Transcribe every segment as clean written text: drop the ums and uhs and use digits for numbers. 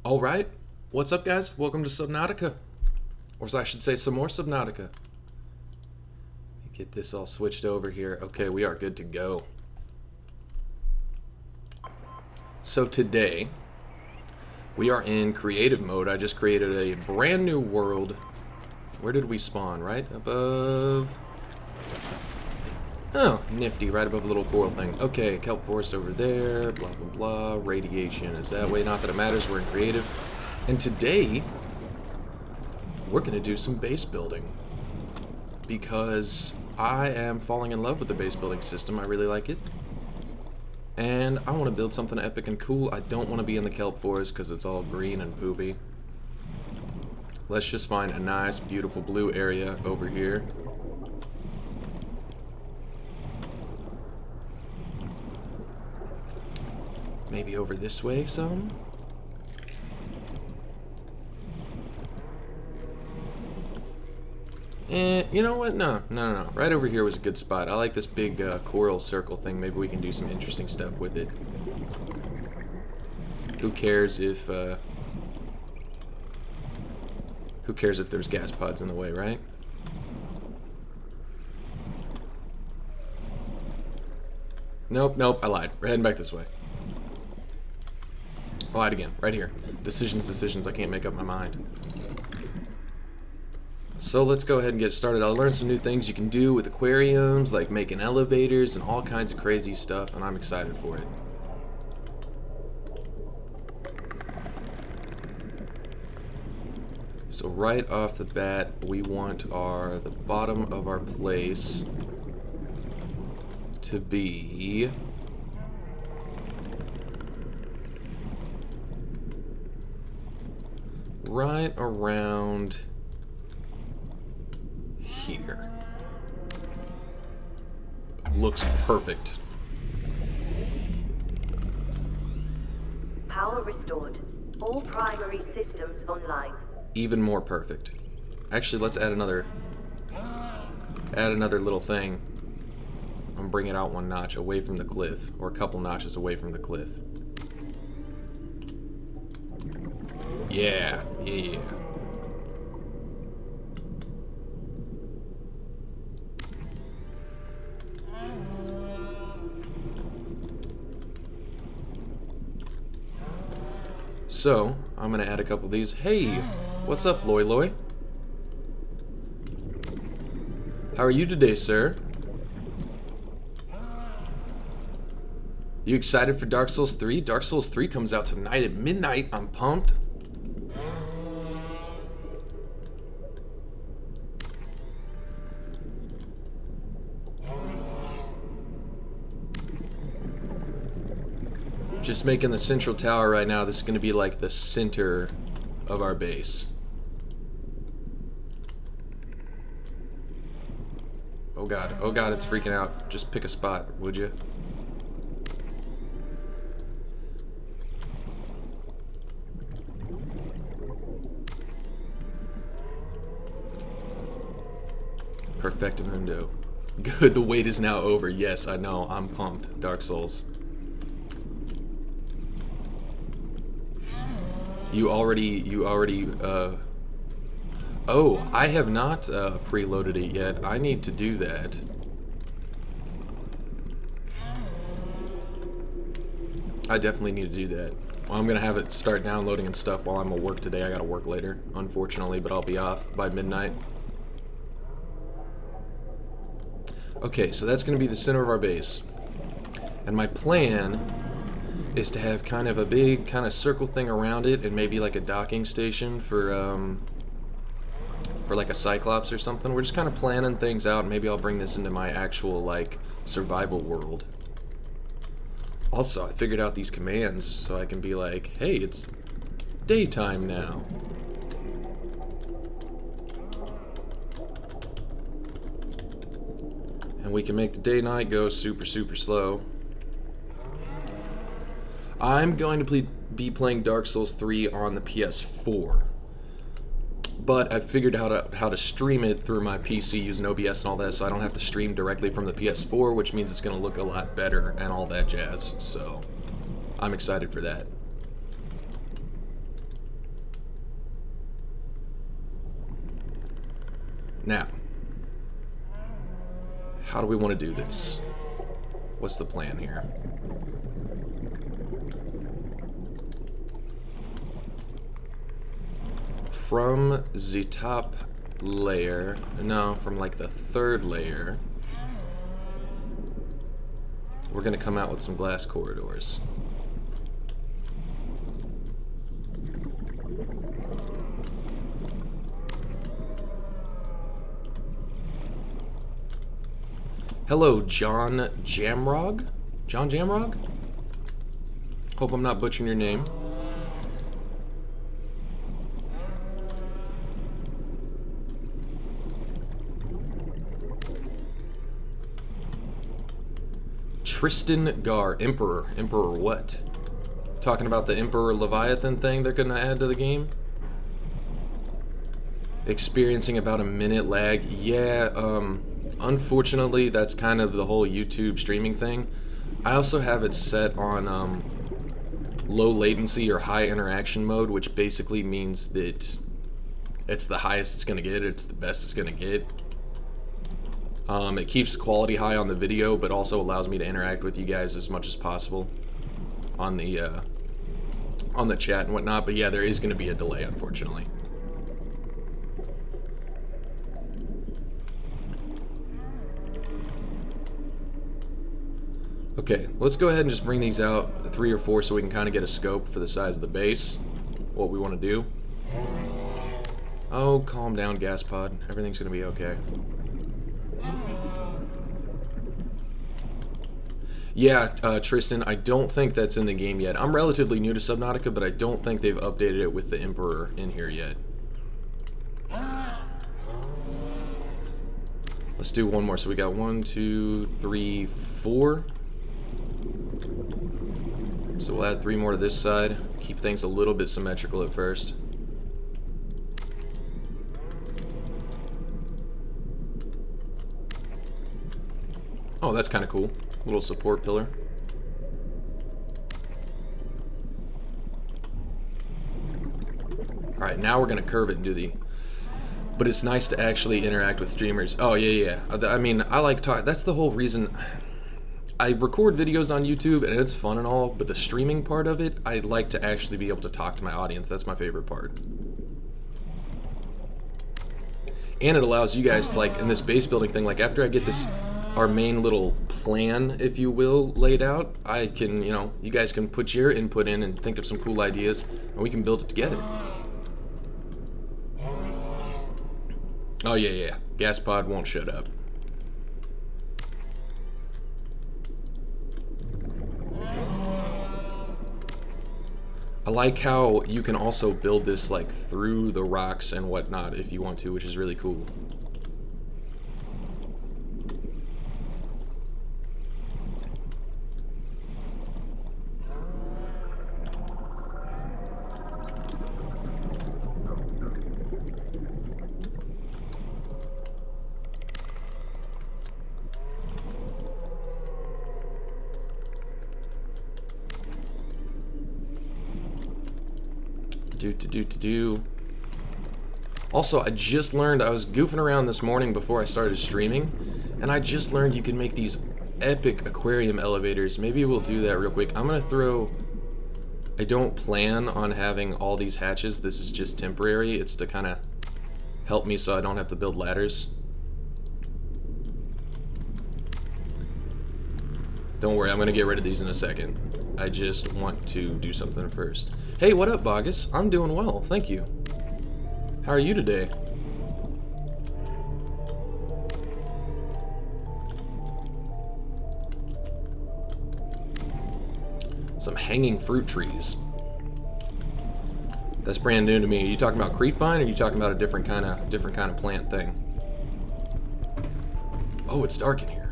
All right, what's up, guys? Welcome to Subnautica, or I should say, some more Subnautica. Get this all switched over here. Okay, we are good to go. So today, we are in creative mode. I just created a brand new world. Where did we spawn? Right above... Oh, nifty, right above a little coral thing. Okay, kelp forest over there, blah, blah, blah. Radiation is that way. Not that it matters, we're in creative. And today, we're going to do some base building. Because I am falling in love with the base building system. I really like it. And I want to build something epic and cool. I don't want to be in the kelp forest because it's all green and poopy. Let's just find a nice, beautiful blue area over here. Maybe over this way some? You know what? No. Right over here was a good spot. I like this big coral circle thing. Maybe we can do some interesting stuff with it. Who cares if there's gas pods in the way, right? Nope, I lied. We're heading back this way. I lied again. Right here. Decisions. I can't make up my mind. So let's go ahead and get started. I learned some new things you can do with aquariums, like making elevators and all kinds of crazy stuff, and I'm excited for it. So right off the bat, we want the bottom of our place to be right around here. Looks perfect. Power restored. All primary systems online. Even more perfect. Actually, let's add another little thing. And bring it out one notch away from the cliff, or a couple notches away from the cliff. Yeah. So, I'm gonna add a couple of these. Hey, what's up, Loy Loy? How are you today, sir? You excited for Dark Souls 3? Dark Souls 3 comes out tonight at midnight. I'm pumped. Just making the central tower right now. This is going to be like the center of our base. Oh god, it's freaking out. Just pick a spot, would you? Perfectamundo. Good, the wait is now over. Yes, I know. I'm pumped. Dark Souls. You already, oh, I have not preloaded it yet. I need to do that. I definitely need to do that. Well, I'm gonna have it start downloading and stuff while I'm at work today. I gotta work later, unfortunately, but I'll be off by midnight. Okay, so that's gonna be the center of our base. And my plan is to have kind of a big kind of circle thing around it, and maybe like a docking station for like a Cyclops or something. We're just kind of planning things out, and maybe I'll bring this into my actual like survival world. Also, I figured out these commands so I can be like, hey, it's daytime now. And we can make the day-night go super slow. I'm going to be playing Dark Souls 3 on the PS4, but I figured out how to stream it through my PC using OBS and all that, so I don't have to stream directly from the PS4, which means it's going to look a lot better and all that jazz, so I'm excited for that. Now, how do we want to do this? What's the plan here? From the top layer, no, from like the third layer, we're gonna come out with some glass corridors. Hello, John Jamrog? John Jamrog? Hope I'm not butchering your name. Tristan Gar, Emperor. Emperor what? Talking about the Emperor Leviathan thing they're gonna add to the game? Experiencing about a minute lag. Yeah, unfortunately, that's kind of the whole YouTube streaming thing. I also have it set on low latency or high interaction mode, which basically means that it's the highest it's going to get, it's the best it's going to get. It keeps quality high on the video, but also allows me to interact with you guys as much as possible on the chat and whatnot. But yeah, there is going to be a delay, unfortunately. Okay, let's go ahead and just bring these out, 3 or 4, so we can kind of get a scope for the size of the base, what we want to do. Oh, calm down, gas pod. Everything's going to be okay. Yeah, Tristan, I don't think that's in the game yet. I'm relatively new to Subnautica, but I don't think they've updated it with the Emperor in here yet. Let's do one more. So we got 1, 2, 3, 4. So we'll add 3 more to this side. Keep things a little bit symmetrical at first. Oh, that's kind of cool. Little support pillar. Alright, now we're going to curve it and do the... But it's nice to actually interact with streamers. Oh, yeah. I mean, I like talk. That's the whole reason... I record videos on YouTube, and it's fun and all, but the streaming part of it, I like to actually be able to talk to my audience. That's my favorite part. And it allows you guys to, like, in this base building thing, like, after I get this, our main little plan, if you will, laid out, I can, you know, you guys can put your input in and think of some cool ideas, and we can build it together. Oh, yeah. Gas pod won't shut up. I like how you can also build this like through the rocks and whatnot if you want to, which is really cool. Also, I just learned, I was goofing around this morning before I started streaming, and I just learned you can make these epic aquarium elevators. Maybe we'll do that real quick. I'm gonna throw... I don't plan on having all these hatches. This is just temporary. It's to kind of help me so I don't have to build ladders. Don't worry, I'm gonna get rid of these in a second. I just want to do something first. Hey, what up, Bogus? I'm doing well, thank you. How are you today? Some hanging fruit trees. That's brand new to me. Are you talking about creepvine, or are you talking about a different kind of plant thing? Oh, it's dark in here.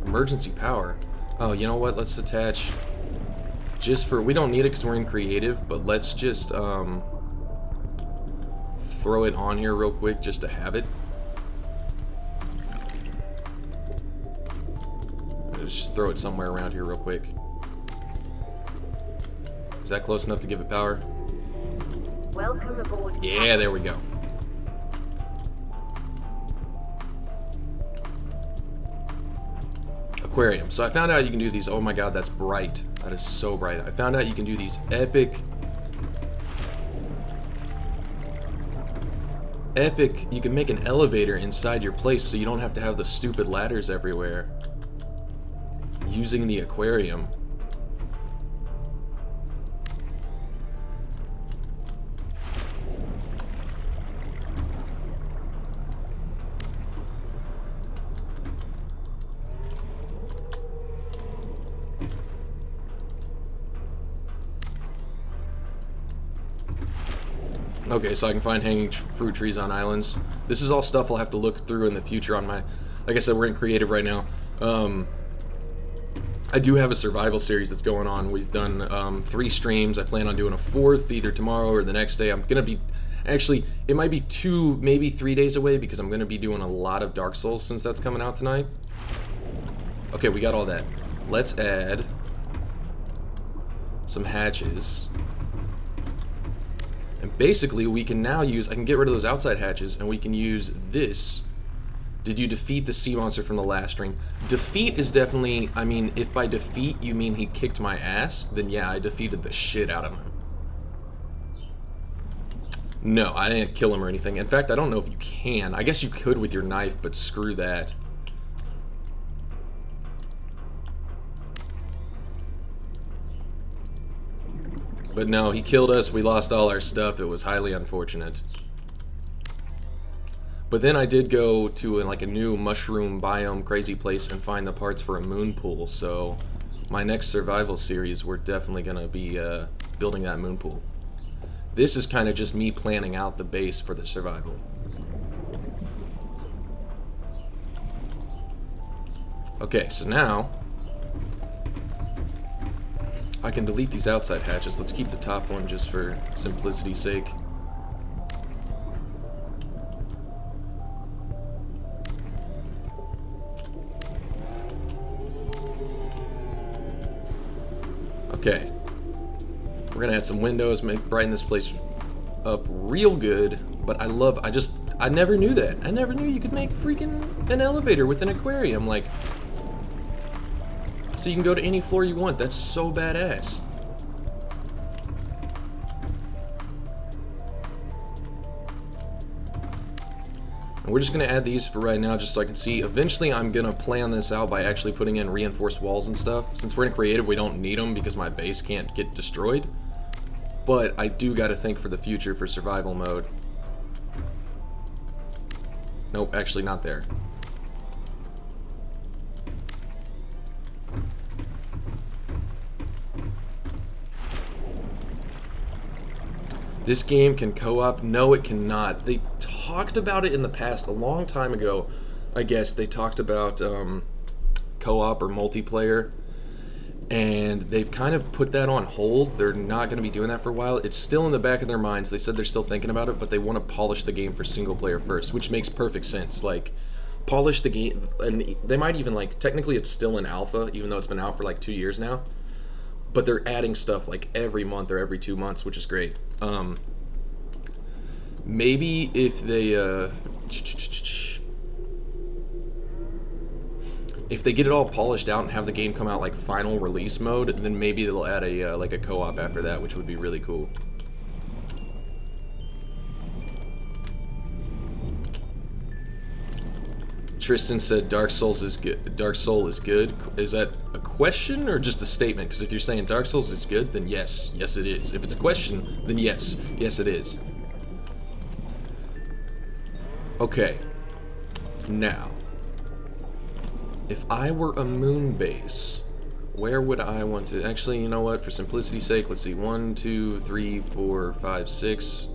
Emergency power. Oh, you know what? Let's attach. Just for, we don't need it because we're in creative, but let's just throw it on here real quick just to have it. Let's just throw it somewhere around here real quick. Is that close enough to give it power? Welcome aboard. Yeah, there we go. aquarium. So I found out you can do these. Oh my god, that's bright. That is so bright. I found out you can do these epic, you can make an elevator inside your place so you don't have to have the stupid ladders everywhere using the aquarium. Okay, so I can find hanging fruit trees on islands. This is all stuff I'll have to look through in the future on my... Like I said, we're in creative right now. I do have a survival series that's going on. We've done 3 streams. I plan on doing a 4th either tomorrow or the next day. I'm going to be... Actually, it might be 2, maybe 3 days away because I'm going to be doing a lot of Dark Souls since that's coming out tonight. Okay, we got all that. Let's add some hatches. And basically, we can now use... I can get rid of those outside hatches, and we can use this. Did you defeat the sea monster from the last stream? Defeat is definitely... I mean, if by defeat you mean he kicked my ass, then yeah, I defeated the shit out of him. No, I didn't kill him or anything. In fact, I don't know if you can. I guess you could with your knife, but screw that. But no, he killed us, we lost all our stuff, it was highly unfortunate. But then I did go to like a new mushroom biome crazy place and find the parts for a moon pool, so my next survival series, we're definitely going to be building that moon pool. This is kind of just me planning out the base for the survival. Okay, so now I can delete these outside hatches. Let's keep the top one just for simplicity's sake. Okay. We're gonna add some windows, brighten this place up real good, but I never knew that. I never knew you could make freaking an elevator with an aquarium, like... So you can go to any floor you want. That's so badass. And we're just going to add these for right now just so I can see. Eventually I'm going to plan this out by actually putting in reinforced walls and stuff. Since we're in creative, we don't need them because my base can't get destroyed. But I do got to think for the future for survival mode. Nope, actually not there. This game can co-op? No, it cannot. They talked about it in the past, a long time ago, I guess. They talked about co-op or multiplayer, and they've kind of put that on hold. They're not going to be doing that for a while. It's still in the back of their minds. They said they're still thinking about it, but they want to polish the game for single player first, which makes perfect sense. Like, polish the game, and they might even, like, technically it's still in alpha, even though it's been out for like 2 years now. But they're adding stuff like every month or every 2 months, which is great. Maybe if they get it all polished out and have the game come out like final release mode, then maybe they'll add a like a co-op after that, which would be really cool. Tristan said Dark Souls is good. Dark Soul is good. Is that a question or just a statement? Because if you're saying Dark Souls is good, then yes, yes it is. If it's a question, then yes, yes it is. Okay. Now, if I were a moon base, where would I want to? Actually, you know what? For simplicity's sake, let's see. 1, 2, 3, 4, 5, 6.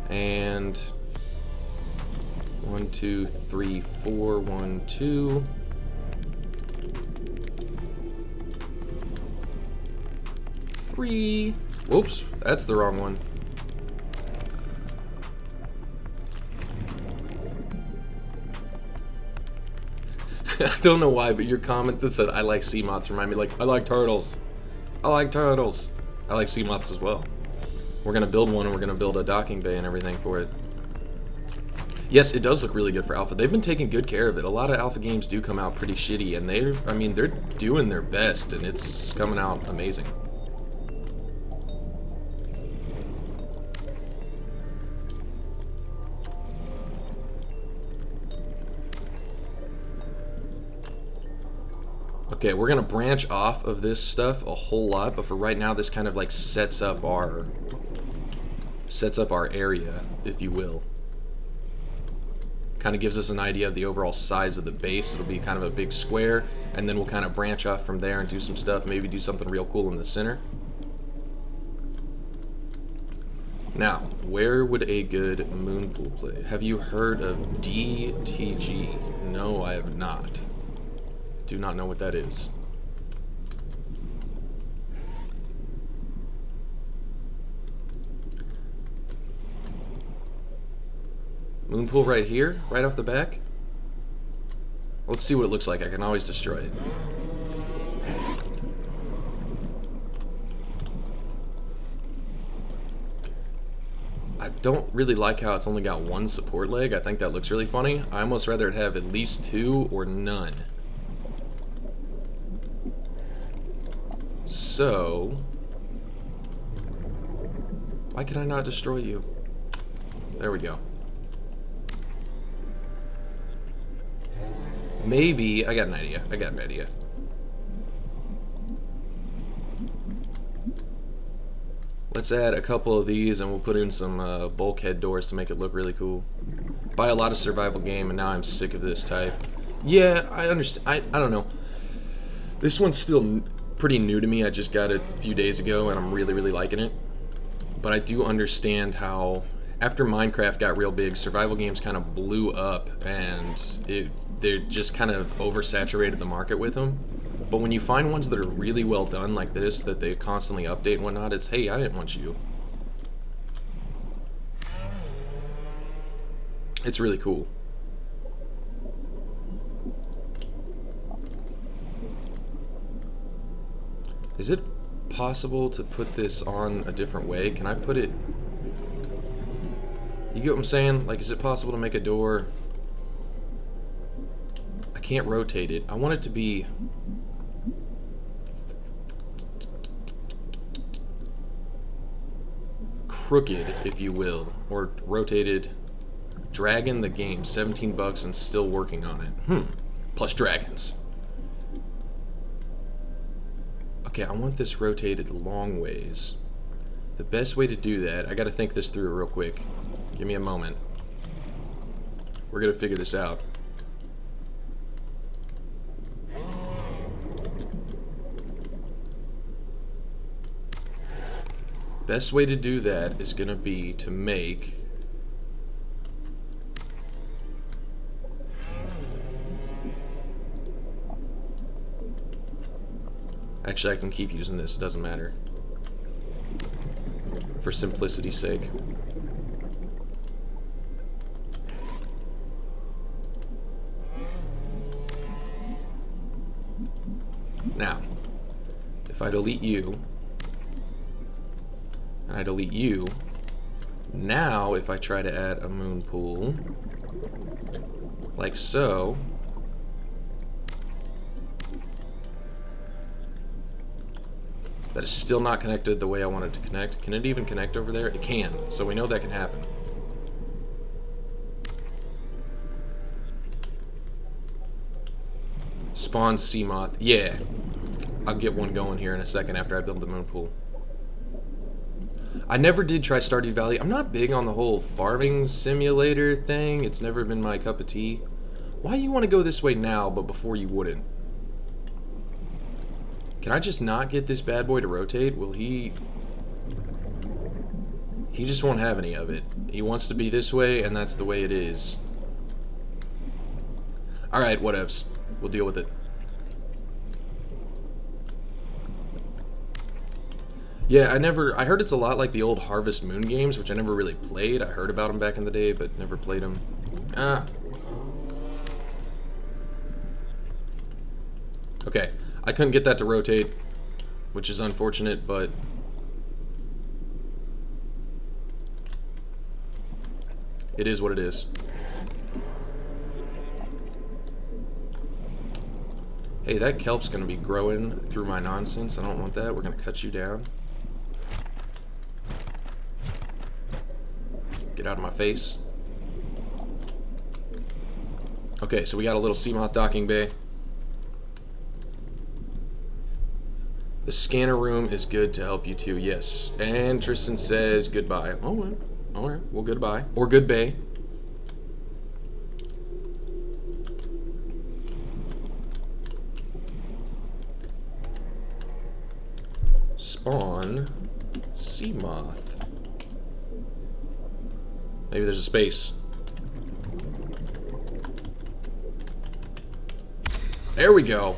And 1, 2, 3, 4, 1, 2. 3. Whoops, that's the wrong one. I don't know why, but your comment that said I like sea moths remind me, like, I like turtles. I like turtles. I like sea moths as well. We're gonna build one, and we're gonna build a docking bay and everything for it. Yes, it does look really good for alpha. They've been taking good care of it. A lot of alpha games do come out pretty shitty, and they're doing their best, and it's coming out amazing. Okay, we're gonna branch off of this stuff a whole lot, but for right now, this kind of like sets up our area, if you will. Kind of gives us an idea of the overall size of the base. It'll be kind of a big square, and then we'll kind of branch off from there and do some stuff, maybe do something real cool in the center. Now, where would a good moon pool play? Have you heard of DTG? No, I have not. Do not know what that is. Moon pool right here, right off the back. Let's see what it looks like. I can always destroy it. I don't really like how it's only got one support leg. I think that looks really funny. I almost rather it have at least two or none. So, why can I not destroy you? There we go. Maybe, I got an idea. Let's add a couple of these and we'll put in some bulkhead doors to make it look really cool. Buy a lot of survival game and now I'm sick of this type. Yeah, I understand. I don't know. This one's still pretty new to me. I just got it a few days ago and I'm really liking it. But I do understand how after Minecraft got real big, survival games kind of blew up and they just kind of oversaturated the market with them. But when you find ones that are really well done like this, that they constantly update and whatnot, it's, hey, I didn't want you. It's really cool. Is it possible to put this on a different way? Can I put it... You get what I'm saying? Like, is it possible to make a door... I can't rotate it. I want it to be... crooked, if you will. Or rotated. Dragon the game. 17 bucks and still working on it. Plus dragons. Okay, I want this rotated long ways. The best way to do that, I gotta think this through real quick. Give me a moment. We're gonna figure this out. Best way to do that is gonna be to make... Actually, I can keep using this, it doesn't matter. For simplicity's sake. Now, if I delete you, and I delete you, now if I try to add a moon pool, like so, that is still not connected the way I want it to connect. Can it even connect over there? It can, so we know that can happen. Spawn sea moth. Yeah. I'll get one going here in a second after I build the moon pool. I never did try Stardew Valley. I'm not big on the whole farming simulator thing. It's never been my cup of tea. Why you want to go this way now, but before you wouldn't? Can I just not get this bad boy to rotate? Will he... He just won't have any of it. He wants to be this way, and that's the way it is. Alright, whatevs. We'll deal with it. Yeah, I heard it's a lot like the old Harvest Moon games, which I never really played. I heard about them back in the day, but never played them. Okay, I couldn't get that to rotate, which is unfortunate, but... It is what it is. Hey, that kelp's gonna be growing through my nonsense. I don't want that. We're gonna cut you down. Get out of my face. Okay, so we got a little sea moth docking bay. The scanner room is good to help you too, yes. And Tristan says goodbye. Alright, well goodbye. Or good bay. Spawn sea moth. Maybe there's a space. There we go.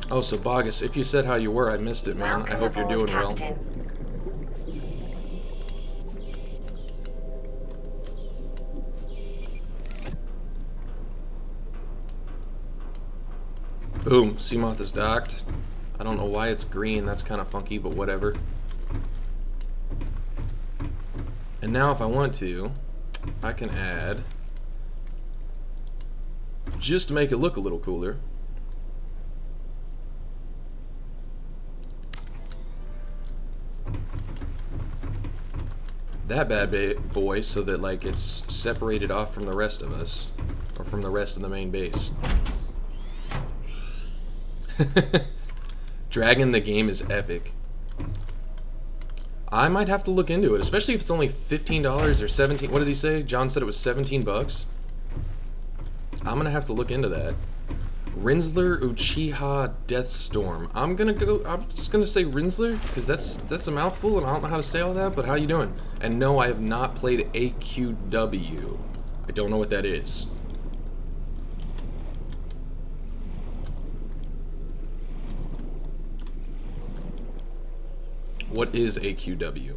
Oh, so Bogus, if you said how you were, I missed it, man. I hope you're doing well. Boom, Seamoth is docked. I don't know why it's green, that's kind of funky, but whatever. And now if I want to, I can add, just to make it look a little cooler, that bad boy, so that like it's separated off from the rest of us, or from the rest of the main base. Dragon the game is epic. I might have to look into it, especially if it's only $15 or 17. What did he say? John said it was 17 bucks. I'm gonna have to look into that. Rinsler Uchiha Deathstorm. I'm just gonna say Rinsler because that's a mouthful and I don't know how to say all that. But how you doing? And no, I have not played AQW. I don't know what that is. What is AQW?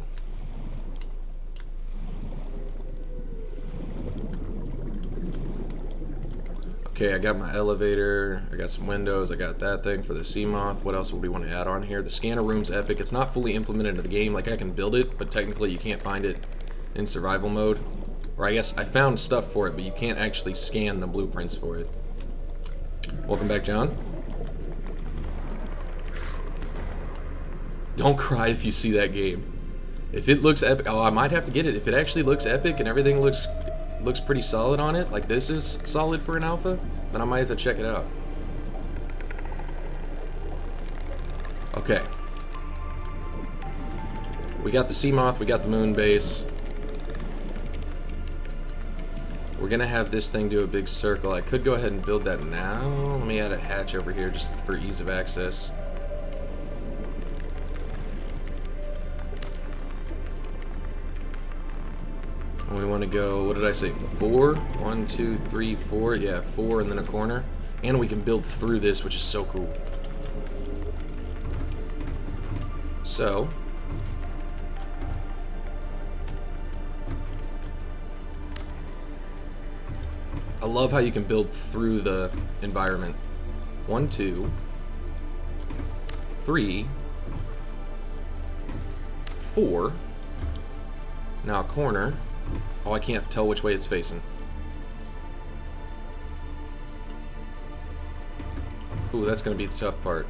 Okay, I got my elevator, I got some windows, I got that thing for the Seamoth. What else would we want to add on here? The scanner room's epic. It's not fully implemented into the game. Like, I can build it, but technically you can't find it in survival mode. Or I guess I found stuff for it, but you can't actually scan the blueprints for it. Welcome back, John. Don't cry if you see that game. If it looks epic, oh, I might have to get it. If it actually looks epic and everything looks pretty solid on it, like this is solid for an alpha, then I might have to check it out. Okay. We got the Seamoth, we got the moon base. We're gonna have this thing do a big circle. I could go ahead and build that now. Let me add a hatch over here just for ease of access. We want to go, what did I say, 4? 1, 2, 3, 4. Yeah, 4 and then a corner. And we can build through this, which is so cool. So, I love how you can build through the environment. 1, 2, 3, 4. Now a corner. Oh, I can't tell which way it's facing. Ooh, that's gonna be the tough part.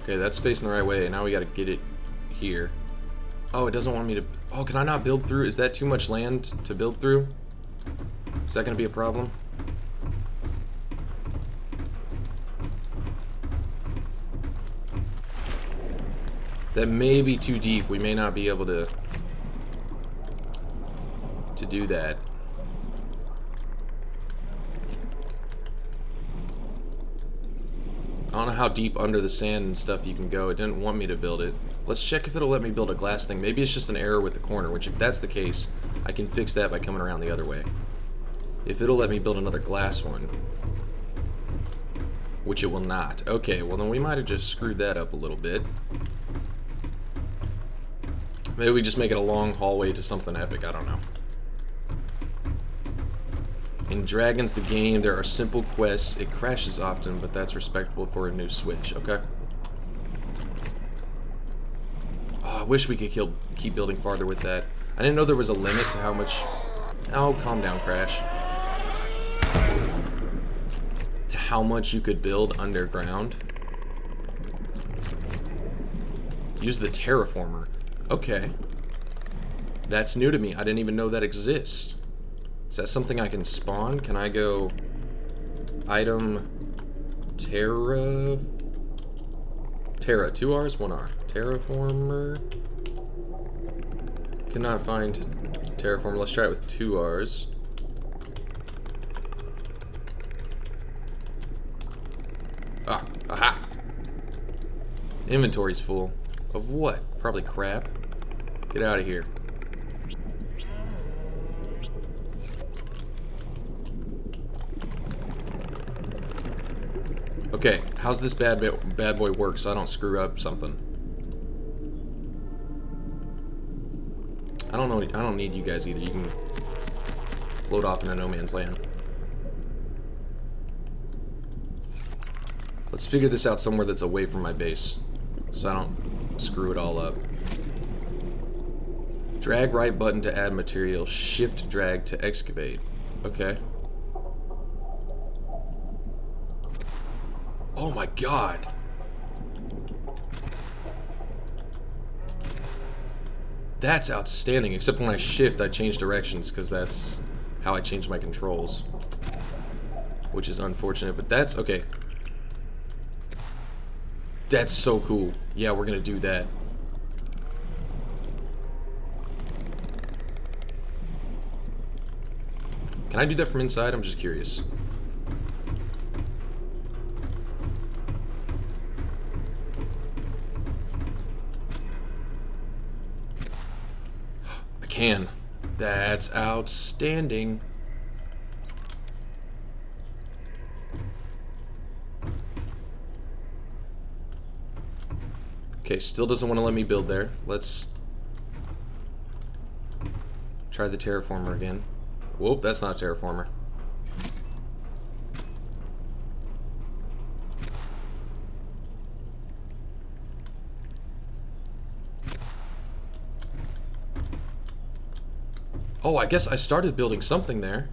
Okay, that's facing the right way. Now we gotta get it here. Oh, it doesn't want me to... Oh, can I not build through? Is that too much land to build through? Is that gonna be a problem? That may be too deep. We may not be able to do that. I don't know how deep under the sand and stuff you can go. It didn't want me to build it. Let's check if it'll let me build a glass thing. Maybe it's just an error with the corner, which if that's the case, I can fix that by coming around the other way. If it'll let me build another glass one. Which it will not. Okay, well then we might have just screwed that up a little bit. Maybe we just make it a long hallway to something epic, I don't know. In Dragons the game, there are simple quests. It crashes often, but that's respectable for a new Switch, okay? Oh, I wish we could keep building farther with that. I didn't know there was a limit to how much... Oh, calm down, Crash. To how much you could build underground. Use the Terraformer. Okay. That's new to me. I didn't even know that exists. Is that something I can spawn? Can I go... Item... Terra... 2 R's, 1 R. Terraformer... Cannot find Terraformer. Let's try it with 2 R's. Ah, aha! Inventory's full. Of what? Probably crap. Get out of here. Okay, how's this bad boy work so I don't screw up something? I don't know. I don't need you guys either. You can float off into no man's land. Let's figure this out somewhere that's away from my base, so I don't screw it all up. Drag right button to add material. Shift drag to excavate. Okay. Oh my god. That's outstanding, except when I shift, I change directions, because that's how I change my controls. Which is unfortunate, but that's okay. That's so cool. Yeah, we're gonna do that. Can I do that from inside? I'm just curious. I can. That's outstanding. Okay, still doesn't want to let me build there. Let's try the terraformer again. Whoop, that's not a terraformer. Oh, I guess I started building something there.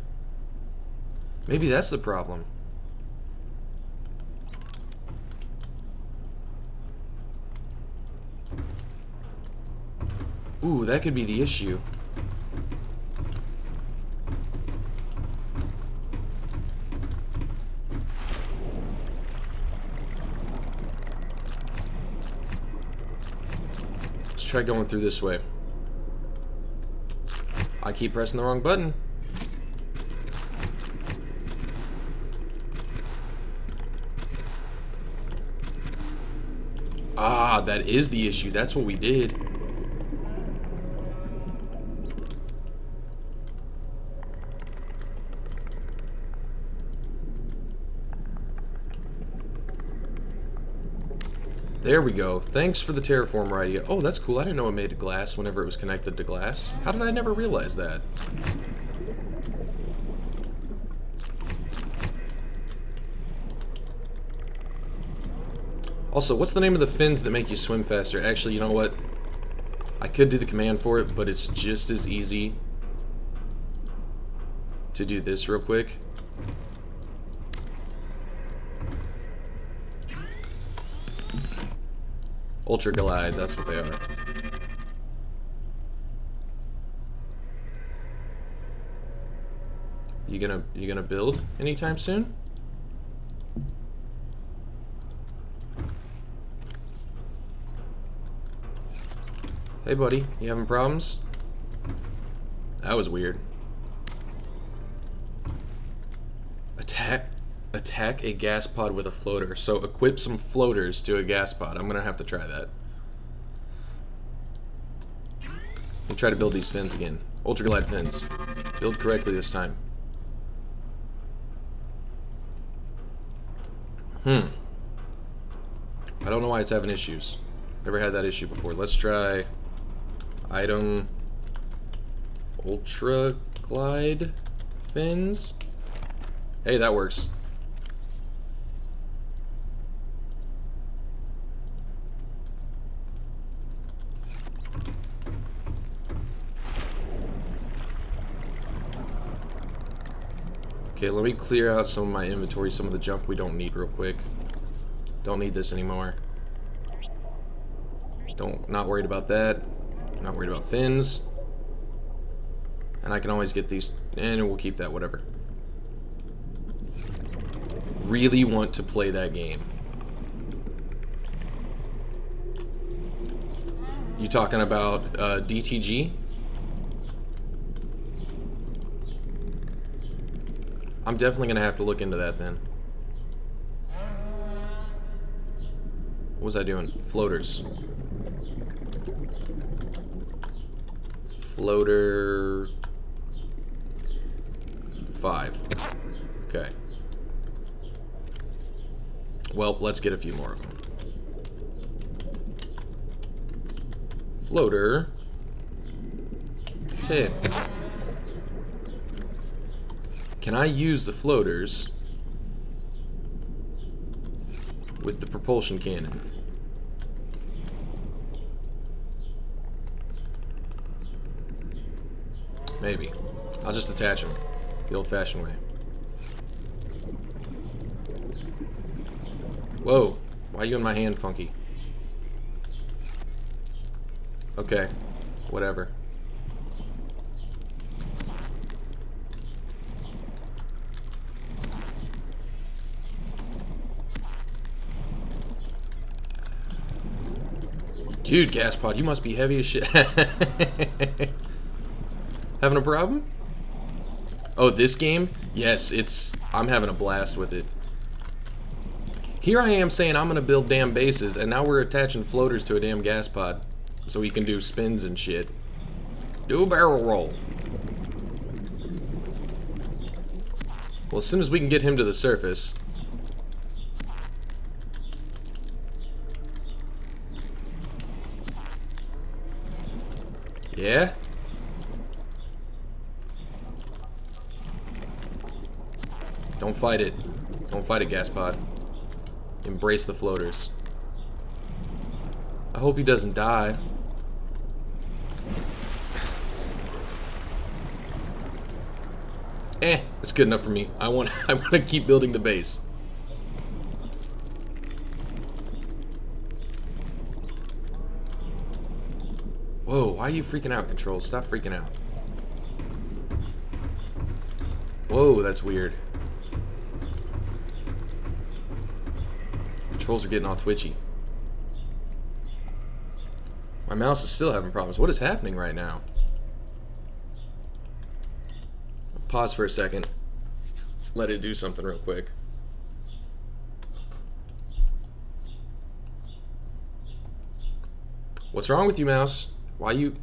Maybe that's the problem. Ooh, that could be the issue. Let's try going through this way. I keep pressing the wrong button. Ah, that is the issue. That's what we did. There we go. Thanks for the terraformer idea. Oh, that's cool. I didn't know it made glass whenever it was connected to glass. How did I never realize that? Also, what's the name of the fins that make you swim faster? Actually, you know what? I could do the command for it, but it's just as easy to do this real quick. Ultra Glide, that's what they are. You gonna build anytime soon? Hey buddy, you having problems? That was weird. Attack a gas pod with a floater. So equip some floaters to a gas pod. I'm gonna have to try that. And try to build these fins again. Ultra Glide fins. Build correctly this time. I don't know why it's having issues. Never had that issue before. Let's try Item Ultra Glide fins. Hey, that works. Okay, let me clear out some of my inventory, some of the junk we don't need real quick. Don't need this anymore. Not worried about that. Not worried about fins. And I can always get these, and we'll keep that, whatever. Really want to play that game. You talking about DTG? I'm definitely gonna have to look into that then. What was I doing? Floaters. Floater 5. Okay. Well, let's get a few more of them. Floater 10. Can I use the floaters with the propulsion cannon? Maybe. I'll just attach them the old-fashioned way. Whoa. Why are you in my hand, funky? Okay. Whatever. Dude, gas pod, you must be heavy as shit. Having a problem? Oh, this game? Yes, I'm having a blast with it. Here I am saying I'm gonna build damn bases, and now we're attaching floaters to a damn gas pod. So we can do spins and shit. Do a barrel roll. Well, as soon as we can get him to the surface. Yeah? Don't fight it. Don't fight it, gas pod. Embrace the floaters. I hope he doesn't die. That's good enough for me. I want to keep building the base. Whoa, why are you freaking out, Control? Stop freaking out. Whoa, that's weird. Controls are getting all twitchy. My mouse is still having problems. What is happening right now? Pause for a second. Let it do something real quick. What's wrong with you, mouse? Why you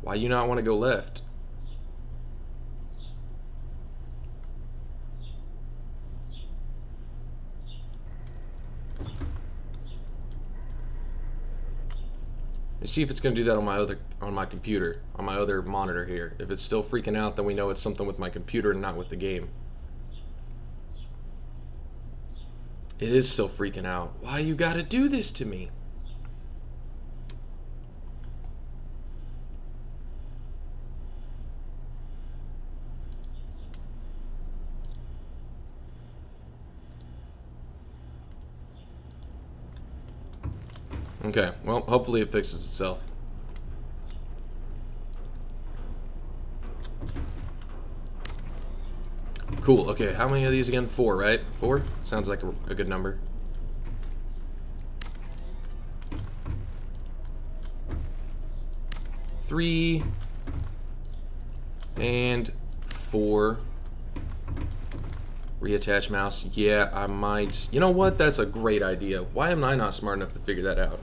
not want to go left? Let's see if it's going to do that on my computer, on my other monitor here. If it's still freaking out, then we know it's something with my computer and not with the game. It is still freaking out. Why you got to do this to me? Okay, well, hopefully it fixes itself. Cool, okay, how many of these again? 4, right? 4? Sounds like a good number. Three and 4. Reattach mouse. Yeah, I might. You know what? That's a great idea. Why am I not smart enough to figure that out?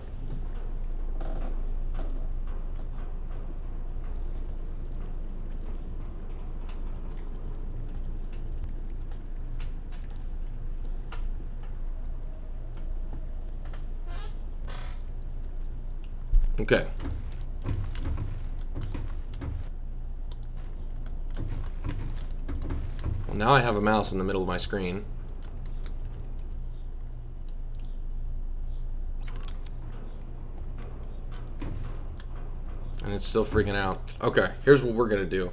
Okay. Well, now I have a mouse in the middle of my screen. And it's still freaking out. Okay, here's what we're gonna do.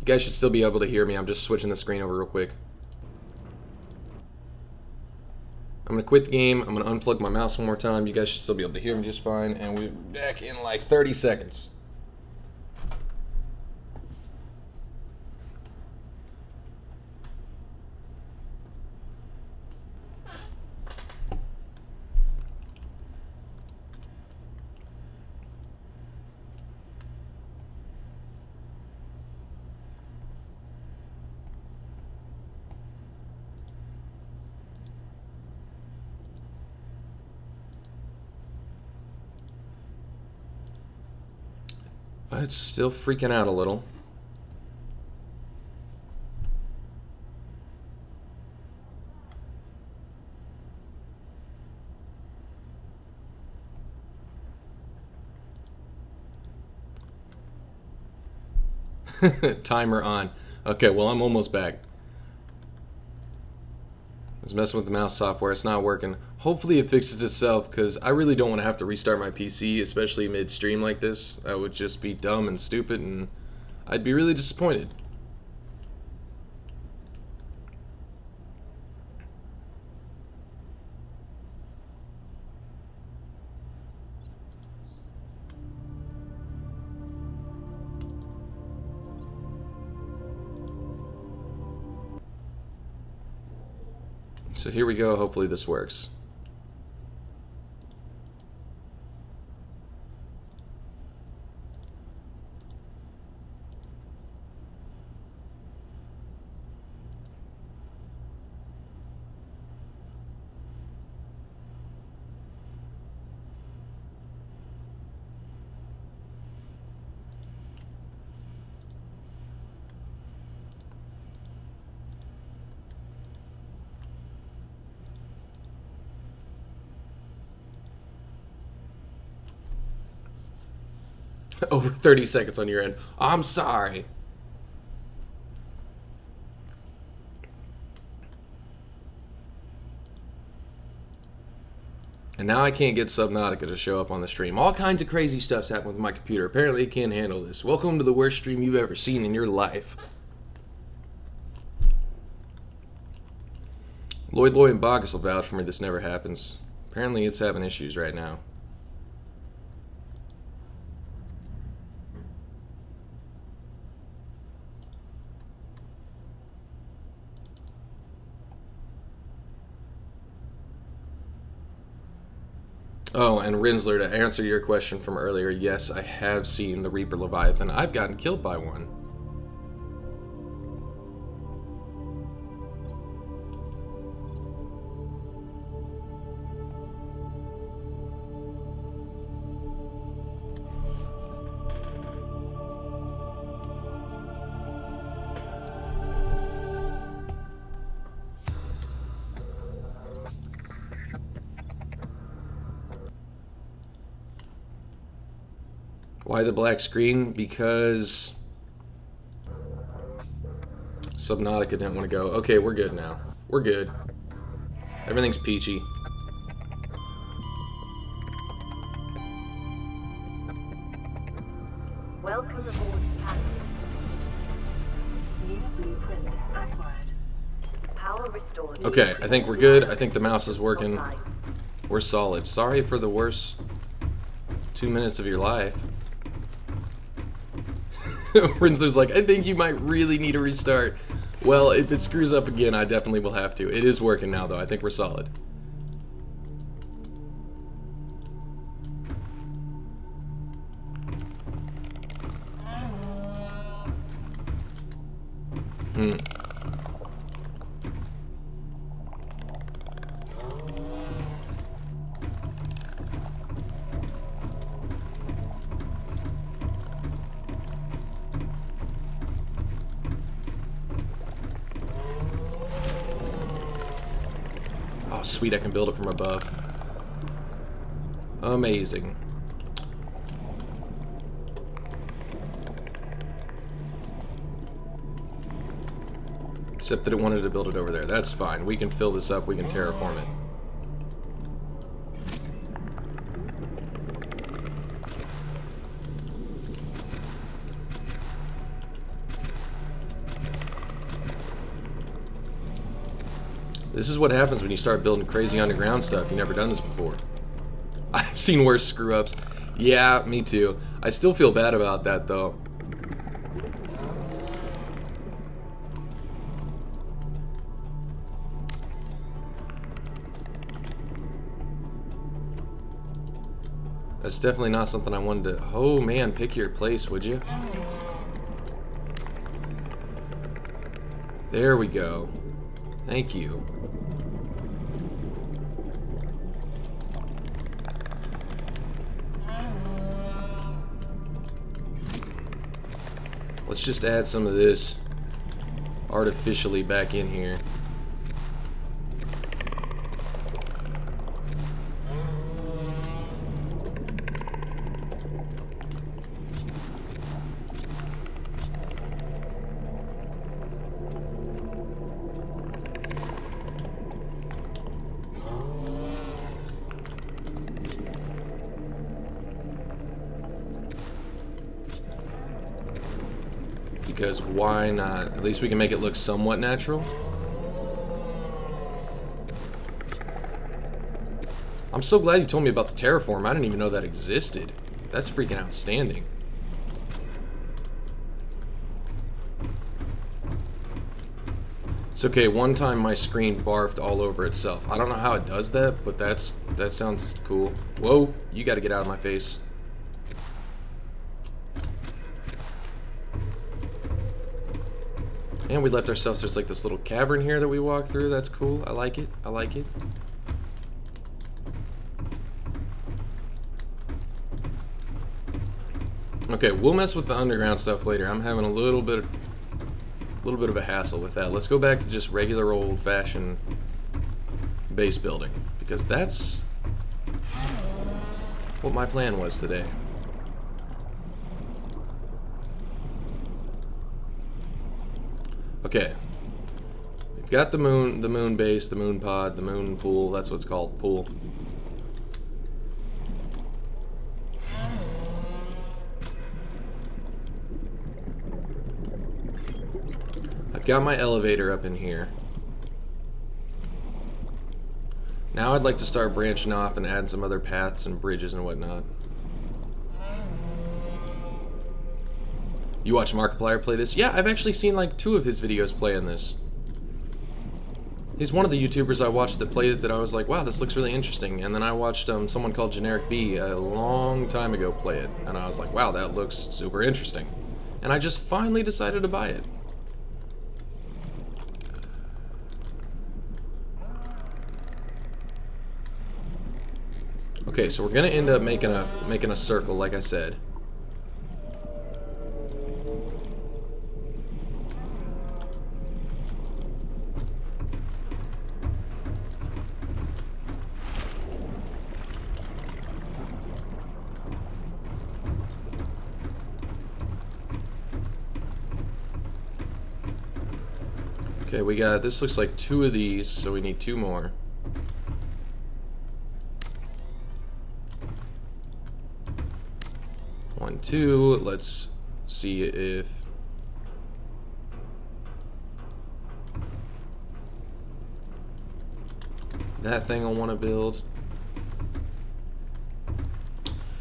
You guys should still be able to hear me. I'm just switching the screen over real quick. I'm gonna quit the game. I'm gonna unplug my mouse one more time. You guys should still be able to hear me just fine. And we'll be back in like 30 seconds. It's still freaking out a little. Timer on. Okay, well, I'm almost back. I was messing with the mouse software. It's not working. Hopefully it fixes itself, because I really don't want to have to restart my PC, especially mid-stream like this. That would just be dumb and stupid, and I'd be really disappointed. So here we go. Hopefully this works. Over 30 seconds on your end. I'm sorry. And now I can't get Subnautica to show up on the stream. All kinds of crazy stuff's happened with my computer. Apparently it can't handle this. Welcome to the worst stream you've ever seen in your life. Lloyd and Bogus will vouch for me this never happens. Apparently it's having issues right now. Oh, and Rinsler, to answer your question from earlier, yes, I have seen the Reaper Leviathan. I've gotten killed by one. Why the black screen? Because Subnautica didn't want to go. Okay, we're good now. We're good. Everything's peachy. Welcome aboard, Captain. New blueprint acquired. Power restored. Okay, I think we're good. I think the mouse is working. We're solid. Sorry for the worst 2 minutes of your life. Rinsler's like, I think you might really need a restart. Well, if it screws up again, I definitely will have to. It is working now, though. I think we're solid. Oh, sweet, I can build it from above. Amazing. Except that it wanted to build it over there. That's fine. We can fill this up. We can terraform it. This is what happens when you start building crazy underground stuff. You've never done this before. I've seen worse screw-ups. Yeah, me too. I still feel bad about that, though. That's definitely not something I wanted to... Oh, man, pick your place, would you? There we go. Thank you. Let's just add some of this artificially back in here. Because why not? At least we can make it look somewhat natural. I'm so glad you told me about the terraform. I didn't even know that existed. That's freaking outstanding. It's okay, one time my screen barfed all over itself. I don't know how it does that, but that sounds cool. Whoa, you gotta get out of my face. And we left ourselves, there's like this little cavern here that we walk through. That's cool. I like it. I like it. Okay, we'll mess with the underground stuff later. I'm having a little bit of a hassle with that. Let's go back to just regular old-fashioned base building, because that's what my plan was today. Okay, we've got the moon base, the moon pod, the moon pool. That's what's called, pool. I've got my elevator up in here. Now I'd like to start branching off and add some other paths and bridges and whatnot. You watch Markiplier play this? Yeah, I've actually seen like 2 of his videos playing this. He's one of the YouTubers I watched that played it that I was like, wow, this looks really interesting. And then I watched someone called Generic B a long time ago play it. And I was like, wow, that looks super interesting. And I just finally decided to buy it. Okay, so we're gonna end up making a circle, like I said. Okay, we got, this looks like 2 of these, so we need 2 more. One, 2, let's see if... that thing I want to build.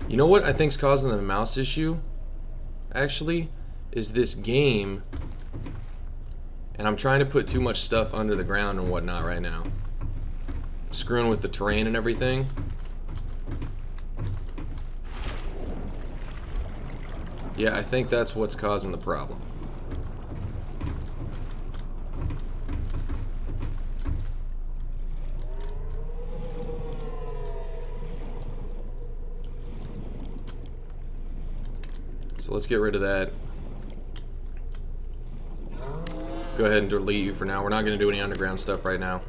You know what I think's causing the mouse issue? Actually, is this game... and I'm trying to put too much stuff under the ground and whatnot right now. Screwing with the terrain and everything. Yeah, I think that's what's causing the problem. So let's get rid of that. Go ahead and delete you for now. We're not going to do any underground stuff right now.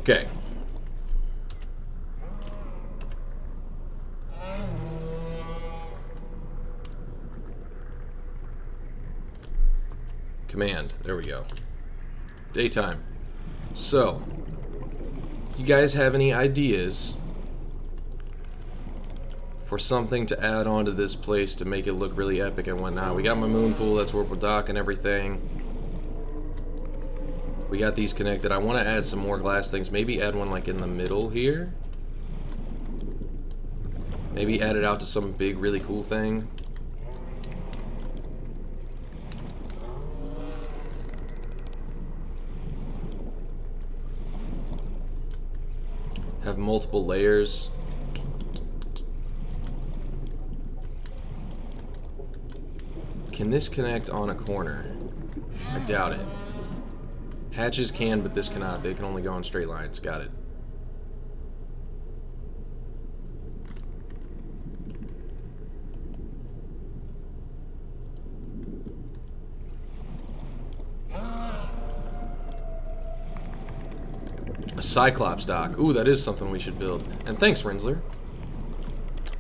Okay. Command. There we go. Daytime. So, you guys have any ideas for something to add on to this place to make it look really epic and whatnot? We got my moon pool, that's where we're docking everything. We got these connected. I want to add some more glass things. Maybe add one like in the middle here. Maybe add it out to some big, really cool thing. Have multiple layers. Can this connect on a corner? I doubt it. Hatches can, but this cannot. They can only go in straight lines. Got it. A Cyclops dock. Ooh, that is something we should build. And thanks, Rinsler.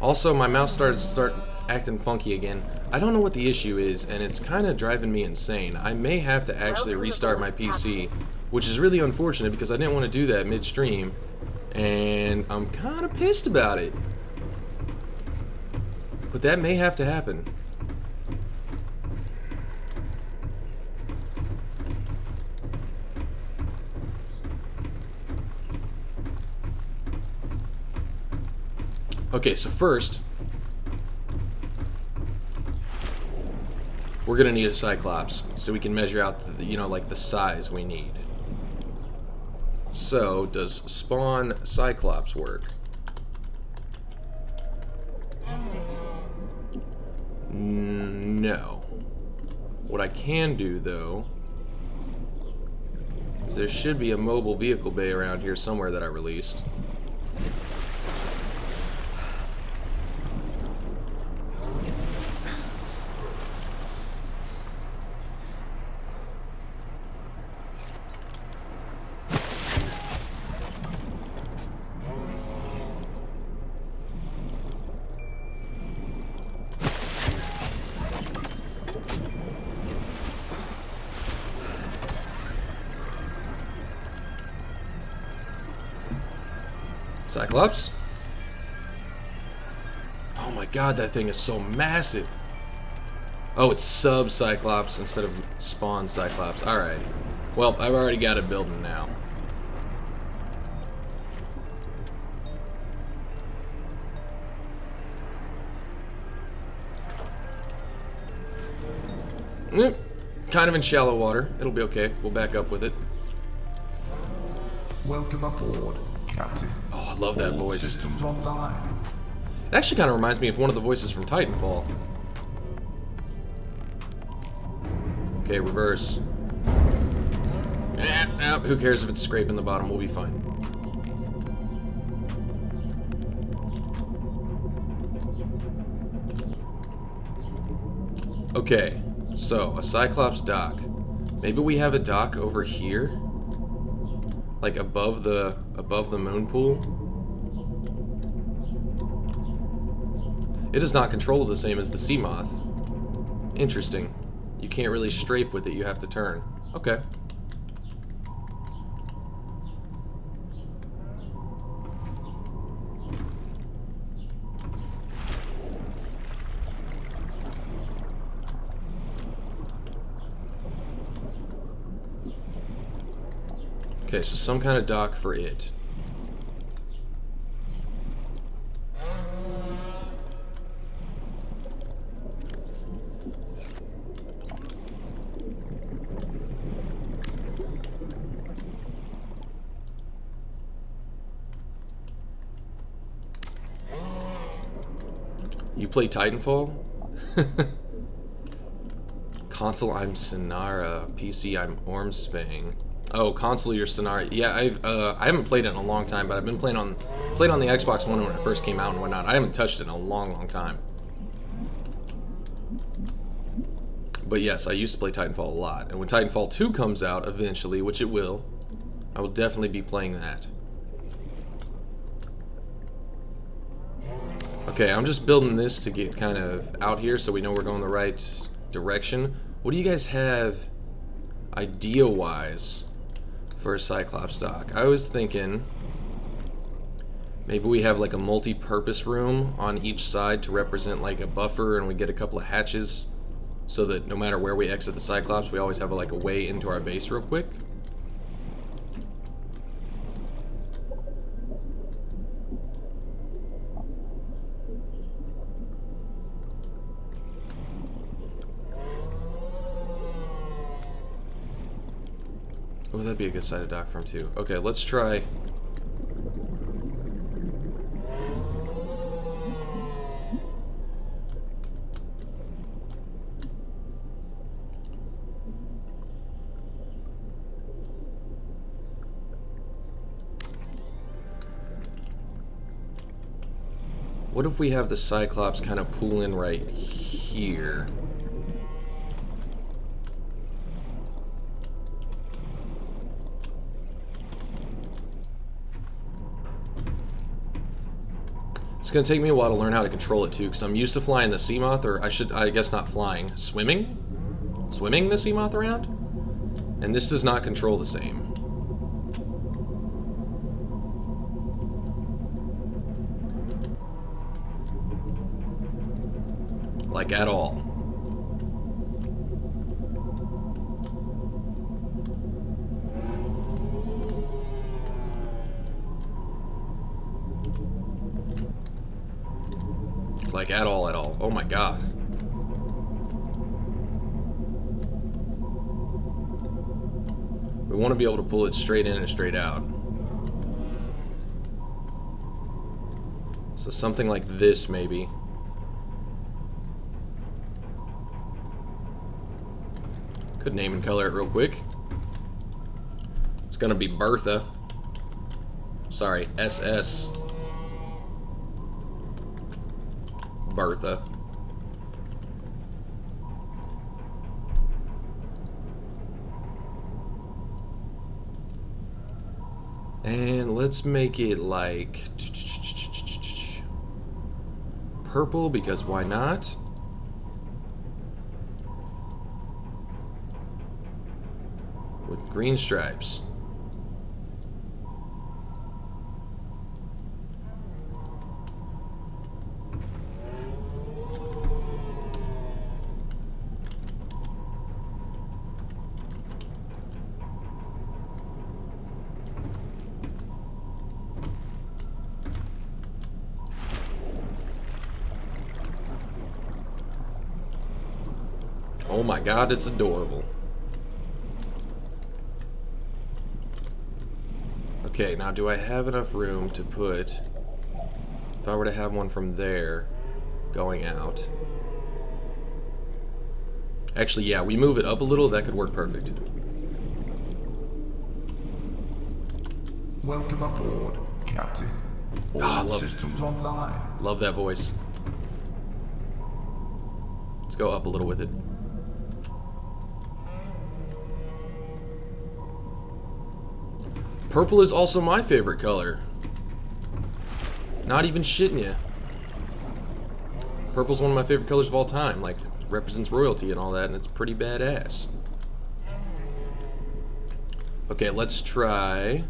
Also, my mouse started acting funky again. I don't know what the issue is, and it's kind of driving me insane. I may have to actually restart my PC, which is really unfortunate because I didn't want to do that midstream, and I'm kind of pissed about it. But that may have to happen. Okay, so first, we're gonna need a Cyclops so we can measure out, like the size we need. So, does spawn Cyclops work? No. What I can do, though, is there should be a mobile vehicle bay around here somewhere that I released. Cyclops? Oh my god, that thing is so massive. Oh, it's sub Cyclops instead of spawn Cyclops. Alright. Well, I've already got it building now. Kind of in shallow water. It'll be okay. We'll back up with it. Welcome aboard, Captain. Oh, I love that voice. Systems online. It actually kind of reminds me of one of the voices from Titanfall. Okay, reverse. Who cares if it's scraping the bottom? We'll be fine. Okay, so a Cyclops dock. Maybe we have a dock over here, like above the moon pool. It is not controlled the same as the sea moth. Interesting. You can't really strafe with it. You have to turn. Okay. Okay, so some kind of dock for it. You play Titanfall? Console, I'm Sinara. PC, I'm Ormsfang. Oh, console, you're Sinara. Yeah, I haven't played it in a long time, but I've been played on the Xbox One when it first came out and whatnot. I haven't touched it in a long, long time. But yes, I used to play Titanfall a lot. And when Titanfall 2 comes out eventually, which it will, I will definitely be playing that. Okay, I'm just building this to get kind of out here so we know we're going the right direction. What do you guys have idea-wise for a Cyclops dock? I was thinking maybe we have like a multi-purpose room on each side to represent like a buffer, and we get a couple of hatches so that no matter where we exit the Cyclops, we always have like a way into our base real quick. Oh, that'd be a good side to dock from too. Okay, let's try. What if we have the Cyclops kind of pull in right here? It's gonna take me a while to learn how to control it too, because I'm used to flying the Seamoth, or I guess not flying, swimming the Seamoth around, and this does not control the same. Like at all. Like at all, at all. Oh my god. We want to be able to pull it straight in and straight out. So something like this, maybe. Could name and color it real quick. It's gonna be Bertha. Sorry, SS. Bertha. And let's make it like purple, because why not? With green stripes. Oh my god, it's adorable. Okay, now do I have enough room to put, if I were to have one from there going out? Actually, yeah, we move it up a little, that could work perfect. Welcome aboard, Captain. All systems online. Love that voice. Let's go up a little with it. Purple is also my favorite color. Not even shitting ya. Purple's one of my favorite colors of all time. Like, it represents royalty and all that, and it's pretty badass. Okay, let's try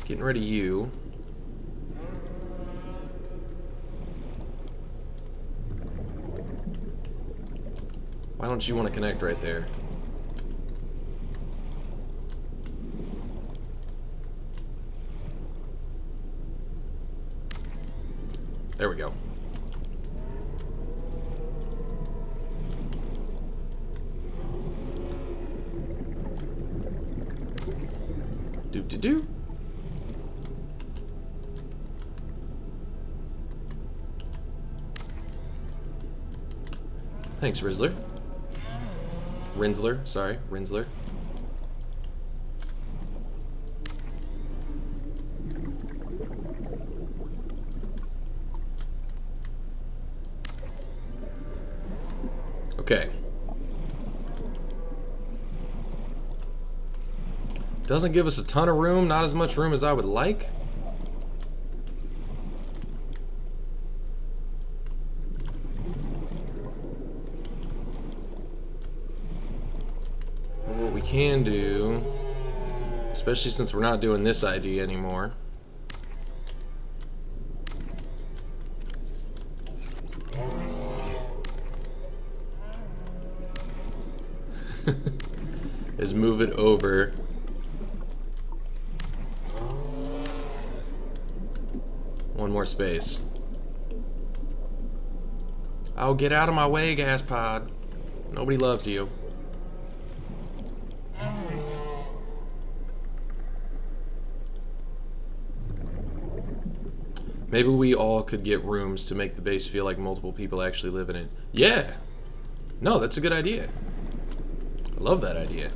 getting rid of you. Why don't you want to connect right there? There we go. Do. Thanks, Rinsler. Sorry, Rinsler. Okay. Doesn't give us a ton of room, not as much room as I would like. can do, especially since we're not doing this ID anymore, is move it over one more space. Oh, get out of my way, gas pod. Nobody loves you. Maybe we all could get rooms to make the base feel like multiple people actually live in it. Yeah! No, that's a good idea. I love that idea.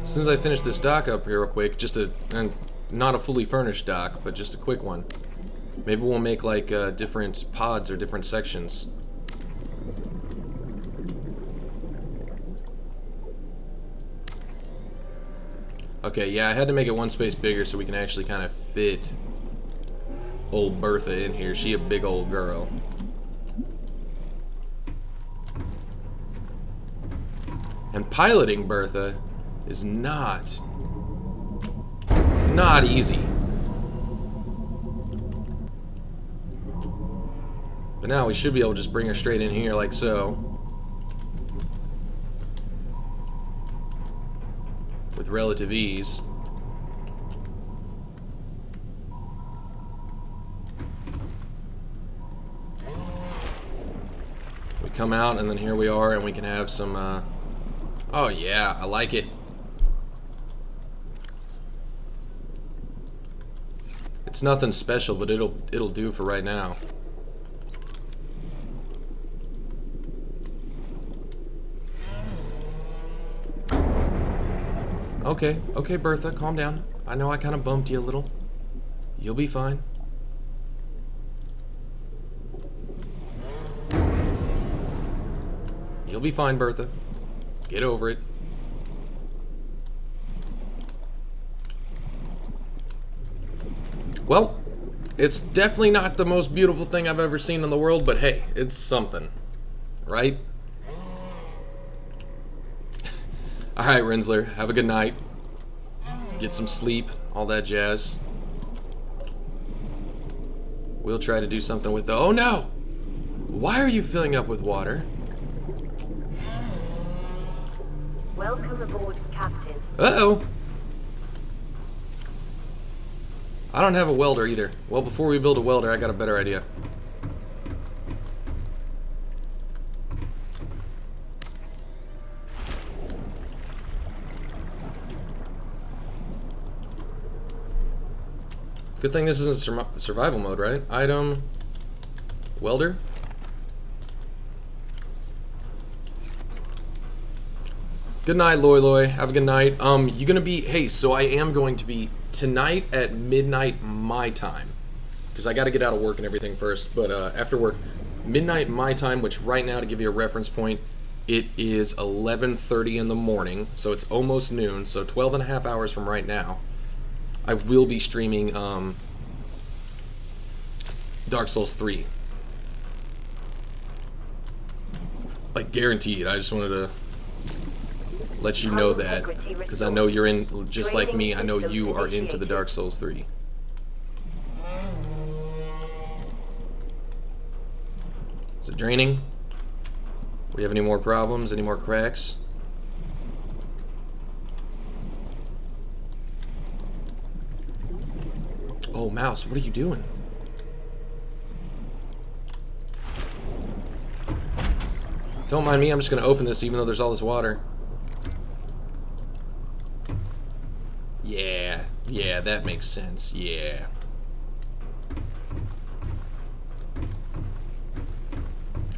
As soon as I finish this dock up here real quick, just and not a fully furnished dock, but just a quick one. Maybe we'll make like different pods or different sections. Okay, yeah, I had to make it one space bigger so we can actually kind of fit old Bertha in here. She a big old girl. And piloting Bertha is not easy. But now we should be able to just bring her straight in here like so. With relative ease. We come out and then here we are and we can have some oh yeah, I like it. It's nothing special, but it'll do for right now. Okay, okay, Bertha, calm down. I know I kind of bumped you a little. You'll be fine. You'll be fine, Bertha. Get over it. Well, it's definitely not the most beautiful thing I've ever seen in the world, but hey, it's something, right? Alright, Rinsler, have a good night. Get some sleep, all that jazz. We'll try to do something with the... Oh no! Why are you filling up with water? Welcome aboard, Captain. Uh-oh. I don't have a welder either. Well, before we build a welder, I got a better idea. Good thing this isn't survival mode, right? Item... welder? Good night, Loy Loy. Have a good night. You gonna be... Hey, so I am going to be tonight at midnight my time. Because I gotta get out of work and everything first. But after work, midnight my time, which right now, to give you a reference point, it is 11:30 in the morning. So it's almost noon. So 12 and a half hours from right now. I will be streaming Dark Souls 3. Like, guaranteed. I just wanted to let you know that, because I know you're in, just like me, I know you are into the Dark Souls 3. Is it draining? We have any more problems? Any more cracks? Oh, mouse, what are you doing? Don't mind me, I'm just gonna open this even though there's all this water. Yeah, that makes sense, yeah.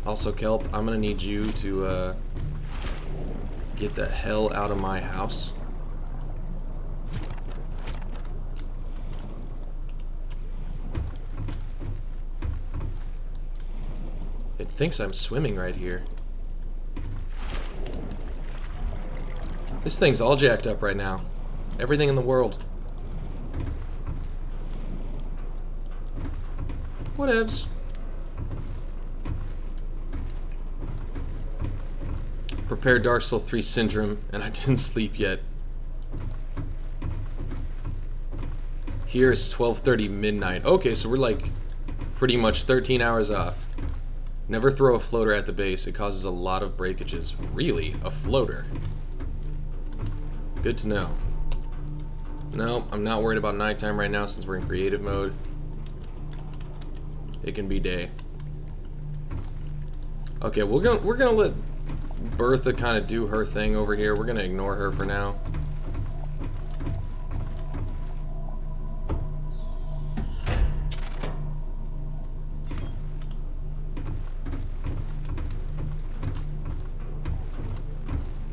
Also, Kelp, I'm gonna need you to get the hell out of my house. It thinks I'm swimming right here. This thing's all jacked up right now. Everything in the world. Whatevs. Prepare Dark Souls 3 syndrome, and I didn't sleep yet. Here it's 12:30 midnight. Okay, so we're like pretty much 13 hours off. Never throw a floater at the base. It causes a lot of breakages. Really? A floater? Good to know. No, I'm not worried about nighttime right now since we're in creative mode. It can be day. Okay, we're gonna let Bertha kind of do her thing over here. We're gonna ignore her for now.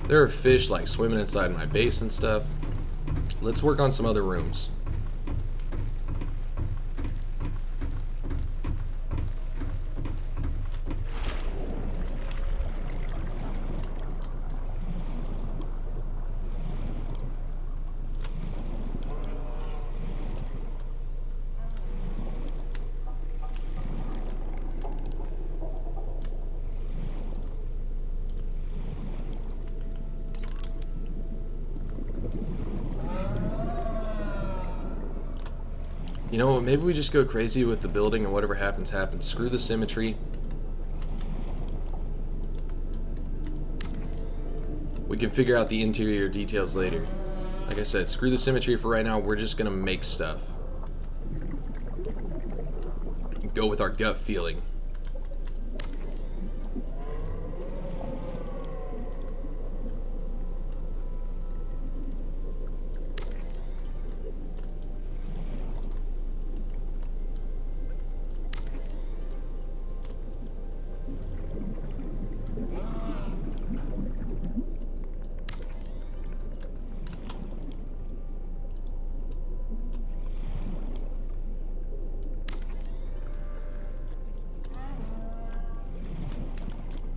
There are fish like swimming inside my base and stuff. Let's work on some other rooms. You know what, maybe we just go crazy with the building and whatever happens, happens. Screw the symmetry. We can figure out the interior details later. Like I said, screw the symmetry for right now. We're just gonna make stuff. Go with our gut feeling.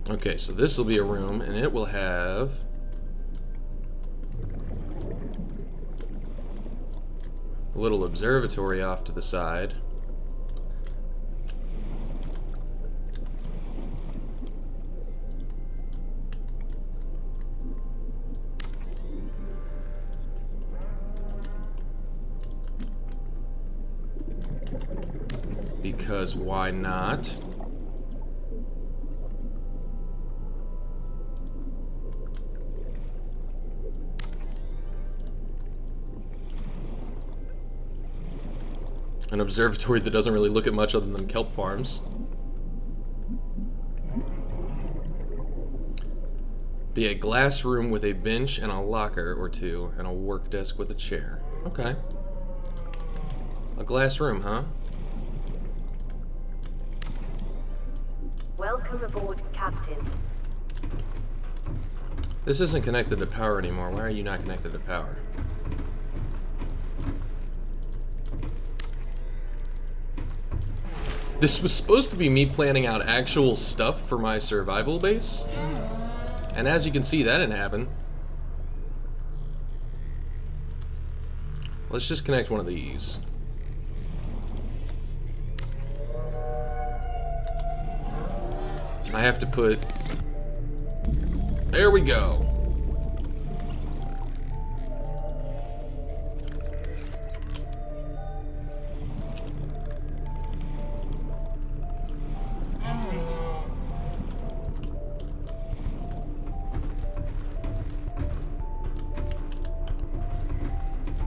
Okay, so this will be a room, and it will have a little observatory off to the side. Because why not? An observatory that doesn't really look at much other than kelp farms. Be a glass room with a bench and a locker or two, and a work desk with a chair. Okay. A glass room, huh? Welcome aboard, Captain. This isn't connected to power anymore. Why are you not connected to power? This was supposed to be me planning out actual stuff for my survival base. And as you can see, that didn't happen. Let's just connect one of these. I have to put... There we go.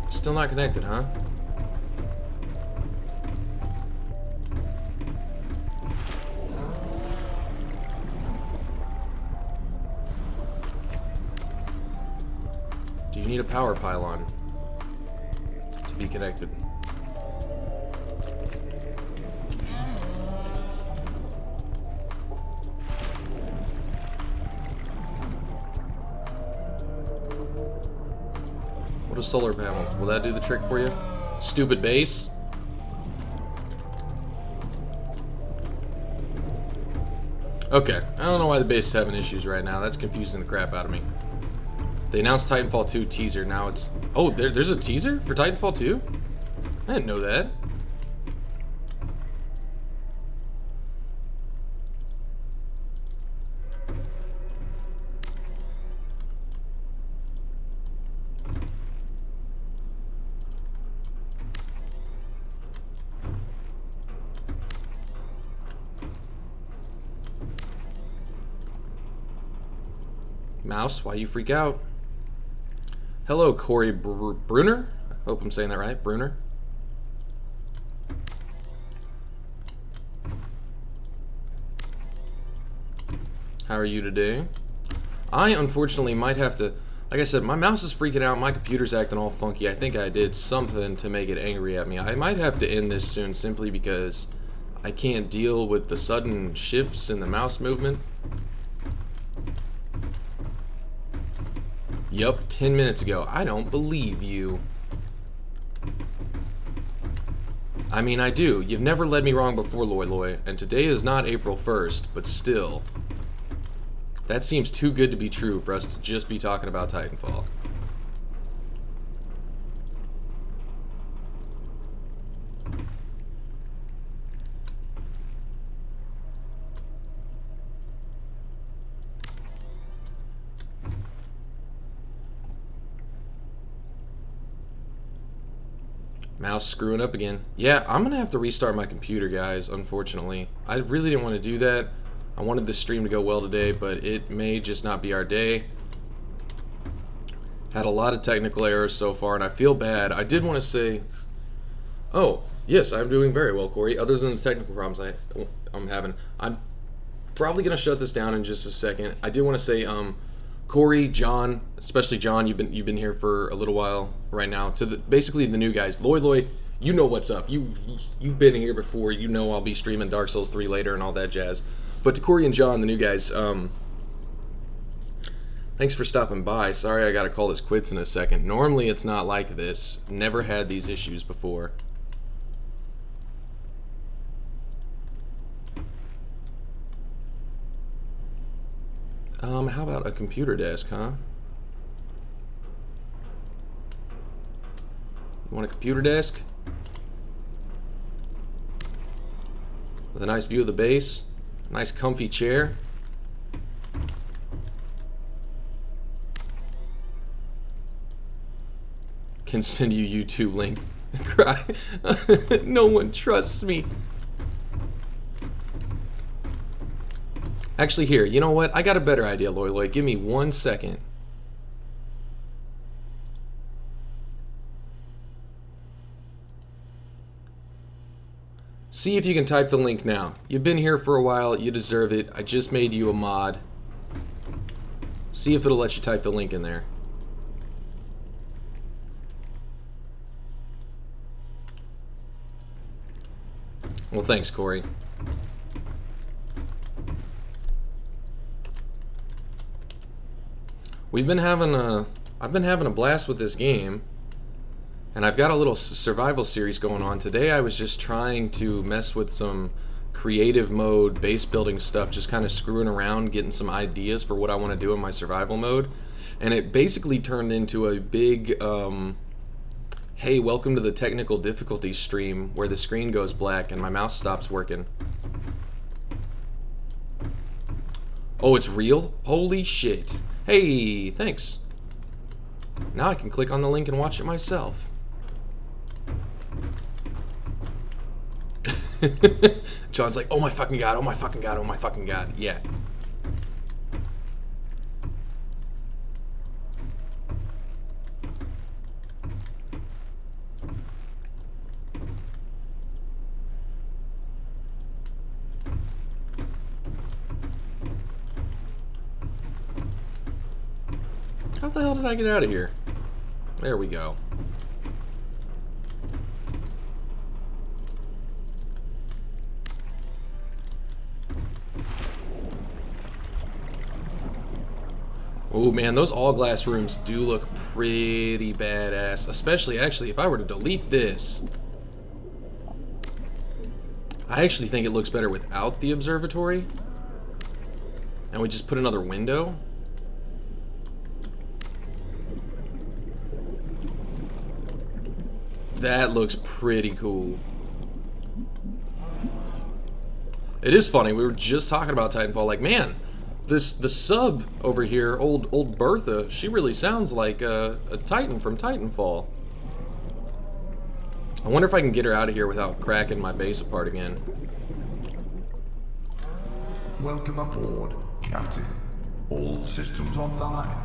Still not connected, huh? Do you need a power pylon to be connected? What a solar panel. Will that do the trick for you? Stupid base. Okay, I don't know why the base is having issues right now. That's confusing the crap out of me. They announced Titanfall 2 teaser. Now it's... Oh, there's a teaser for Titanfall 2? I didn't know that. Mouse, why you freak out? Hello, Corey Bruner. I hope I'm saying that right. Bruner. How are you today? I unfortunately might have to, like I said, my mouse is freaking out, my computer's acting all funky. I think I did something to make it angry at me. I might have to end this soon simply because I can't deal with the sudden shifts in the mouse movement. Yup, 10 minutes ago. I don't believe you. I mean, I do. You've never led me wrong before, Loy, and today is not April 1st, but still. That seems too good to be true for us to just be talking about Titanfall. Mouse screwing up again. Yeah, I'm gonna have to restart my computer, guys, unfortunately. I really didn't want to do that. I wanted this stream to go well today, but it may just not be our day. Had a lot of technical errors so far, and I feel bad. I did want to say... Oh, yes, I'm doing very well, Corey, other than the technical problems I'm having. I'm probably going to shut this down in just a second. I did want to say, Corey, John, especially John, you've been here for a little while right now. To basically the new guys, Loy, you know what's up. You've been here before. You know I'll be streaming Dark Souls 3 later and all that jazz. But to Corey and John, the new guys, thanks for stopping by. Sorry I gotta call this quits in a second. Normally it's not like this. Never had these issues before. How about a computer desk, huh? You want a computer desk? With a nice view of the base? Nice comfy chair. Can send you YouTube link. Cry. No one trusts me. Actually, here, you know what? I got a better idea, Loy. Give me 1 second. See if you can type the link now. You've been here for a while, you deserve it. I just made you a mod. See if it'll let you type the link in there. Well, thanks, Corey. I've been having a blast with this game. And I've got a little survival series going on. Today I was just trying to mess with some creative mode, base building stuff, just kind of screwing around, getting some ideas for what I want to do in my survival mode. And it basically turned into a big, hey, welcome to the technical difficulty stream, where the screen goes black and my mouse stops working. Oh, it's real? Holy shit. Hey, thanks. Now I can click on the link and watch it myself. John's like, oh my fucking god, oh my fucking god, oh my fucking god. Yeah. How the hell did I get out of here? There we go. Oh man, those all glass rooms do look pretty badass. Especially, actually, if I were to delete this. I actually think it looks better without the observatory. And we just put another window. That looks pretty cool. It is funny, we were just talking about Titanfall, like, man, the sub over here, old Bertha, she really sounds like a Titan from Titanfall. I wonder if I can get her out of here without cracking my base apart again. Welcome aboard, Captain. All systems online.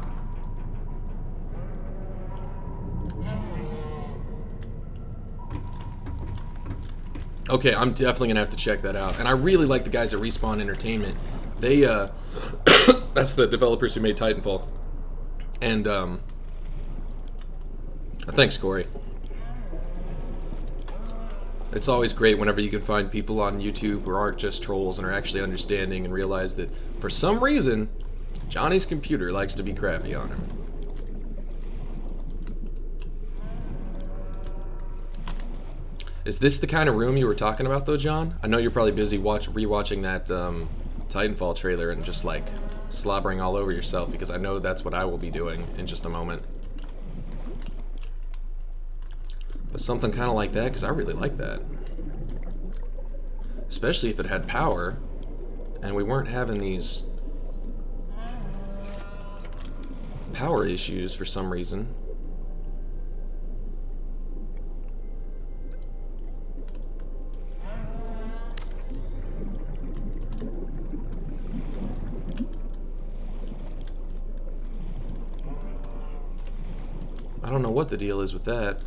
Okay, I'm definitely gonna have to check that out. And I really like the guys at Respawn Entertainment. They, that's the developers who made Titanfall. And, thanks, Corey. It's always great whenever you can find people on YouTube who aren't just trolls and are actually understanding and realize that, for some reason, Johnny's computer likes to be crappy on him. Is this the kind of room you were talking about, though, John? I know you're probably busy rewatching that Titanfall trailer and just, like, slobbering all over yourself, because I know that's what I will be doing in just a moment. But something kind of like that, because I really like that. Especially if it had power, and we weren't having these power issues for some reason. I don't know what the deal is with that.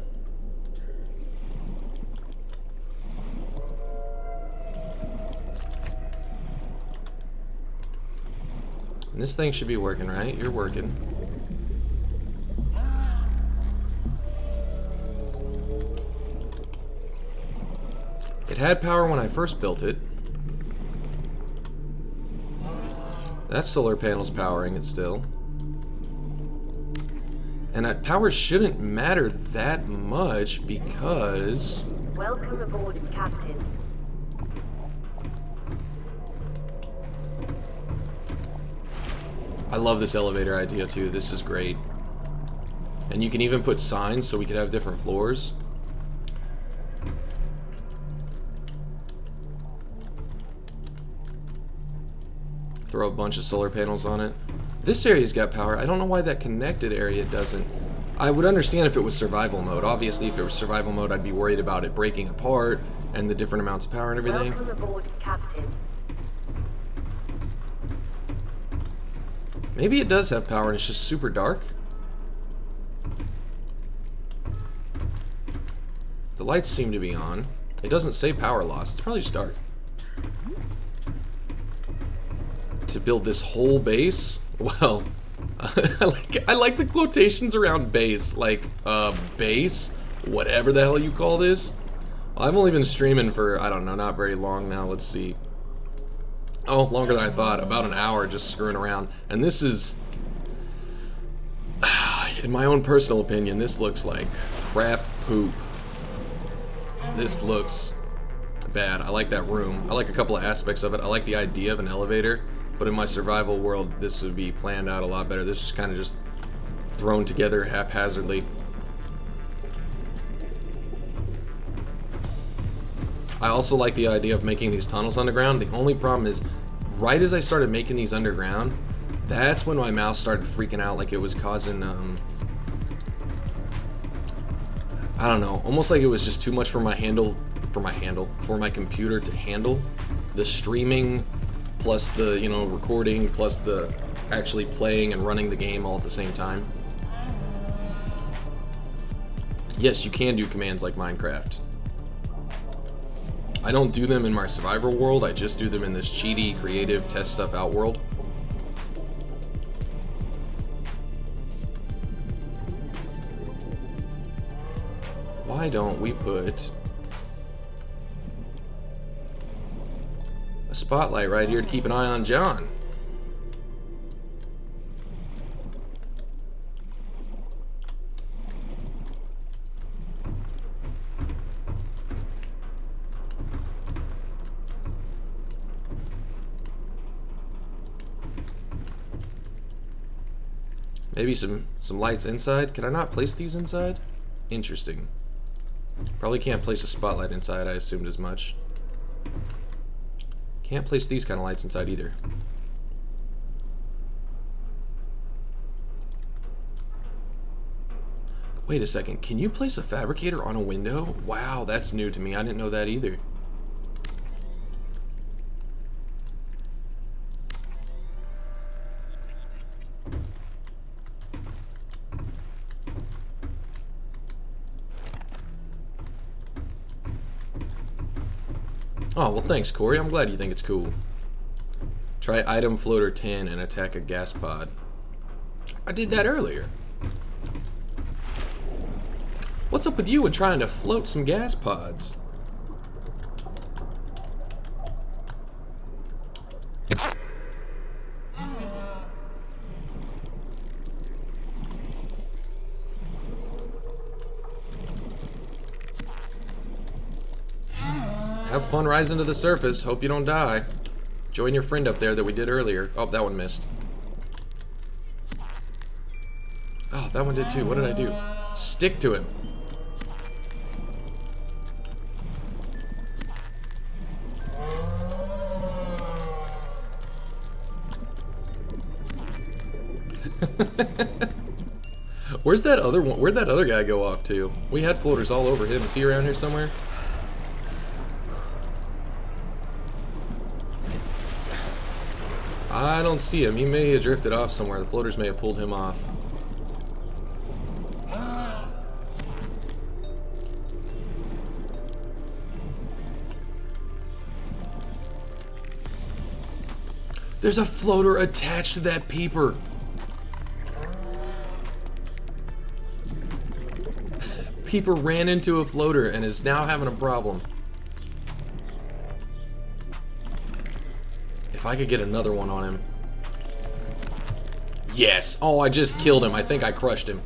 And this thing should be working, right? You're working. It had power when I first built it. That solar panel's powering it still. And power shouldn't matter that much because... Welcome aboard, Captain. I love this elevator idea too. This is great. And you can even put signs so we could have different floors. Throw a bunch of solar panels on it. This area's got power. I don't know why that connected area doesn't. I would understand if it was survival mode. Obviously, if it was survival mode, I'd be worried about it breaking apart and the different amounts of power and everything. Welcome aboard, Captain. Maybe it does have power and it's just super dark. The lights seem to be on. It doesn't say power loss. It's probably just dark. To build this whole base? Well, I like the quotations around base. Like, base? Whatever the hell you call this. I've only been streaming for, I don't know, not very long now. Let's see. Oh, longer than I thought. About an hour just screwing around. And this is, in my own personal opinion, this looks like crap poop. This looks bad. I like that room. I like a couple of aspects of it. I like the idea of an elevator. But in my survival world, this would be planned out a lot better. This is kind of just thrown together haphazardly. I also like the idea of making these tunnels underground. The only problem is, right as I started making these underground, that's when my mouse started freaking out, like it was causing, I don't know, almost like it was just too much for my computer to handle. The streaming, plus the, you know, recording, plus the actually playing and running the game all at the same time. Yes, you can do commands like Minecraft. I don't do them in my survival world, I just do them in this cheaty, creative, test stuff out world. Why don't we put a spotlight right here to keep an eye on John? Maybe some lights inside. Can I not place these inside? Interesting. Probably can't place a spotlight inside, I assumed as much. Can't place these kind of lights inside either. Wait a second, can you place a fabricator on a window? Wow, that's new to me. I didn't know that either. Oh, well thanks, Corey. I'm glad you think it's cool. Try item floater 10 and attack a gas pod. I did that earlier. What's up with you and trying to float some gas pods? Have fun rising to the surface. Hope you don't die. Join your friend up there that we did earlier. Oh, that one missed. Oh, that one did too. What did I do? Stick to him. Where's that other one? Where'd that other guy go off to? We had floaters all over him. Is he around here somewhere? I don't see him. He may have drifted off somewhere. The floaters may have pulled him off. There's a floater attached to that peeper. Peeper ran into a floater and is now having a problem. If I could get another one on him. Yes. Oh, I just killed him. I think I crushed him.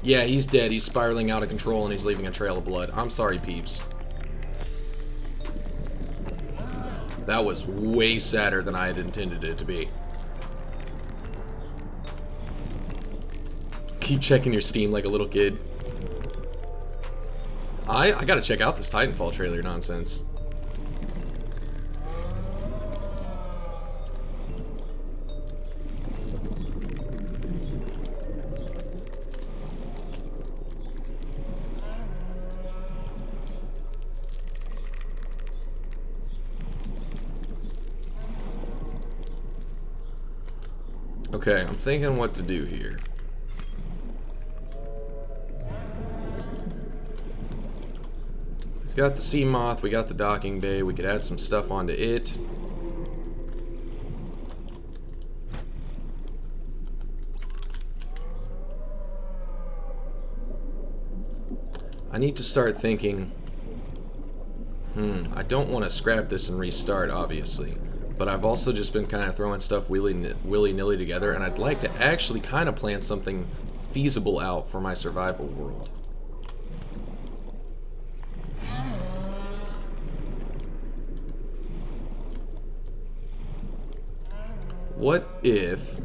Yeah, he's dead. He's spiraling out of control and he's leaving a trail of blood. I'm sorry, peeps. That was way sadder than I had intended it to be. Keep checking your Steam like a little kid. I gotta check out this Titanfall trailer nonsense. Okay, I'm thinking what to do here. We've got the sea moth, we got the docking bay, we could add some stuff onto it. I need to start thinking, I don't want to scrap this and restart, obviously. But I've also just been kind of throwing stuff willy-nilly together, and I'd like to actually kind of plan something feasible out for my survival world. What if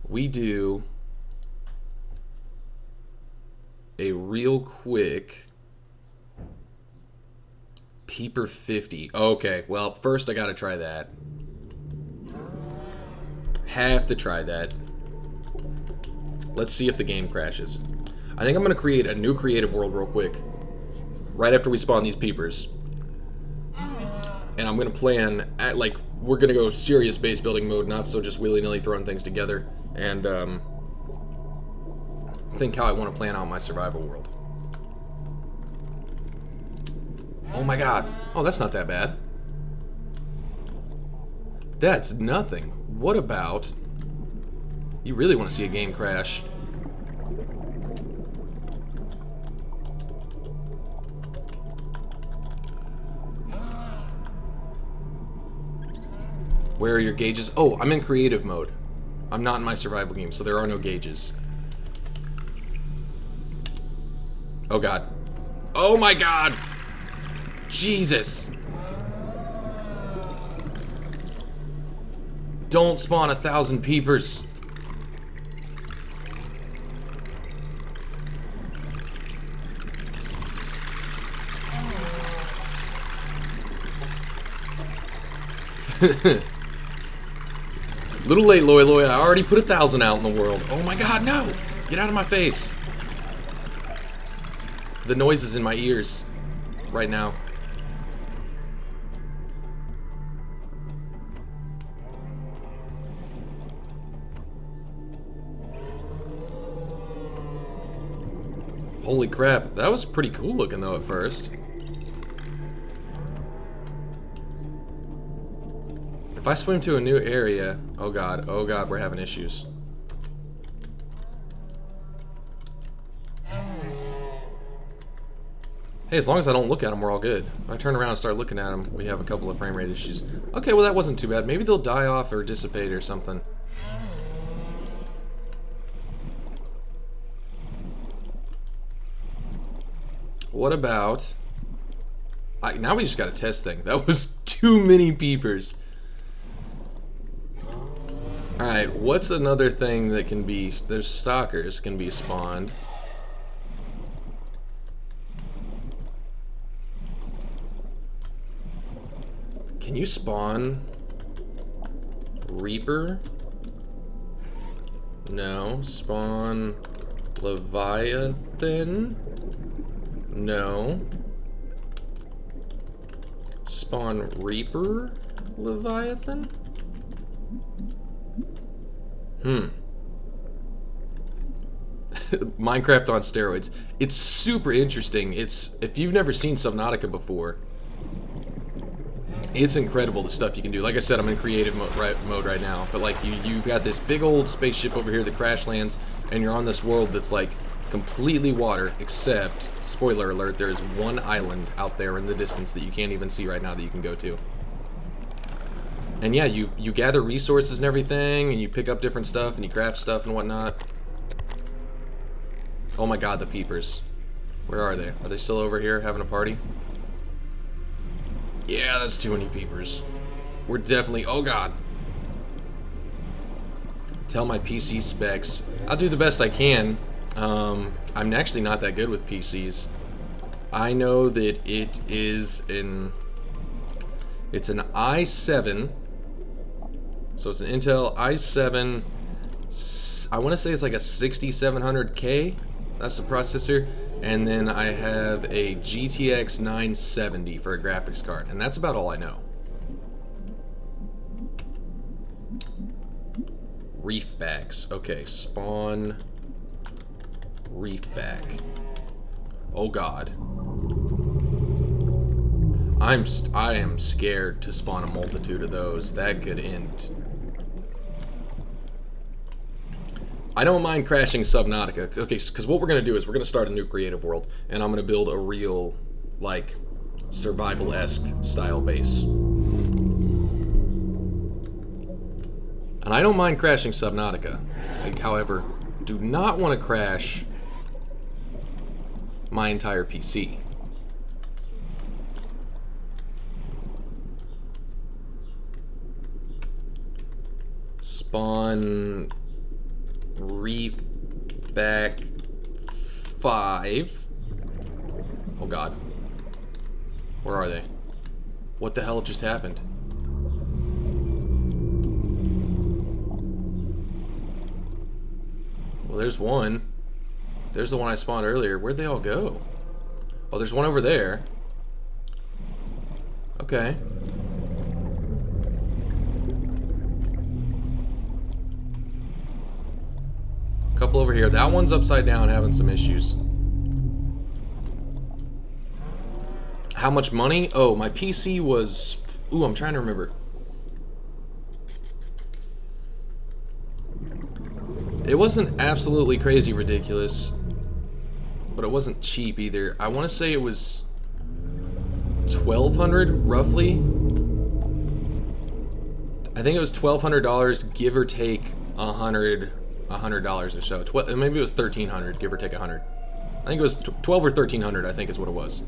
we do a real quick Peeper 50. Okay, well, first I gotta try that. Have to try that. Let's see if the game crashes. I think I'm gonna create a new creative world real quick. Right after we spawn these peepers. And I'm gonna plan at, like, we're gonna go serious base building mode, not so just willy-nilly throwing things together. And think how I want to plan out my survival world. Oh my god. Oh, that's not that bad. That's nothing. What about... You really want to see a game crash. Where are your gauges? Oh, I'm in creative mode. I'm not in my survival game, so there are no gauges. Oh god. Oh my god! Jesus! Don't spawn 1,000 peepers. Little late, Loy Loy. I already put 1,000 out in the world. Oh my god, no! Get out of my face. The noise is in my ears right now. Holy crap, that was pretty cool looking though at first. If I swim to a new area, oh god, we're having issues. Hey, as long as I don't look at them, we're all good. If I turn around and start looking at them, we have a couple of frame rate issues. Okay, well that wasn't too bad. Maybe they'll die off or dissipate or something. What about... now we just got a test thing. That was too many peepers. Alright, what's another thing that can be... There's stalkers can be spawned. Can you spawn Reaper? No. Spawn Leviathan? No. Spawn Reaper Leviathan? Minecraft on steroids. It's super interesting. If you've never seen Subnautica before, it's incredible the stuff you can do. Like I said, I'm in creative mode right now, but like you've got this big old spaceship over here that crash lands, and you're on this world that's like completely water, except, spoiler alert, there is one island out there in the distance that you can't even see right now that you can go to. And yeah, you gather resources and everything, and you pick up different stuff, and you craft stuff and whatnot. Oh my god, the peepers. Where are they? Are they still over here having a party? Yeah, that's too many peepers. We're definitely... Oh god. Tell my PC specs. I'll do the best I can. I'm actually not that good with PCs. I know that it is an... It's an i7. So it's an Intel i7. I want to say it's like a 6700K. That's the processor. And then I have a GTX 970 for a graphics card. And that's about all I know. Reefbacks. Okay, spawn reefback. Oh god. I am scared to spawn a multitude of those. That could end. I don't mind crashing Subnautica. Okay, because what we're going to do is we're going to start a new creative world, and I'm going to build a real, like, survival-esque style base. And I don't mind crashing Subnautica. However, do not want to crash my entire PC. Spawn reef back 5. Oh god. Where are they? What the hell just happened? Well, there's one. There's the one I spawned earlier. Where'd they all go? Oh, there's one over there. Okay. Couple over here. That one's upside down having some issues. How much money? Oh, my PC was... Ooh, I'm trying to remember. It wasn't absolutely crazy ridiculous, but it wasn't cheap either. I want to say it was $1,200 roughly. I think it was $1,200, give or take $100 or so. Maybe it was $1,300, give or take $100. I think it was $1,200 or $1,300. I think is what it was.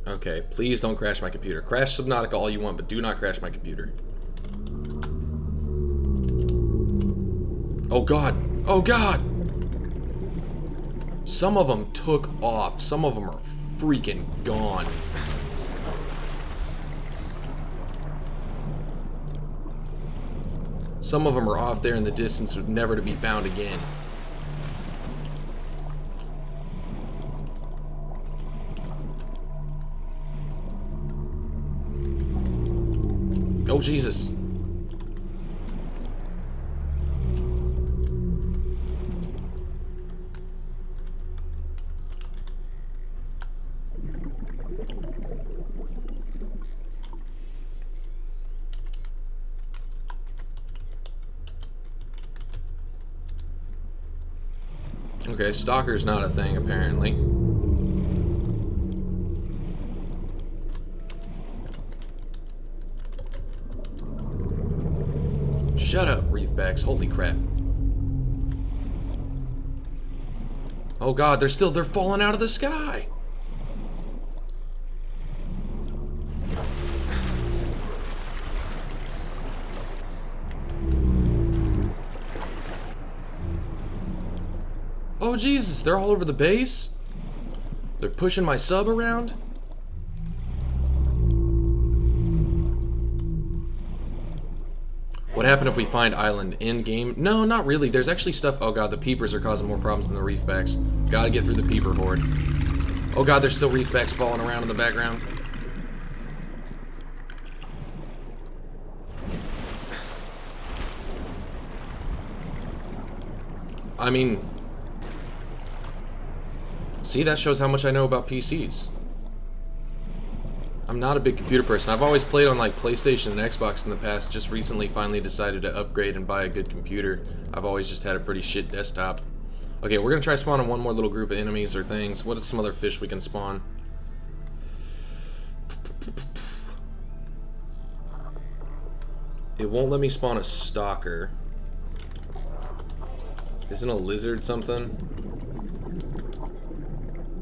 Okay, please don't crash my computer. Crash Subnautica all you want, but do not crash my computer. Oh god! Oh god! Some of them took off. Some of them are freaking gone. Some of them are off there in the distance, never to be found again. Oh, Jesus. Okay, stalker's not a thing, apparently. Shut up, reefbacks. Holy crap. Oh god, they're falling out of the sky. Oh Jesus, they're all over the base? They're pushing my sub around? What happened if we find island in-game? No, not really. There's actually stuff... Oh god, the peepers are causing more problems than the reefbacks. Gotta get through the peeper horde. Oh god, there's still reefbacks falling around in the background. I mean... See, that shows how much I know about PCs. I'm not a big computer person. I've always played on like PlayStation and Xbox in the past. Just recently finally decided to upgrade and buy a good computer. I've always just had a pretty shit desktop. Okay, we're gonna try spawning one more little group of enemies or things. What is some other fish we can spawn? It won't let me spawn a stalker. Isn't a lizard something?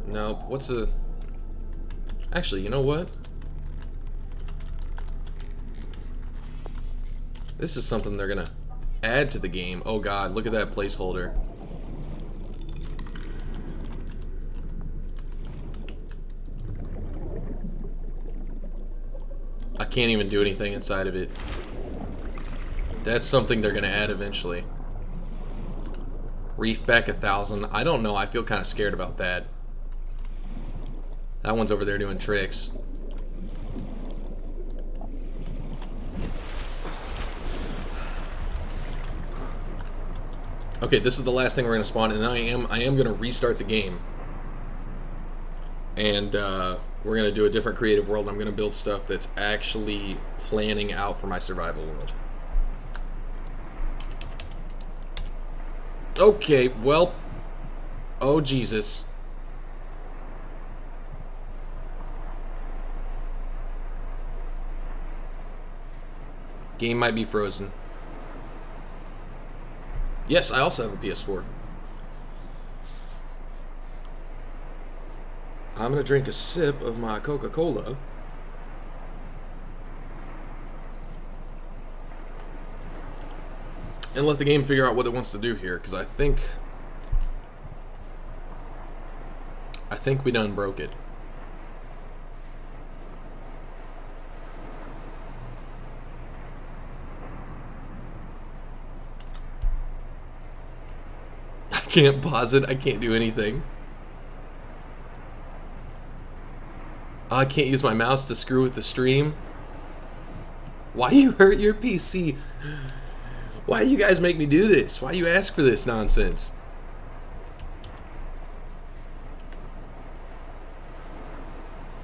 Nope. What's a... Actually, you know what? This is something they're gonna add to the game. Oh god, look at that placeholder. I can't even do anything inside of it. That's something they're gonna add eventually. Reef back 1,000. I don't know. I feel kind of scared about that. That one's over there doing tricks. Okay, this is the last thing we're gonna spawn, and then I am gonna restart the game. And we're gonna do a different creative world. I'm gonna build stuff that's actually planning out for my survival world. Okay, well, oh Jesus. Game might be frozen. Yes, I also have a PS4. I'm gonna drink a sip of my Coca-Cola. And let the game figure out what it wants to do here, because I think we done broke it. I can't pause it. I can't do anything. I can't use my mouse to screw with the stream. Why you hurt your PC? Why you guys make me do this? Why you ask for this nonsense?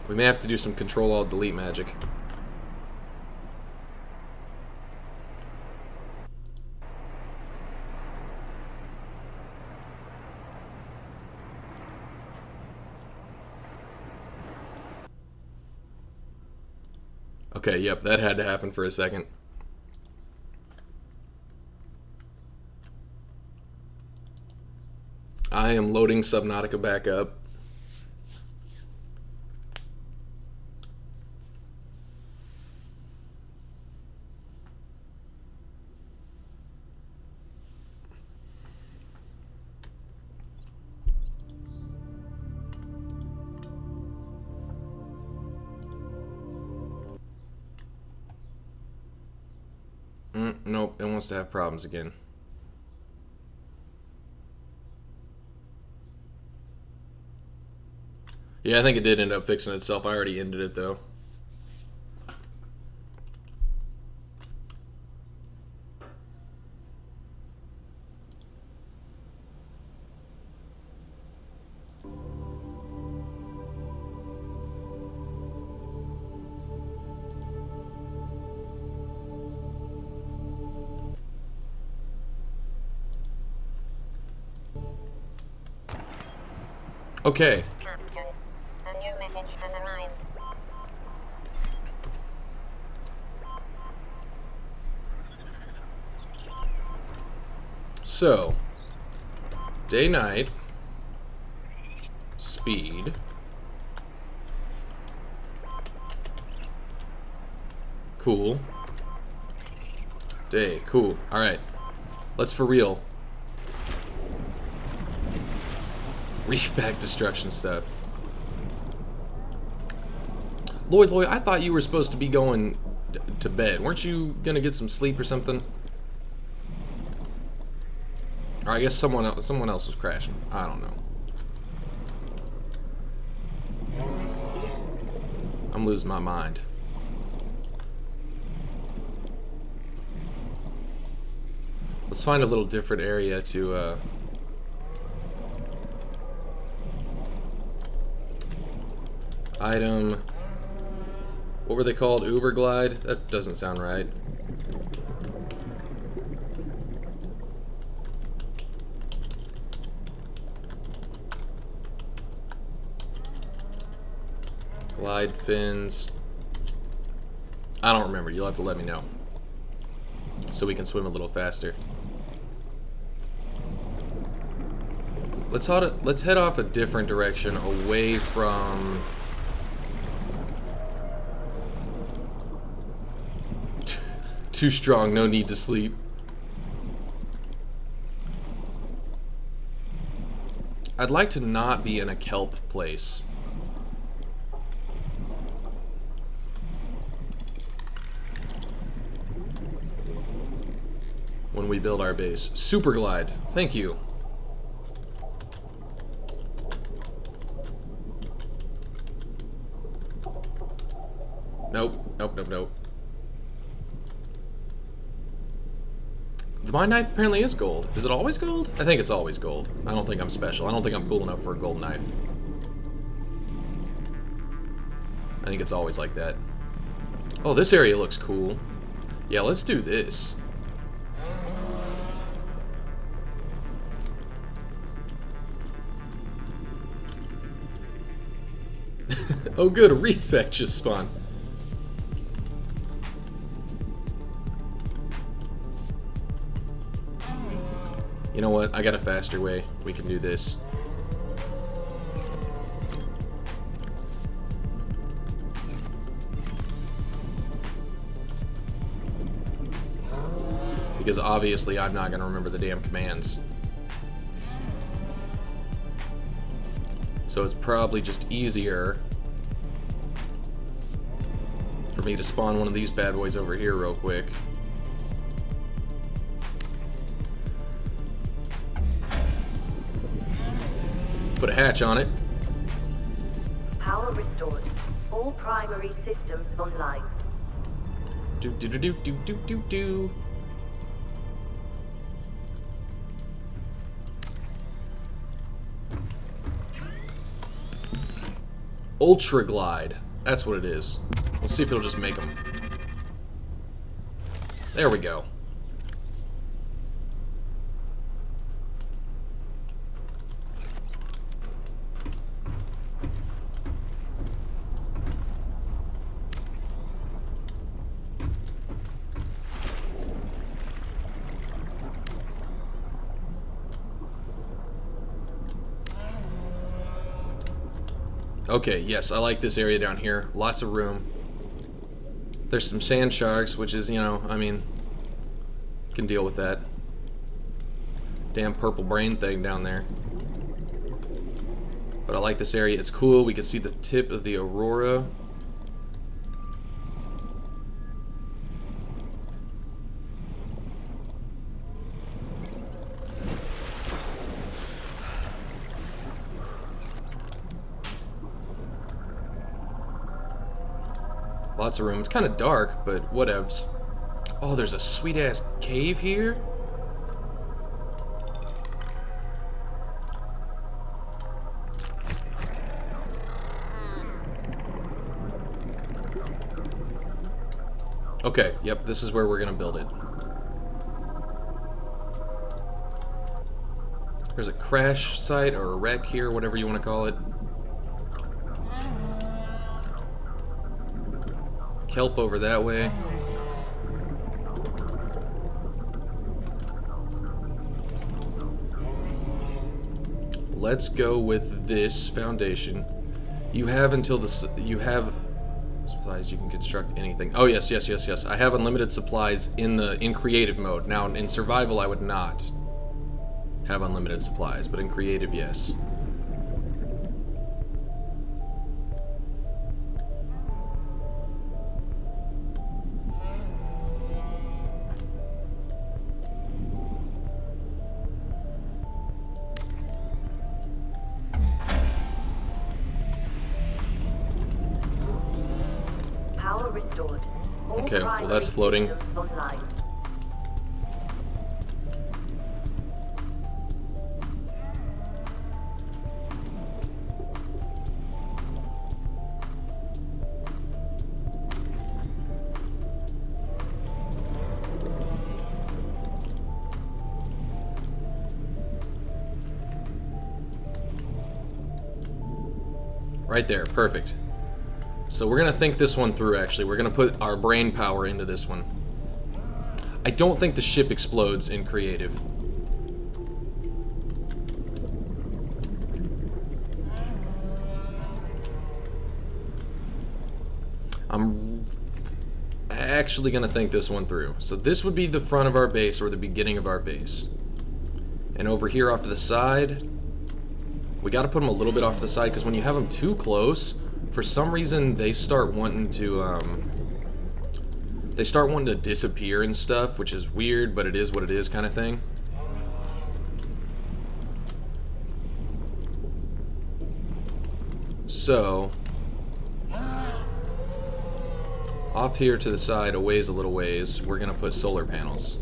We may have to do some Control-Alt-Delete magic. Okay, yep, that had to happen for a second. I am loading Subnautica back up. Nope, it wants to have problems again. Yeah, I think it did end up fixing itself. I already ended it though. Okay. Captain, a new message has arrived. So, day night, speed, cool, day, cool. All right, let's for real. Reef back destruction stuff. Lloyd, I thought you were supposed to be going to bed. Weren't you gonna get some sleep or something? Or I guess someone else was crashing. I don't know. I'm losing my mind. Let's find a little different area to item. What were they called? Uber Glide? That doesn't sound right. Glide fins. I don't remember. You'll have to let me know. So we can swim a little faster. Let's head off a different direction, away from... Too strong, no need to sleep. I'd like to not be in a kelp place. When we build our base. Super glide. Thank you. Nope. Nope, nope, nope. My knife apparently is gold. Is it always gold? I think it's always gold. I don't think I'm special. I don't think I'm cool enough for a gold knife. I think it's always like that. Oh, this area looks cool. Yeah, let's do this. Oh good, a reef effect just spawned. You know what? I got a faster way. We can do this. Because obviously I'm not going to remember the damn commands. So it's probably just easier for me to spawn one of these bad boys over here real quick. Put a hatch on it. Power restored. All primary systems online. Do do do do do do do do. Ultra glide. That's what it is. Let's see if it'll just make them. There we go. Okay, yes, I like this area down here. Lots of room. There's some sand sharks, which is, you know, I mean, can deal with that. Damn purple brain thing down there. But I like this area. It's cool. We can see the tip of the aurora. Lots of room. It's kind of dark, but whatevs. Oh, there's a sweet-ass cave here? Okay, yep, this is where we're gonna build it. There's a crash site or a wreck here, whatever you want to call it. Kelp over that way. Let's go with this foundation. You have until you have supplies. You can construct anything. Oh yes, yes, yes, yes. I have unlimited supplies in creative mode. Now in survival, I would not have unlimited supplies, but in creative, yes. Power restored. All Okay, well, primary that's floating. systems online. Right there, perfect. So we're gonna think this one through, actually. We're gonna put our brain power into this one. I don't think the ship explodes in creative. I'm actually gonna think this one through. So this would be the front of our base, or the beginning of our base. And over here off to the side, we gotta put them a little bit off to the side, because when you have them too close, for some reason they start wanting to disappear and stuff, which is weird, but it is what it is kind of thing. So off here to the side, a little ways, we're gonna put solar panels,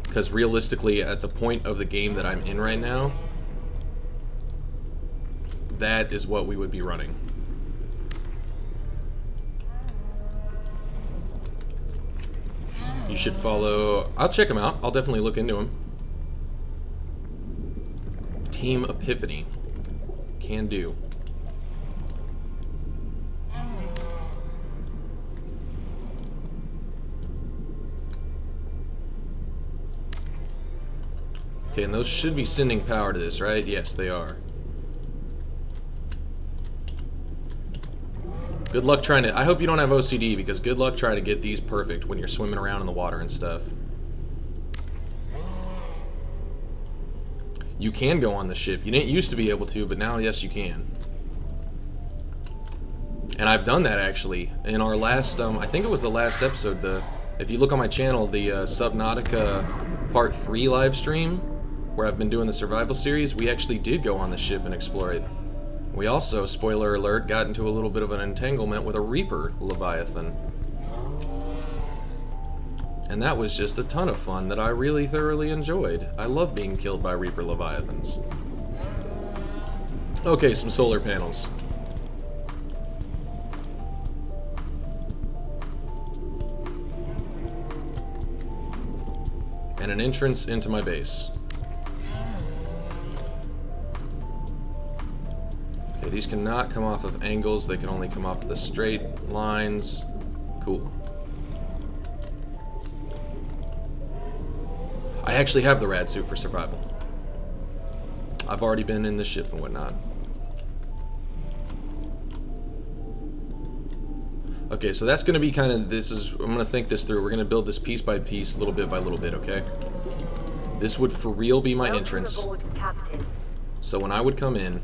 because realistically at the point of the game that I'm in right now, that is what we would be running. You should follow... I'll check them out. I'll definitely look into them. Team Epiphany. Can do. Okay, and those should be sending power to this, right? Yes, they are. Good luck trying to... I hope you don't have OCD, because good luck trying to get these perfect when you're swimming around in the water and stuff. You can go on the ship. You didn't used to be able to, but now, yes, you can. And I've done that, actually. In our last... I think it was the last episode, if you look on my channel, the Subnautica Part 3 live stream, where I've been doing the survival series, we actually did go on the ship and explore it. We also, spoiler alert, got into a little bit of an entanglement with a Reaper Leviathan. And that was just a ton of fun that I really thoroughly enjoyed. I love being killed by Reaper Leviathans. Okay, some solar panels. And an entrance into my base. Okay, these cannot come off of angles, they can only come off of the straight lines. Cool. I actually have the rad suit for survival. I've already been in the ship and whatnot. Okay, so that's gonna be kind of, I'm gonna think this through. We're gonna build this piece by piece, little bit by little bit, okay? This would for real be my entrance. Welcome aboard, Captain. So when I would come in,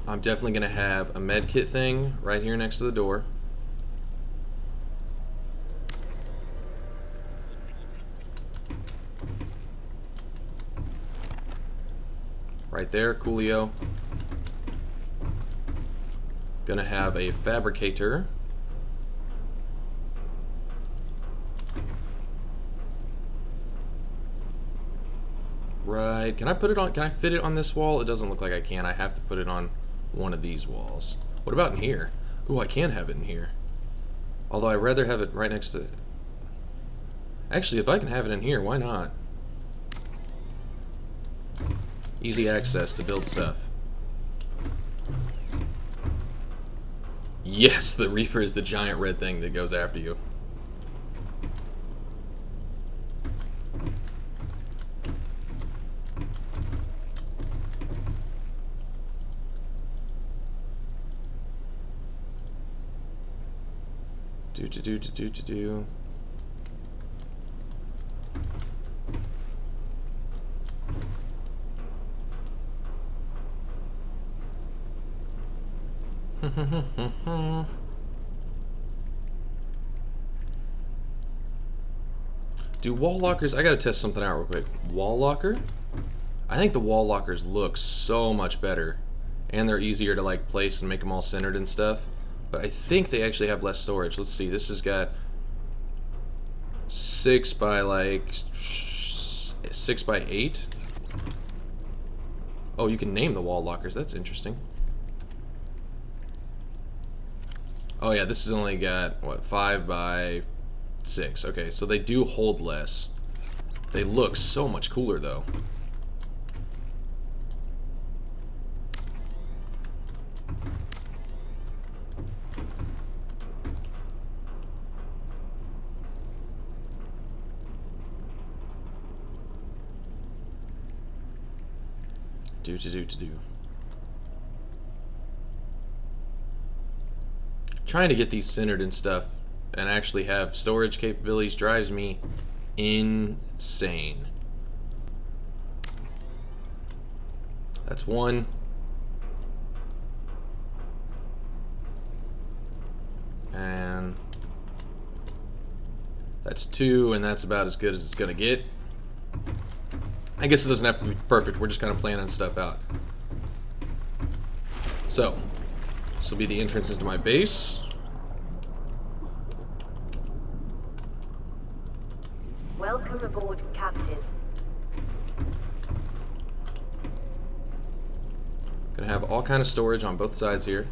I'm definitely gonna have a med kit thing right here next to the door. Right there, coolio. Gonna have a fabricator. Right, can I put it on, can I fit it on this wall? It doesn't look like I can. I have to put it on one of these walls. What about in here? Ooh, I can have it in here. Although I'd rather have it right next to... Actually, if I can have it in here, why not? Easy access to build stuff. Yes, the Reaper is the giant red thing that goes after you. Do. Do wall lockers... I gotta test something out real quick. Wall locker? I think the wall lockers look so much better. And they're easier to like place and make them all centered and stuff. But I think they actually have less storage. Let's see. This has got 6 by like 6 by 8. Oh, you can name the wall lockers. That's interesting. Oh yeah, this has only got what, 5 by 6. Okay, so they do hold less. They look so much cooler though. Do. Trying to get these centered and stuff and actually have storage capabilities drives me insane. That's 1. And that's 2, and that's about as good as it's gonna get. I guess it doesn't have to be perfect. We're just kind of planning stuff out. So, this will be the entrance into my base. Welcome aboard, Captain. Gonna have all kind of storage on both sides here.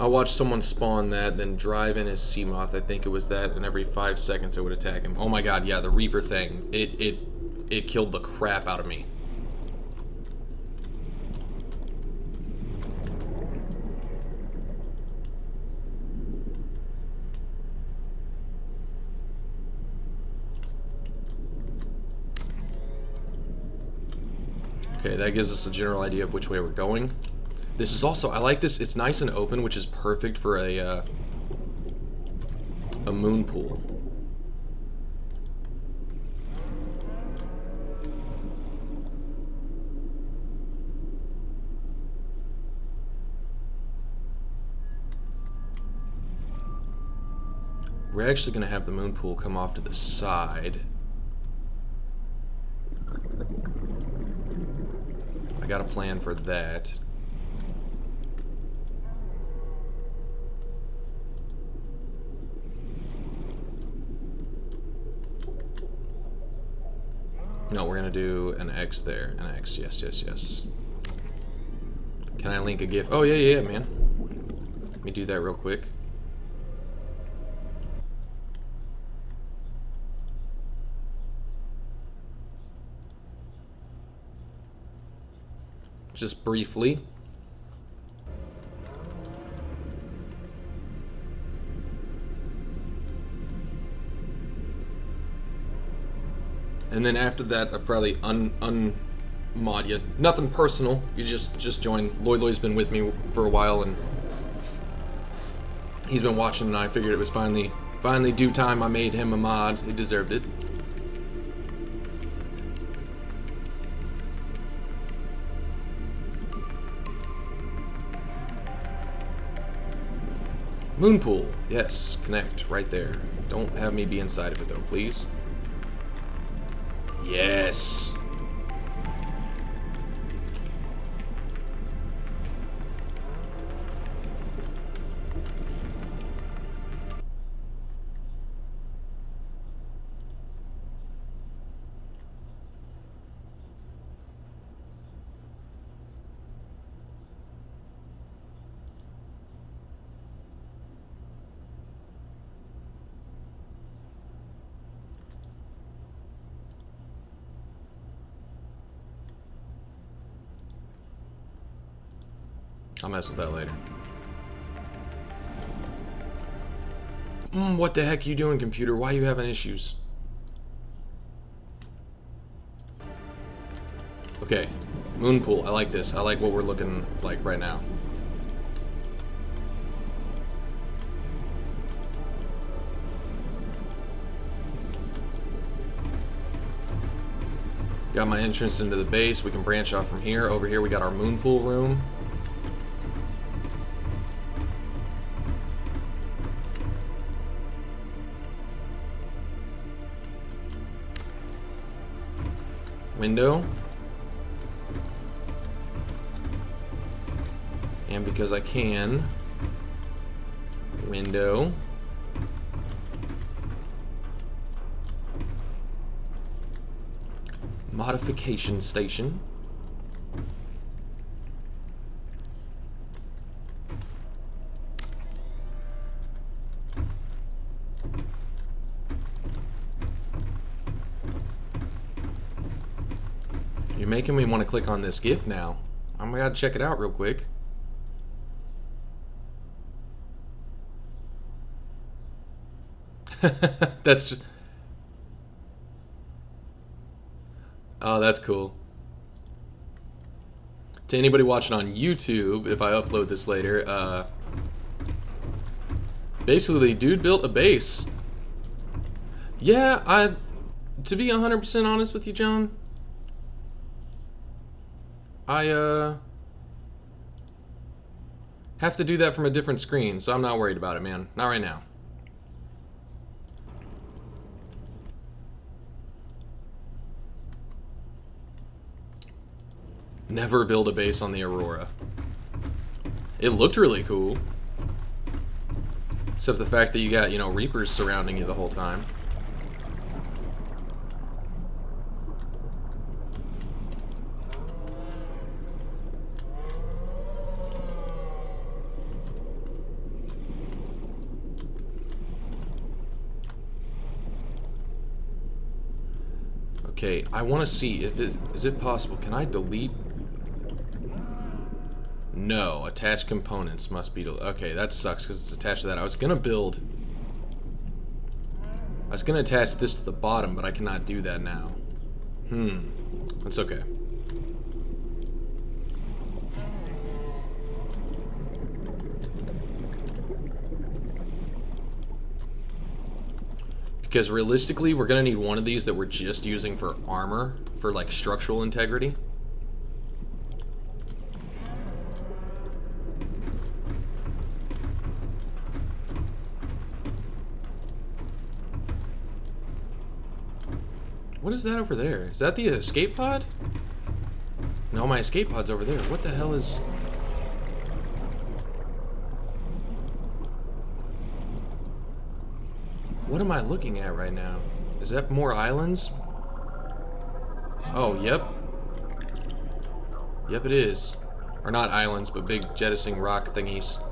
I watched someone spawn that, then drive in his Seamoth. I think it was that, and every 5 seconds it would attack him. Oh my god, yeah, the Reaper thing. It killed the crap out of me. Okay, that gives us a general idea of which way we're going. This is also, I like this, it's nice and open, which is perfect for a moon pool. We're actually going to have the moon pool come off to the side. I got a plan for that. No, we're gonna do an X there. An X, yes. Can I link a GIF? Oh, yeah, man. Let me do that real quick. Just briefly. And then after that, I probably mod you. Nothing personal. You just join. Loy's been with me for a while, and he's been watching. And I figured it was finally due time. I made him a mod. He deserved it. Moonpool. Yes, connect right there. Don't have me be inside of it though, please. Yes. I'll mess with that later. What the heck you doing, computer? Why are you having issues? Okay, moonpool. I like this. I like what we're looking like right now. Got my entrance into the base. We can branch off from here. Over here we got our moonpool room. Window. And because I can, window. Modification station. You're making me want to click on this GIF now. I'm gonna check it out real quick. That's just... Oh, that's cool. To anybody watching on YouTube, if I upload this later, basically, dude built a base. Yeah, to be 100% honest with you, John, I have to do that from a different screen, so I'm not worried about it, man. Not right now. Never build a base on the Aurora. It looked really cool. Except the fact that you got, you know, Reapers surrounding you the whole time. Okay, I want to see if is it possible. Can I delete? No, attached components must be okay, that sucks because it's attached to that. I was gonna attach this to the bottom, but I cannot do that now. That's okay. Because realistically, we're gonna need one of these that we're just using for armor, for like structural integrity. What is that over there? Is that the escape pod? No, my escape pod's over there. What the hell is... What am I looking at right now? Is that more islands? Oh, yep. Yep, it is. Or not islands, but big jettisoning rock thingies.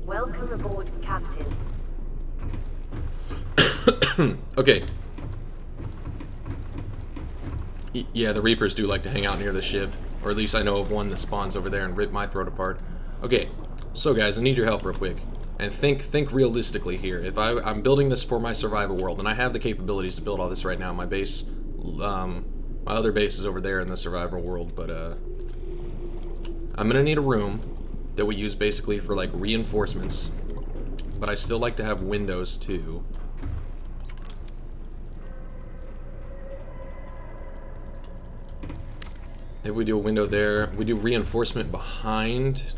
Welcome aboard, Captain. Okay. Yeah, the Reapers do like to hang out near the ship. Or at least I know of one that spawns over there and rip my throat apart. Okay, so guys, I need your help real quick. And think realistically here. If I'm building this for my survival world, and I have the capabilities to build all this right now. My base, my other base is over there in the survival world, but I'm gonna need a room that we use basically for like reinforcements. but I still like to have windows too. If we do a window there, we do reinforcement behind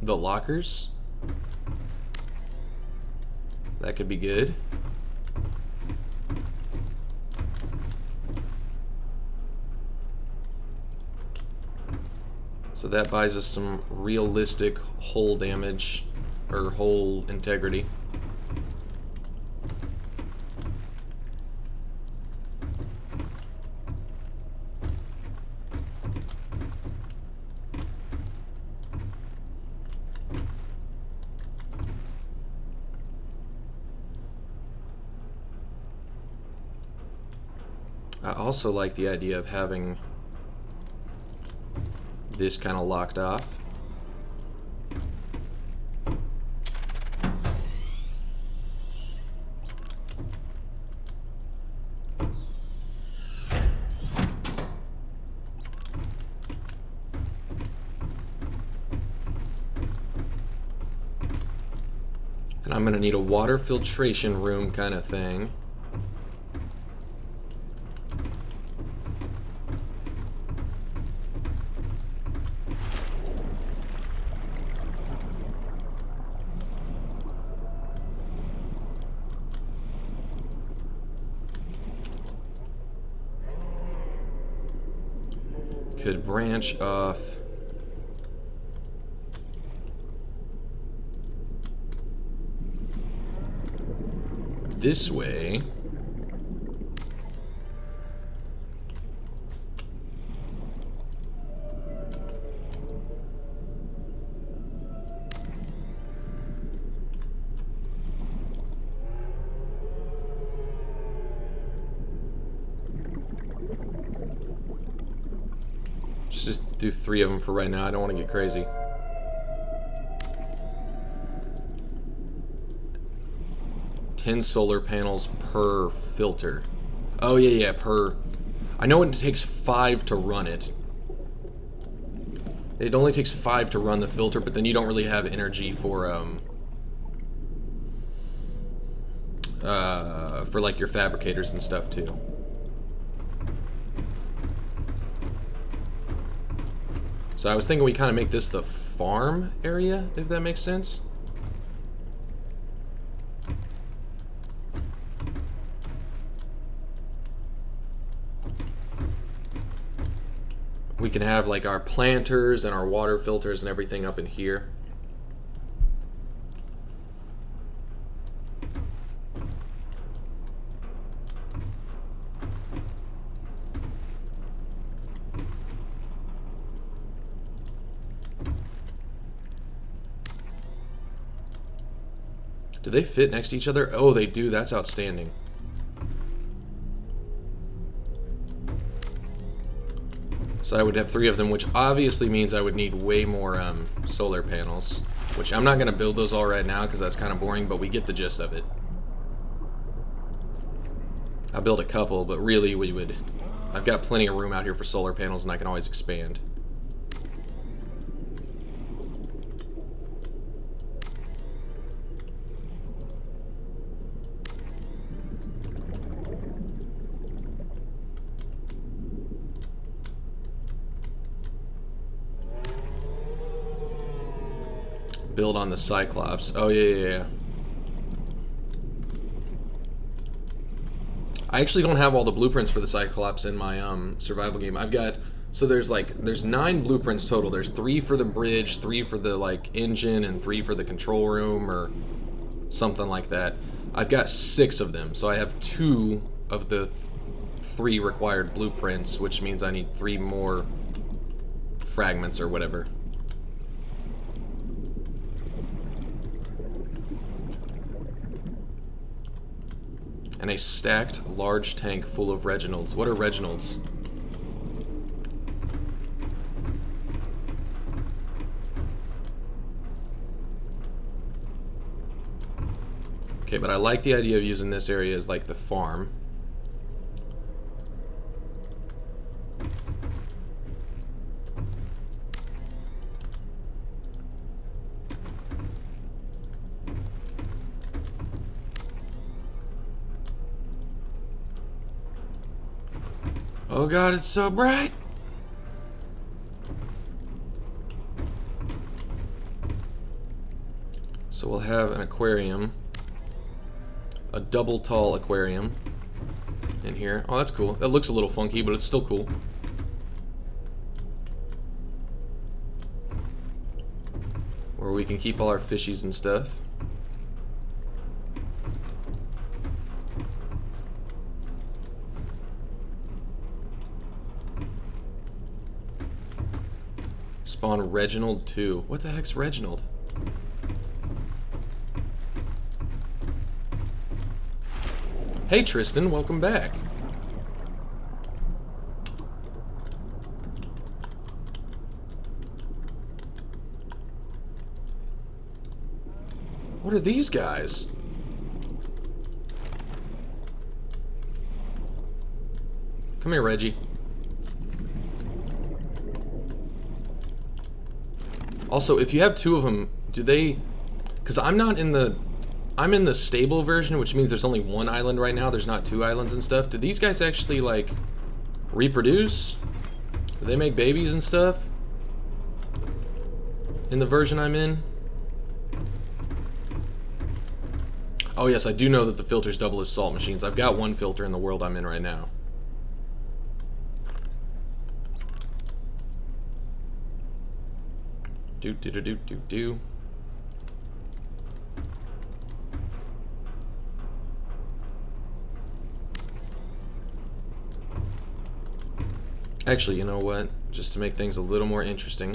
the lockers. That could be good. So that buys us some realistic hull damage, or hull integrity. I also like the idea of having this kind of locked off. And I'm gonna need a water filtration room kind of thing. Could branch off this way. Just do 3 of them for right now. I don't want to get crazy. Ten solar panels per filter. Oh yeah, per. I know it takes 5 to run it. It only takes 5 to run the filter, but then you don't really have energy for like your fabricators and stuff too. So I was thinking we kind of make this the farm area, if that makes sense. We can have like our planters and our water filters and everything up in here. Do they fit next to each other? Oh, they do. That's outstanding. So I would have 3 of them, which obviously means I would need way more solar panels, which I'm not going to build those all right now because that's kind of boring, but we get the gist of it. I'll build a couple, but really we would... I've got plenty of room out here for solar panels and I can always expand. Build on the Cyclops. Oh, yeah. I actually don't have all the blueprints for the Cyclops in my survival game. I've got... So there's 9 blueprints total. There's 3 for the bridge, 3 for the, like, engine, and 3 for the control room, or something like that. I've got 6 of them, so I have 2 of the 3 required blueprints, which means I need 3 more fragments or whatever. And a stacked large tank full of Reginalds. What are Reginalds? Okay, but I like the idea of using this area as like the farm. Oh god, it's so bright! So we'll have an aquarium. A double tall aquarium in here. Oh, that's cool. That looks a little funky, but it's still cool. Where we can keep all our fishies and stuff. Spawn Reginald 2. What the heck's Reginald? Hey Tristan, welcome back. What are these guys? Come here, Reggie. Also, if you have two of them, do they... Because I'm not in the... I'm in the stable version, which means there's only one island right now. There's not two islands and stuff. Do these guys actually, like, reproduce? Do they make babies and stuff? In the version I'm in? Oh yes, I do know that the filters double as salt machines. I've got one filter in the world I'm in right now. Do. Actually, you know what? Just to make things a little more interesting.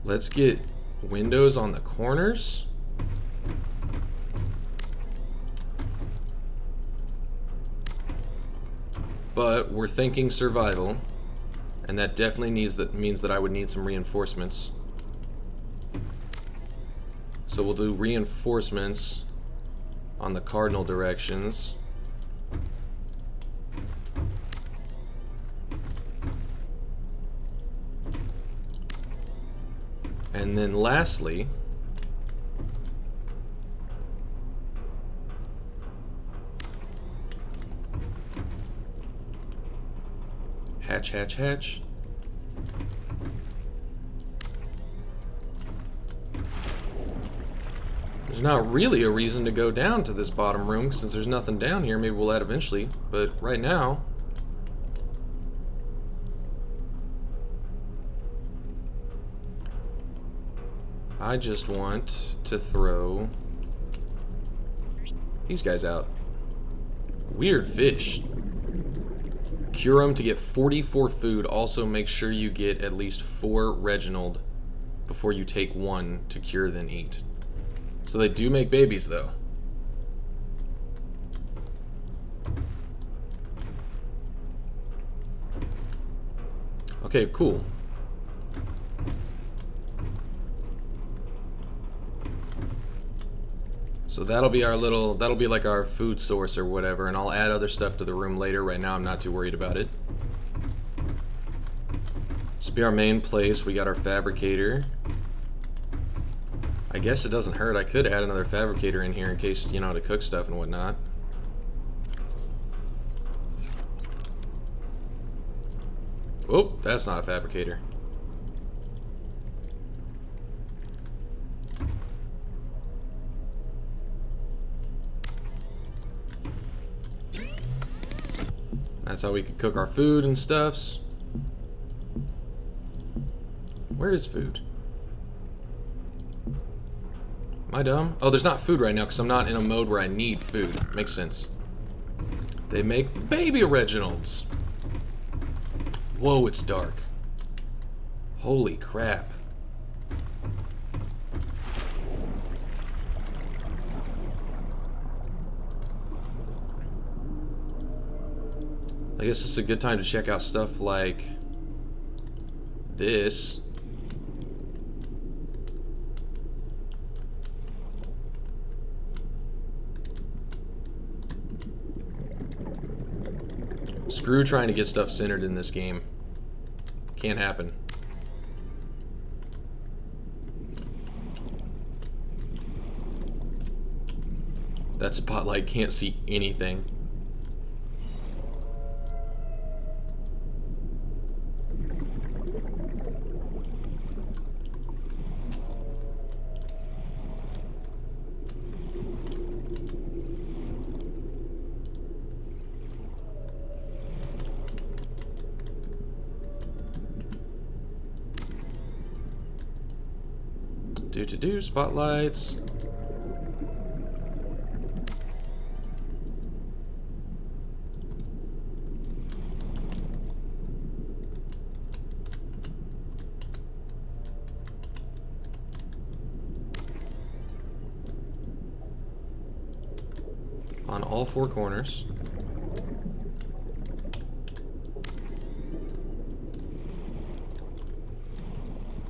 Let's get windows on the corners. But we're thinking survival, and that definitely means that I would need some reinforcements. So we'll do reinforcements on the cardinal directions. And then lastly, hatch. There's not really a reason to go down to this bottom room since there's nothing down here. Maybe we'll add eventually, but right now I just want to throw these guys out. Weird fish. Cure them to get 44 food. Also make sure you get at least 4 Reginald before you take 1 to cure, then eat. So they do make babies though. Okay, cool. So that'll be like our food source or whatever, and I'll add other stuff to the room later. Right now I'm not too worried about it. This will be our main place. We got our fabricator. I guess it doesn't hurt. I could add another fabricator in here in case, you know, to cook stuff and whatnot. Oh, that's not a fabricator. That's how we could cook our food and stuffs. Where is food? Am I dumb? Oh, there's not food right now because I'm not in a mode where I need food. Makes sense. They make baby Reginalds. Whoa, it's dark. Holy crap. I guess it's a good time to check out stuff like this. Screw trying to get stuff centered in this game. Can't happen. That spotlight can't see anything. Do spotlights. On all four corners.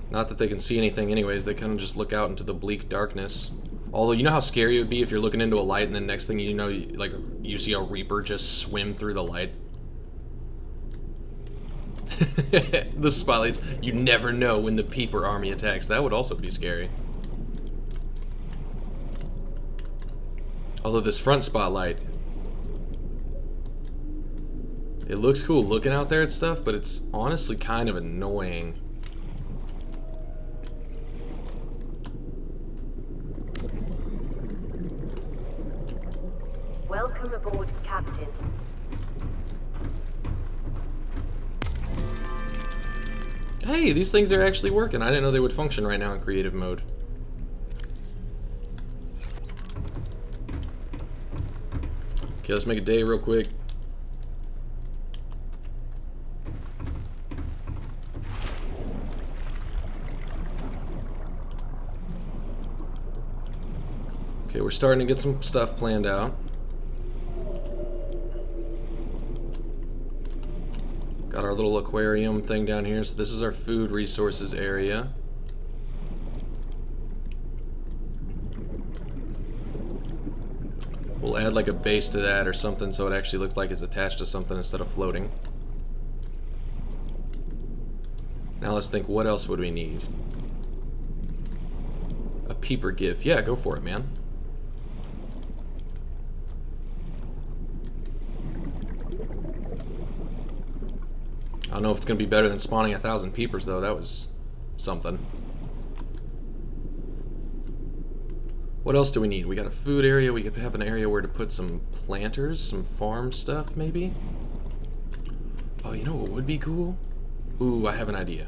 Not that they can see anything anyways, they kind of just look out into the bleak darkness. Although, you know how scary it would be if you're looking into a light and then next thing you know, you see a Reaper just swim through the light? The spotlights, you never know when the Peeper army attacks. That would also be scary. Although this front spotlight, it looks cool looking out there at stuff, but it's honestly kind of annoying. Welcome aboard, Captain. Hey, these things are actually working. I didn't know they would function right now in creative mode. Okay, let's make a day real quick. Okay, we're starting to get some stuff planned out. Got our little aquarium thing down here, so this is our food resources area. We'll add like a base to that or something so it actually looks like it's attached to something instead of floating. Now let's think, what else would we need? A Peeper GIF. Yeah, go for it, man. I don't know if it's going to be better than spawning 1,000 Peepers, though. That was something. What else do we need? We got a food area. We could have an area where to put some planters, some farm stuff, maybe. Oh, you know what would be cool? Ooh, I have an idea.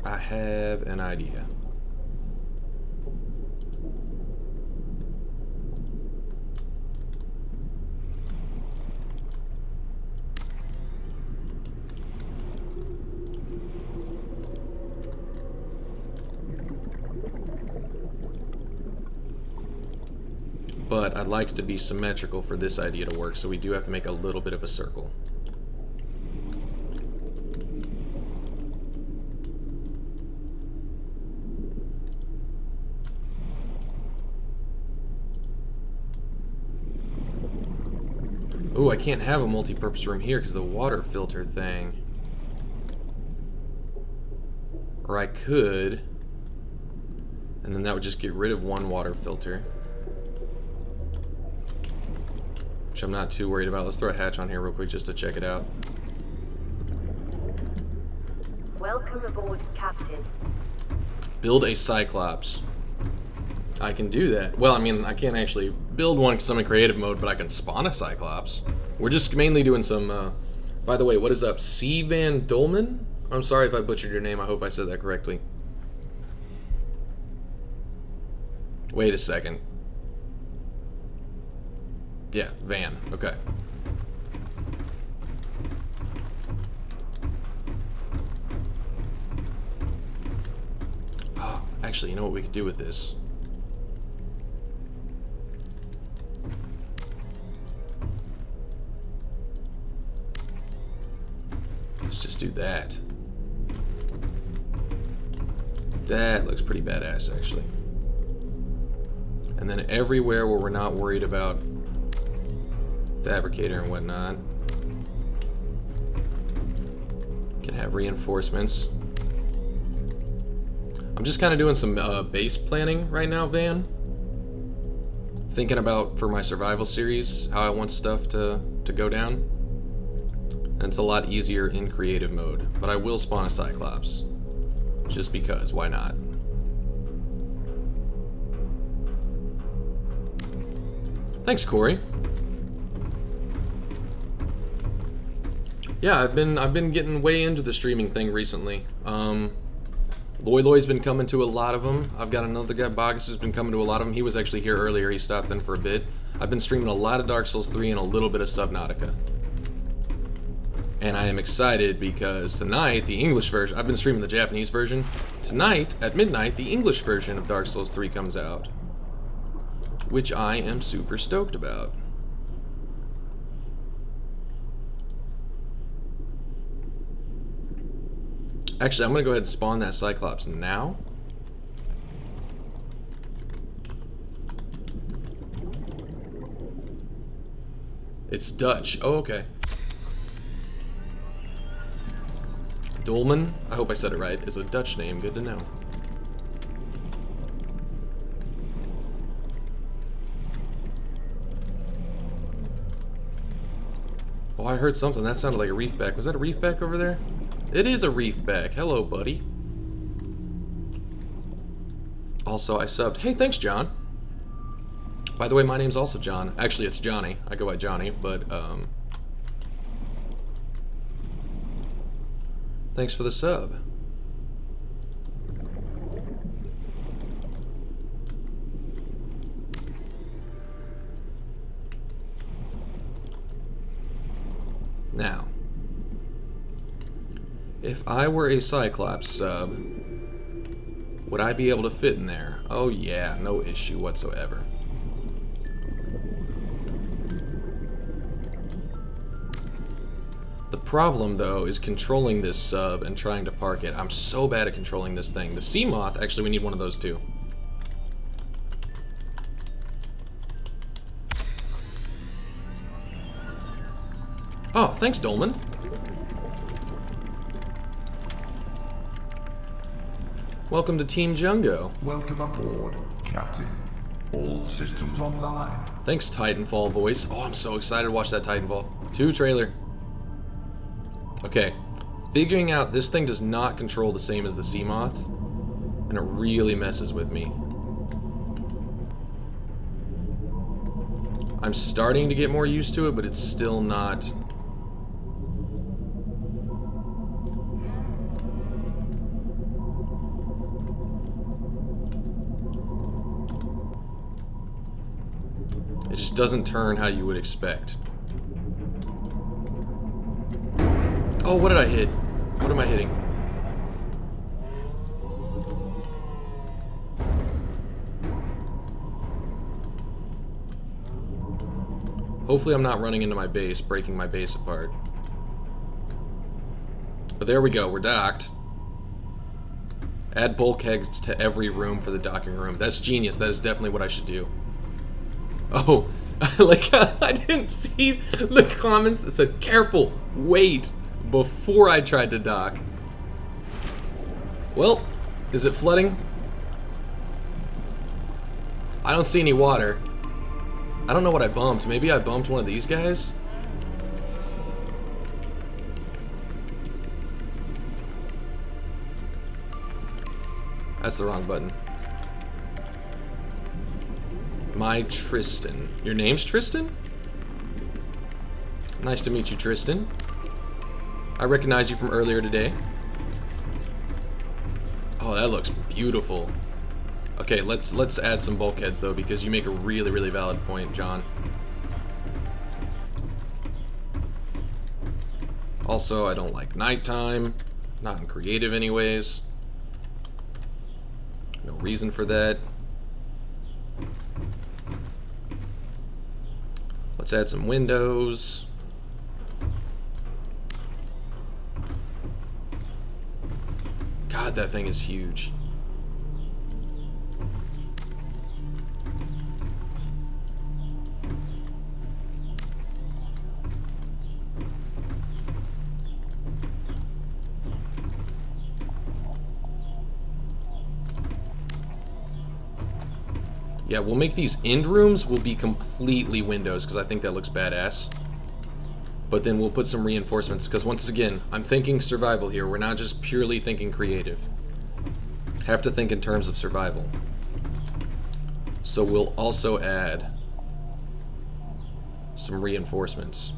I have an idea. But I'd like to be symmetrical for this idea to work, so we do have to make a little bit of a circle. Ooh, I can't have a multi-purpose room here because the water filter thing. Or I could, and then that would just get rid of one water filter. Which I'm not too worried about. Let's throw a hatch on here real quick just to check it out. Welcome aboard, Captain. Build a Cyclops. I can do that. Well, I mean, I can't actually build one because I'm in creative mode, but I can spawn a Cyclops. We're just mainly doing some, by the way, what is up? C. Van Dolman? I'm sorry if I butchered your name. I hope I said that correctly. Wait a second. Yeah, Van. Okay. Oh, actually, you know what we could do with this? Let's just do that. That looks pretty badass, actually. And then everywhere where we're not worried about fabricator and whatnot can have reinforcements. I'm just kind of doing some base planning right now, Van. Thinking about, for my survival series, how I want stuff to go down. And it's a lot easier in creative mode. But I will spawn a Cyclops. Just because, why not? Thanks, Corey. Yeah, I've been getting way into the streaming thing recently. Loy's been coming to a lot of them. I've got another guy, Bogus, who's been coming to a lot of them. He was actually here earlier. He stopped in for a bit. I've been streaming a lot of Dark Souls 3 and a little bit of Subnautica. And I am excited because tonight, the English version, I've been streaming the Japanese version. Tonight, at midnight, the English version of Dark Souls 3 comes out. Which I am super stoked about. Actually, I'm going to go ahead and spawn that Cyclops now. It's Dutch. Oh, okay. Dolman, I hope I said it right, is a Dutch name. Good to know. Oh, I heard something. That sounded like a reefback. Was that a reefback over there? It is a reefback. Hello, buddy. Also, I subbed. Hey, thanks, John. By the way, my name's also John. Actually, it's Johnny. I go by Johnny, but, thanks for the sub. Now, if I were a Cyclops sub, would I be able to fit in there? Oh yeah, no issue whatsoever. The problem, though, is controlling this sub and trying to park it. I'm so bad at controlling this thing. The sea moth, actually, we need one of those too. Oh, thanks, Dolman. Welcome to Team Jungo. Welcome aboard, Captain. All systems online. Thanks, Titanfall voice. Oh, I'm so excited to watch that Titanfall 2 trailer. Okay, figuring out this thing does not control the same as the sea moth, and it really messes with me. I'm starting to get more used to it, but it's still not. It just doesn't turn how you would expect. Oh, what did I hit? What am I hitting? Hopefully I'm not running into my base, breaking my base apart. But there we go, we're docked. Add bulkheads to every room for the docking room. That's genius, that is definitely what I should do. Oh, like, I didn't see the comments that said, careful, wait, before I tried to dock. Well, is it flooding? I don't see any water. I don't know what I bumped. Maybe I bumped one of these guys? That's the wrong button. My Tristan. Your name's Tristan? Nice to meet you, Tristan. I recognize you from earlier today. Oh, that looks beautiful. Okay, let's add some bulkheads though, because you make a really, really valid point, John. Also, I don't like nighttime. Not in creative anyways. No reason for that. Let's add some windows. God, that thing is huge. Yeah, we'll make these end rooms will be completely windows because I think that looks badass. But then we'll put some reinforcements because once again, I'm thinking survival here. We're not just purely thinking creative. Have to think in terms of survival. So we'll also add some reinforcements.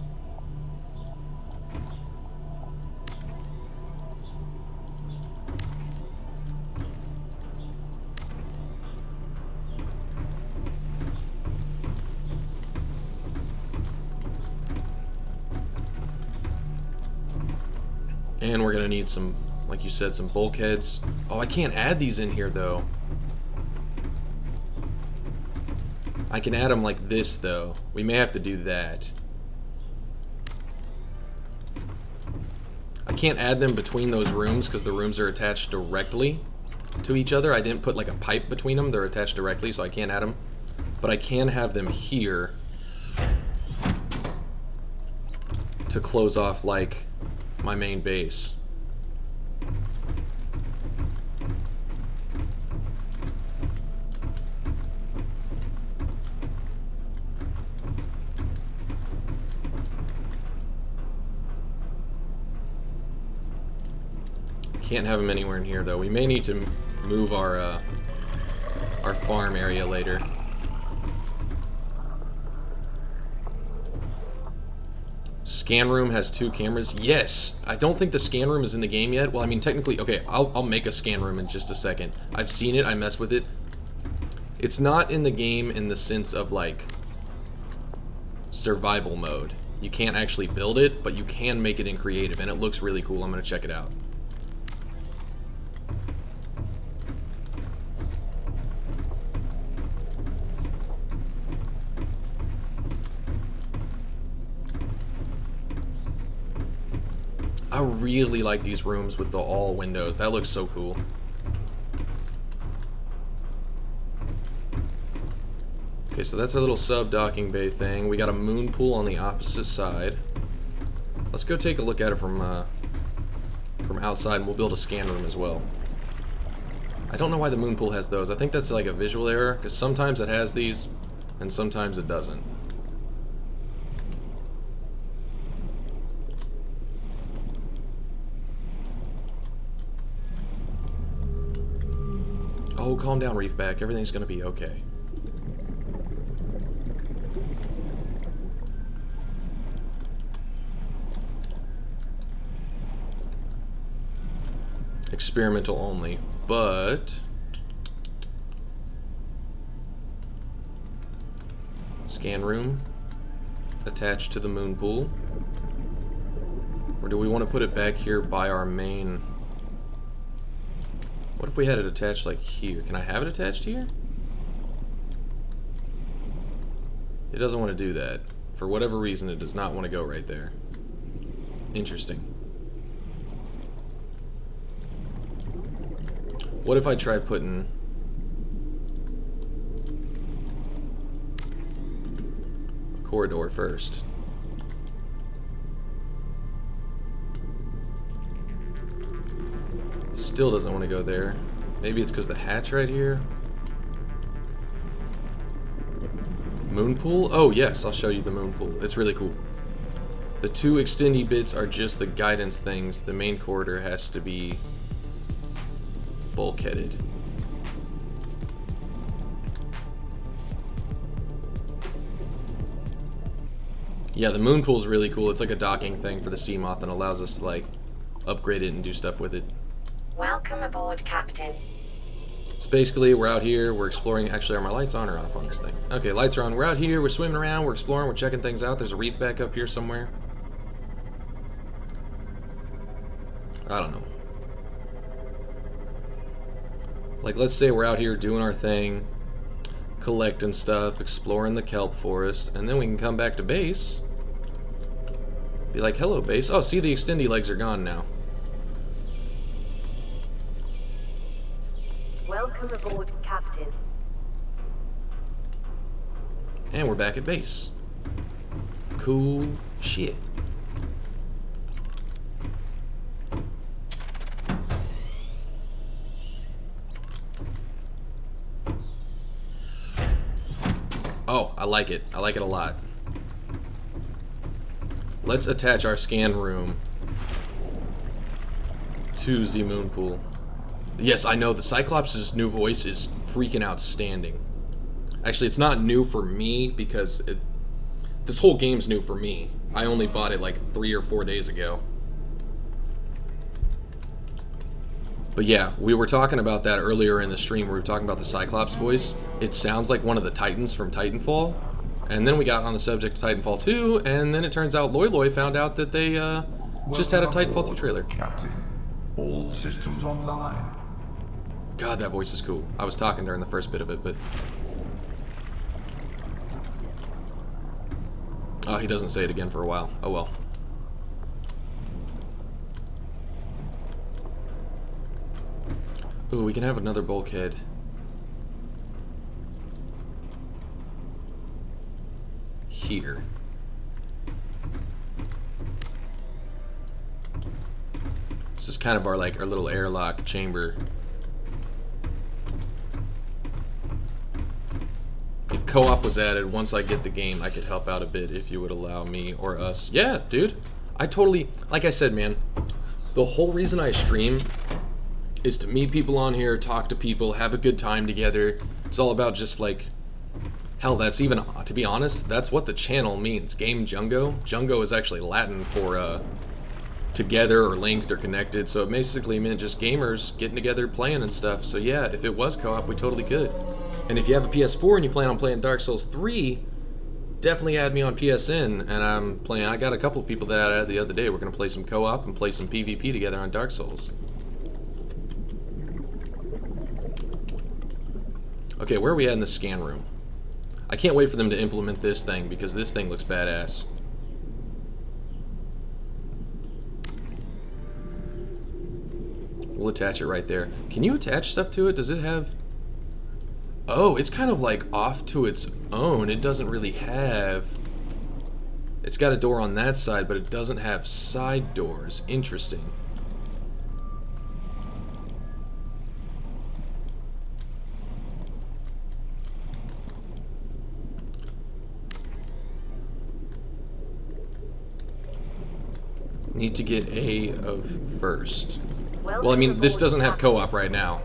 And we're gonna need some, like you said, some bulkheads. Oh, I can't add these in here though. I can add them like this though. We may have to do that. I can't add them between those rooms because the rooms are attached directly to each other. I didn't put like a pipe between them. They're attached directly, so I can't add them. But I can have them here to close off like my main base. Can't have them anywhere in here though. We may need to move our farm area later. Scan room has 2 cameras. Yes! I don't think the scan room is in the game yet. Well, I mean, technically, okay, I'll make a scan room in just a second. I've seen it, I messed with it. It's not in the game in the sense of, like, survival mode. You can't actually build it, but you can make it in creative, and it looks really cool. I'm gonna check it out. I really like these rooms with the all windows. That looks so cool. Okay, so that's our little sub-docking bay thing. We got a moon pool on the opposite side. Let's go take a look at it from outside, and we'll build a scan room as well. I don't know why the moon pool has those. I think that's like a visual error, because sometimes it has these, and sometimes it doesn't. Oh, calm down, Reefback. Everything's gonna be okay. Experimental only, but scan room attached to the moon pool. Or do we want to put it back here by our main? What if we had it attached like here? Can I have it attached here? It doesn't want to do that. For whatever reason, it does not want to go right there. Interesting. What if I try putting a corridor first? Still doesn't want to go there. Maybe it's because the hatch right here. Moon pool? Oh yes, I'll show you the moon pool. It's really cool. The 2 extendy bits are just the guidance things. The main corridor has to be bulkheaded. Yeah, the moon pool is really cool. It's like a docking thing for the Seamoth and allows us to like upgrade it and do stuff with it. Welcome aboard, Captain. So basically, we're out here, we're exploring. Actually, are my lights on or off on this thing? Okay, lights are on. We're out here, we're swimming around, we're exploring, we're checking things out. There's a reef back up here somewhere. I don't know. Like, let's say we're out here doing our thing, collecting stuff, exploring the kelp forest, and then we can come back to base. Be like, hello, base. Oh, see, the extendy legs are gone now. Welcome aboard, Captain. And we're back at base. Cool shit. I like it. I like it a lot. Let's attach our scan room to the moonpool. Yes, I know the Cyclops' new voice is freaking outstanding. Actually, it's not new for me because this whole game's new for me. I only bought it like 3 or 4 days ago. But yeah, we were talking about that earlier in the stream. We were talking about the Cyclops voice. It sounds like one of the Titans from Titanfall. And then we got on the subject of Titanfall 2, and then it turns out Loy found out that they just had a Titanfall 2 trailer. Captain, all systems online. God, that voice is cool. I was talking during the first bit of it, but... Oh, he doesn't say it again for a while. Oh well. Ooh, we can have another bulkhead. Here. This is kind of our little airlock chamber. If co-op was added, once I get the game, I could help out a bit if you would allow me or us. Yeah, dude. I totally, like I said, man, the whole reason I stream is to meet people on here, talk to people, have a good time together. It's all about just like, hell, that's even, to be honest, that's what the channel means. Game Jungo. Jungo is actually Latin for together or linked or connected, so it basically meant just gamers getting together, playing and stuff. So yeah, if it was co-op, we totally could. And if you have a PS4 and you plan on playing Dark Souls 3, definitely add me on PSN. And I got a couple of people that added the other day. We're gonna play some co-op and play some PvP together on Dark Souls. Okay, where are we at in the scan room? I can't wait for them to implement this thing because this thing looks badass. We'll attach it right there. Can you attach stuff to it? Does it have... Oh, it's kind of like off to its own. It doesn't really have... It's got a door on that side, but it doesn't have side doors. Interesting. Need to get A of first. Well, I mean, this doesn't have co-op right now.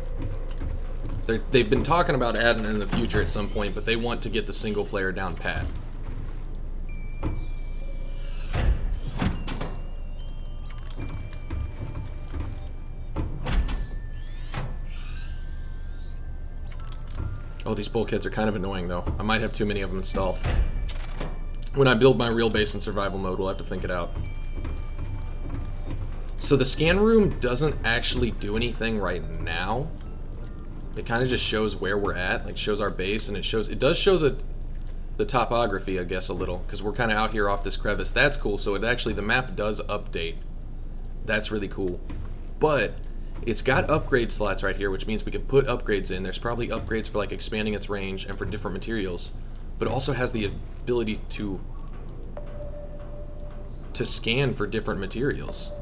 They've been talking about adding it in the future at some point, but they want to get the single player down pat. Oh, these bulkheads are kind of annoying, though. I might have too many of them installed. When I build my real base in survival mode, we'll have to think it out. So the scan room doesn't actually do anything right now. It kind of just shows where we're at, like shows our base, and it does show the topography, I guess, a little, because we're kind of out here off this crevice. That's cool. So the map does update. That's really cool. But it's got upgrade slots right here, which means we can put upgrades in. There's probably upgrades for like expanding its range and for different materials, but it also has the ability to scan for different materials.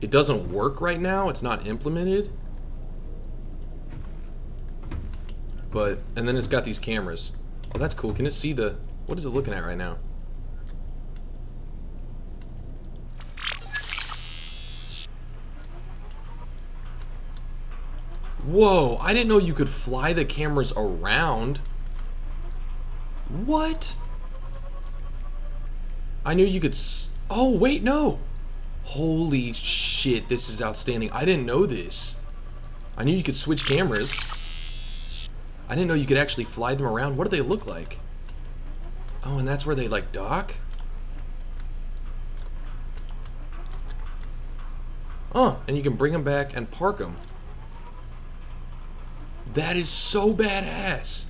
It doesn't work right now, it's not implemented. But, and then it's got these cameras. Oh, that's cool. Can it see what is it looking at right now? Whoa, I didn't know you could fly the cameras around. What? I knew you could oh, wait, no. Holy shit, this is outstanding. I didn't know this. I knew you could switch cameras. I didn't know you could actually fly them around. What do they look like? Oh, and that's where they like dock? Oh, and you can bring them back and park them. That is so badass.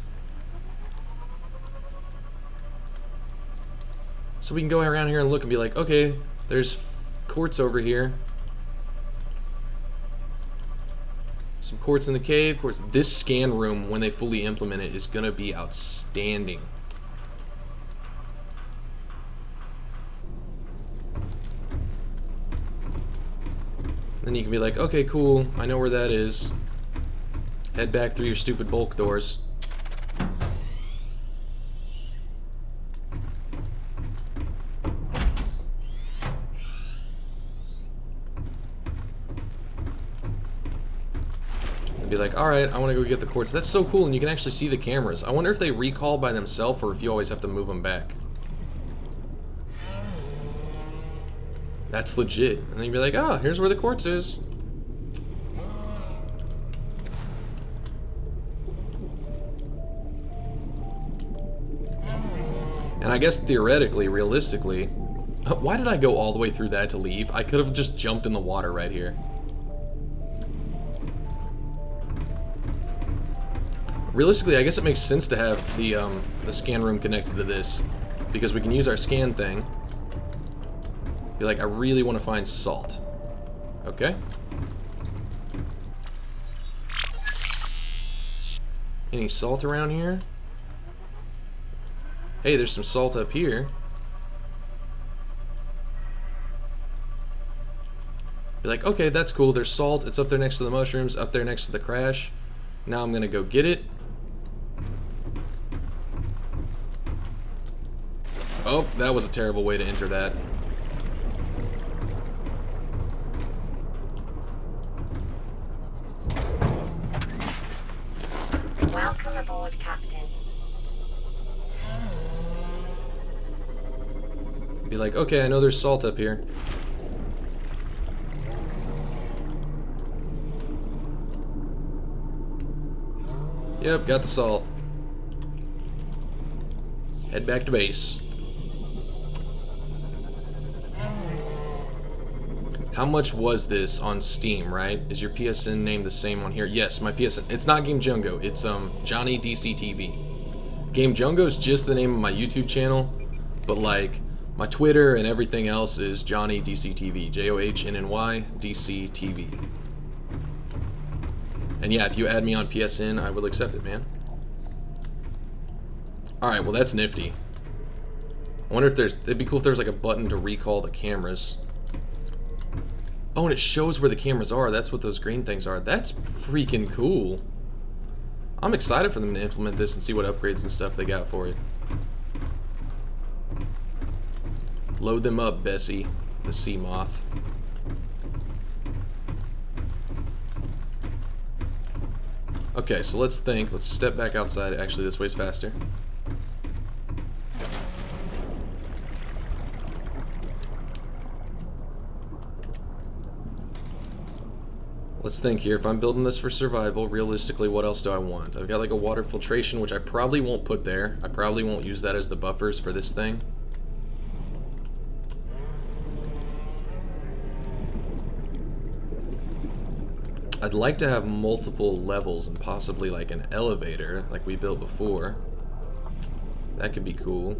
So we can go around here and look and be like, okay, there's quartz over here. Some quartz in the cave. Quartz. This scan room, when they fully implement it, is gonna be outstanding. Then you can be like, okay, cool. I know where that is. Head back through your stupid bulk doors. And be like, alright, I want to go get the quartz. That's so cool, and you can actually see the cameras. I wonder if they recall by themselves or if you always have to move them back. That's legit. And then you'd be like, ah, here's where the quartz is. And I guess theoretically, realistically, why did I go all the way through that to leave? I could have just jumped in the water right here. Realistically, I guess it makes sense to have the scan room connected to this, because we can use our scan thing. Be like, I really want to find salt. Okay. Any salt around here? Hey, there's some salt up here. Be like, okay, that's cool. There's salt. It's up there next to the mushrooms, up there next to the crash. Now I'm gonna go get it. Oh, that was a terrible way to enter that. Welcome aboard, Captain. Be like, okay, I know there's salt up here. Yep, got the salt. Head back to base. How much was this on Steam, right? Is your PSN name the same on here? Yes, my PSN. It's not Game Jungo. It's Johnny DC TV. Game Jungo is just the name of my YouTube channel, but like my Twitter and everything else is Johnny DC TV. JOHNNY DC TV. And yeah, if you add me on PSN, I will accept it, man. All right, well that's nifty. I wonder if there's. It'd be cool if there's like a button to recall the cameras. Oh, and it shows where the cameras are. That's what those green things are. That's freaking cool. I'm excited for them to implement this and see what upgrades and stuff they got for it. Load them up, Bessie, the sea moth. Okay, so let's think. Let's step back outside. Actually, this way's faster. Let's think here. If I'm building this for survival, realistically, what else do I want? I've got like a water filtration, which I probably won't put there. I probably won't use that as the buffers for this thing. I'd like to have multiple levels and possibly like an elevator like we built before. That could be cool.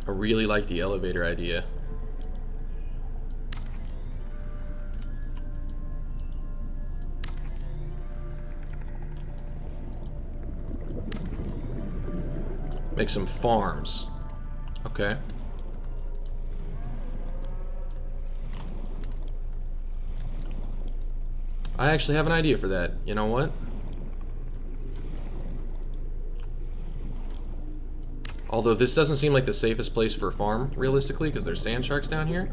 I really like the elevator idea. Make some farms. Okay. I actually have an idea for that. You know what? Although this doesn't seem like the safest place for a farm, realistically, because there's sand sharks down here.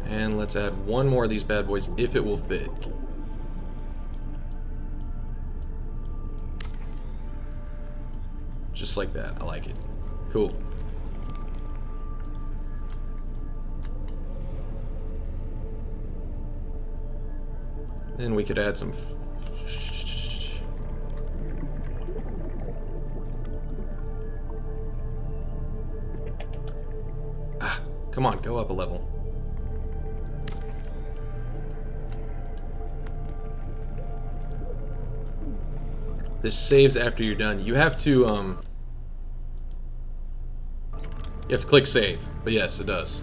And let's add one more of these bad boys if it will fit. Just like that. I like it. Cool. Then we could add some... Ah, come on, go up a level. This saves after you're done. You have to click save. But yes, it does.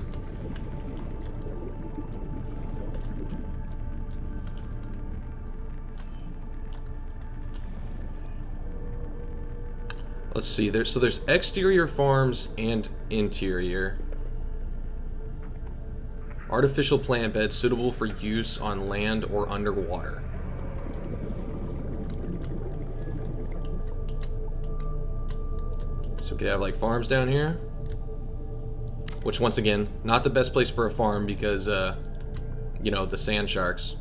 Let's see. There's exterior farms and interior. Artificial plant beds suitable for use on land or underwater. So we could have like farms down here. Which once again, not the best place for a farm because you know, the sand sharks.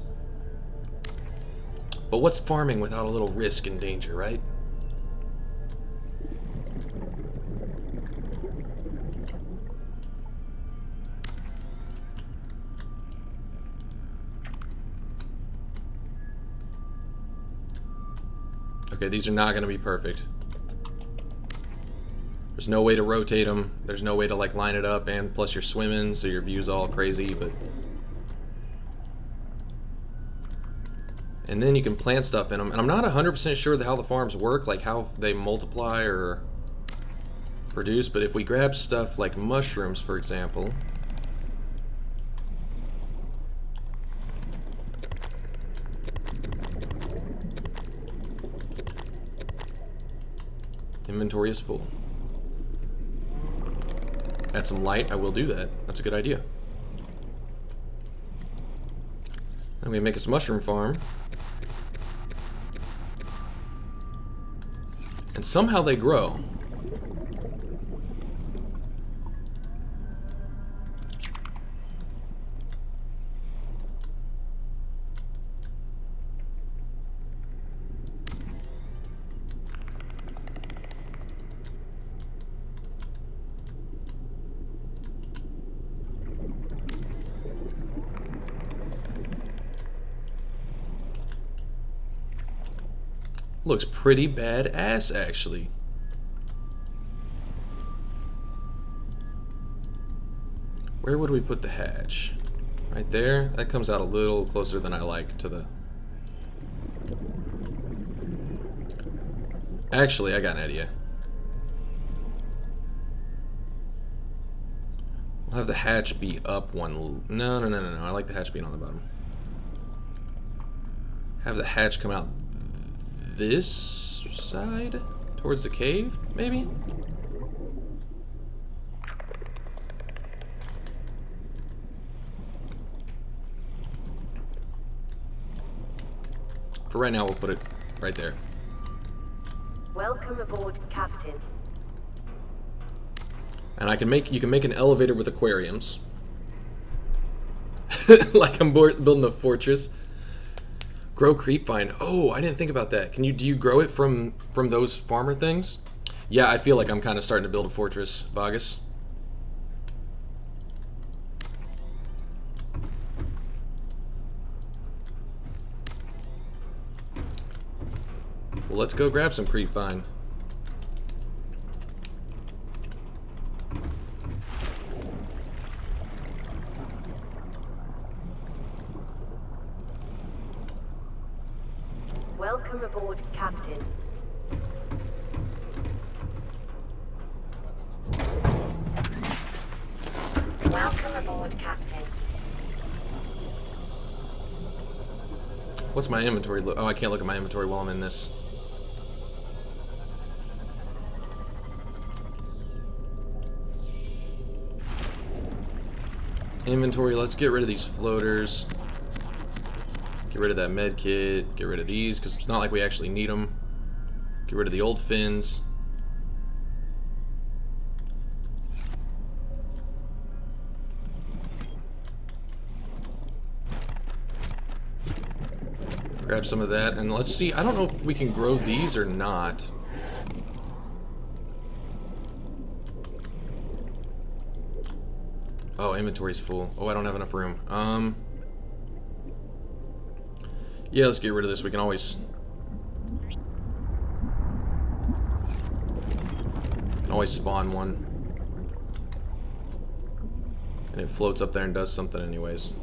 But what's farming without a little risk and danger, right? Okay, these are not going to be perfect. There's no way to rotate them. There's no way to like line it up, and plus you're swimming, so your view's all crazy, but... And then you can plant stuff in them. And I'm not 100% sure how the farms work, like how they multiply or produce, but if we grab stuff like mushrooms, for example... Inventory is full. Add some light, I will do that. That's a good idea. Then we make us a mushroom farm. And somehow they grow. Looks pretty badass, actually. Where would we put the hatch? Right there? That comes out a little closer than I like to the... Actually, I got an idea. We'll have the hatch be up one... No. I like the hatch being on the bottom. Have the hatch come out this side? Towards the cave, maybe? For right now, we'll put it right there. Welcome aboard, Captain. And you can make an elevator with aquariums. Like I'm building a fortress. Grow creep vine. Oh, I didn't think about that. Do you grow it from those farmer things? Yeah, I feel like I'm kind of starting to build a fortress, Bogus. Well, let's go grab some creep vine. Welcome aboard, Captain. Welcome aboard, Captain. What's my inventory look? Oh, I can't look at my inventory while I'm in this. Inventory, let's get rid of these floaters. Get rid of that med kit. Get rid of these, because it's not like we actually need them. Get rid of the old fins. Grab some of that, and let's see. I don't know if we can grow these or not. Oh, inventory's full. Oh, I don't have enough room. Yeah, let's get rid of this. We can always spawn one. And it floats up there and does something anyways.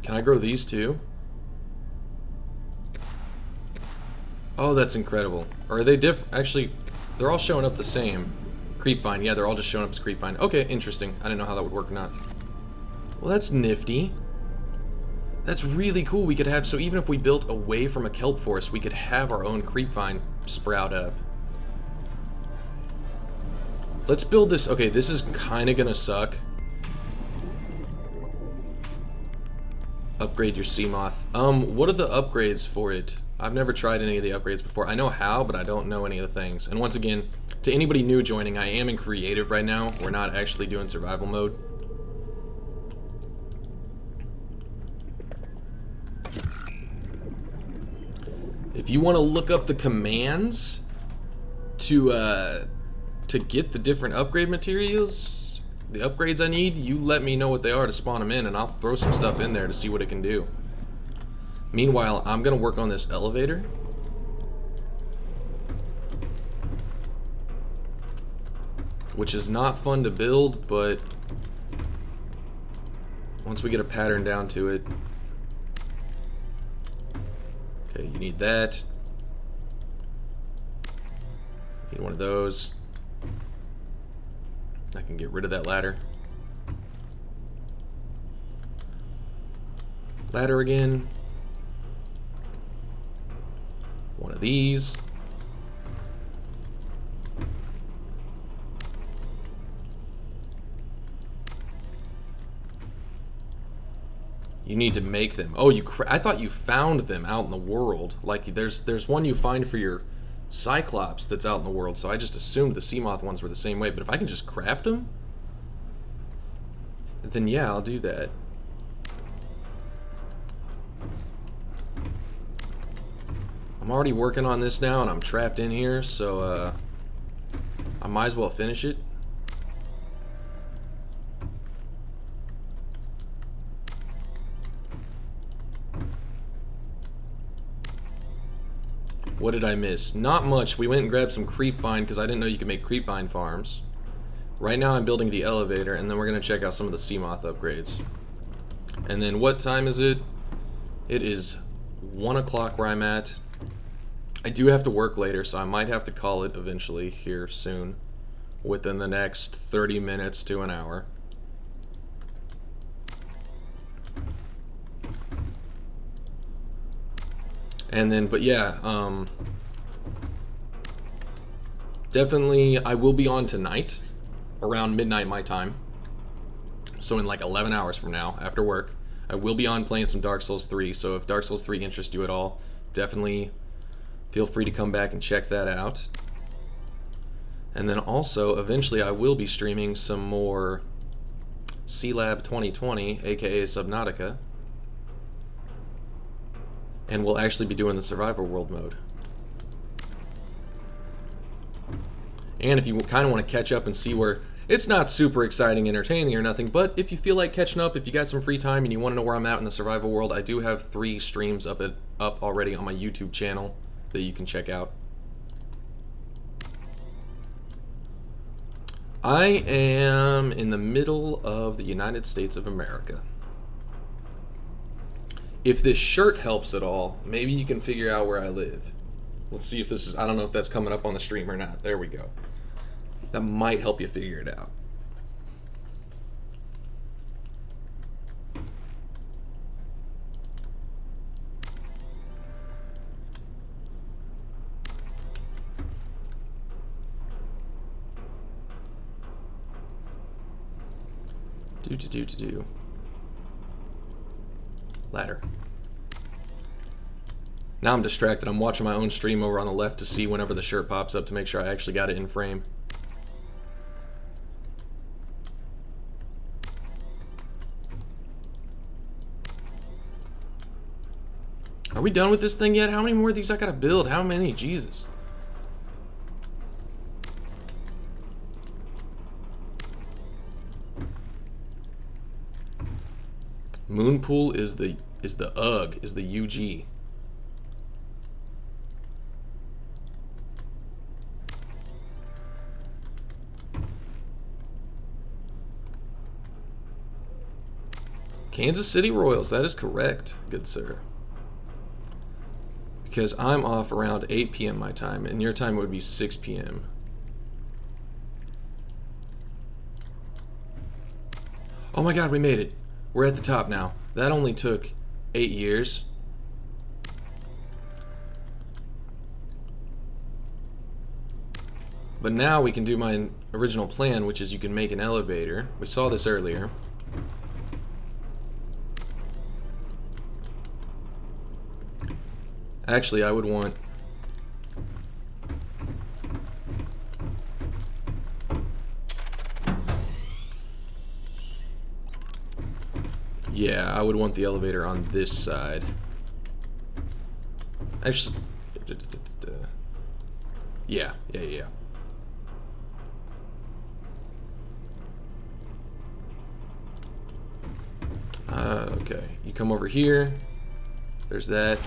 Can I grow these too? Oh, that's incredible. Or are they different? Actually, they're all showing up the same. Creep vine. Yeah, they're all just showing up as creep vine. Okay, interesting. I didn't know how that would work or not. Well, that's nifty. That's really cool. We could have, so even if we built away from a kelp forest, we could have our own creep vine sprout up. Let's build this. Okay, this is kind of gonna suck. Upgrade your sea moth. What are the upgrades for it? I've never tried any of the upgrades before. I know how, but I don't know any of the things. And once again, to anybody new joining, I am in creative right now. We're not actually doing survival mode. If you want to look up the commands to get the different upgrade materials, the upgrades I need, you let me know what they are to spawn them in, and I'll throw some stuff in there to see what it can do. Meanwhile, I'm gonna work on this elevator. Which is not fun to build, but once we get a pattern down to it. Okay, you need that. Need one of those. I can get rid of that ladder. Ladder again. One of these. You need to make them. Oh, I thought you found them out in the world. Like there's one you find for your Cyclops that's out in the world, so I just assumed the Seamoth ones were the same way. But if I can just craft them, then yeah, I'll do that. I'm already working on this now, and I'm trapped in here, so I might as well finish it. What did I miss? Not much. We went and grabbed some creep vine because I didn't know you could make creep vine farms. Right now I'm building the elevator, and then we're going to check out some of the Seamoth upgrades. And then what time is it? It is 1 o'clock where I'm at. I do have to work later, so I might have to call it eventually here soon. Within the next 30 minutes to an hour. And then, but yeah, definitely I will be on tonight around midnight my time. So in like 11 hours from now, after work, I will be on playing some Dark Souls 3. So if Dark Souls 3 interests you at all, definitely feel free to come back and check that out. And then also, eventually I will be streaming some more C-Lab 2020, aka Subnautica. And we'll actually be doing the survival world mode. And if you kind of want to catch up and see where it's not super exciting, entertaining or nothing, but if you feel like catching up, if you got some free time and you want to know where I'm at in the survival world, I do have 3 streams of it up already on my YouTube channel that you can check out. I am in the middle of the United States of America. If this shirt helps at all, maybe you can figure out where I live. Let's see if this is, I don't know if that's coming up on the stream or not. There we go. That might help you figure it out. Do. Ladder. Now I'm distracted. I'm watching my own stream over on the left to see whenever the shirt pops up to make sure I actually got it in frame. Are we done with this thing yet? How many more of these I gotta build? How many? Jesus. Moonpool is the UG, is the UG. Kansas City Royals, that is correct, good sir. Because I'm off around 8 p.m. my time, and your time would be 6 p.m. Oh my god, we made it. We're at the top now. That only took 8 years. But now we can do my original plan, which is you can make an elevator. We saw this earlier. Actually, I would want... Yeah, I would want the elevator on this side. Actually... Yeah. Okay, you come over here. There's that.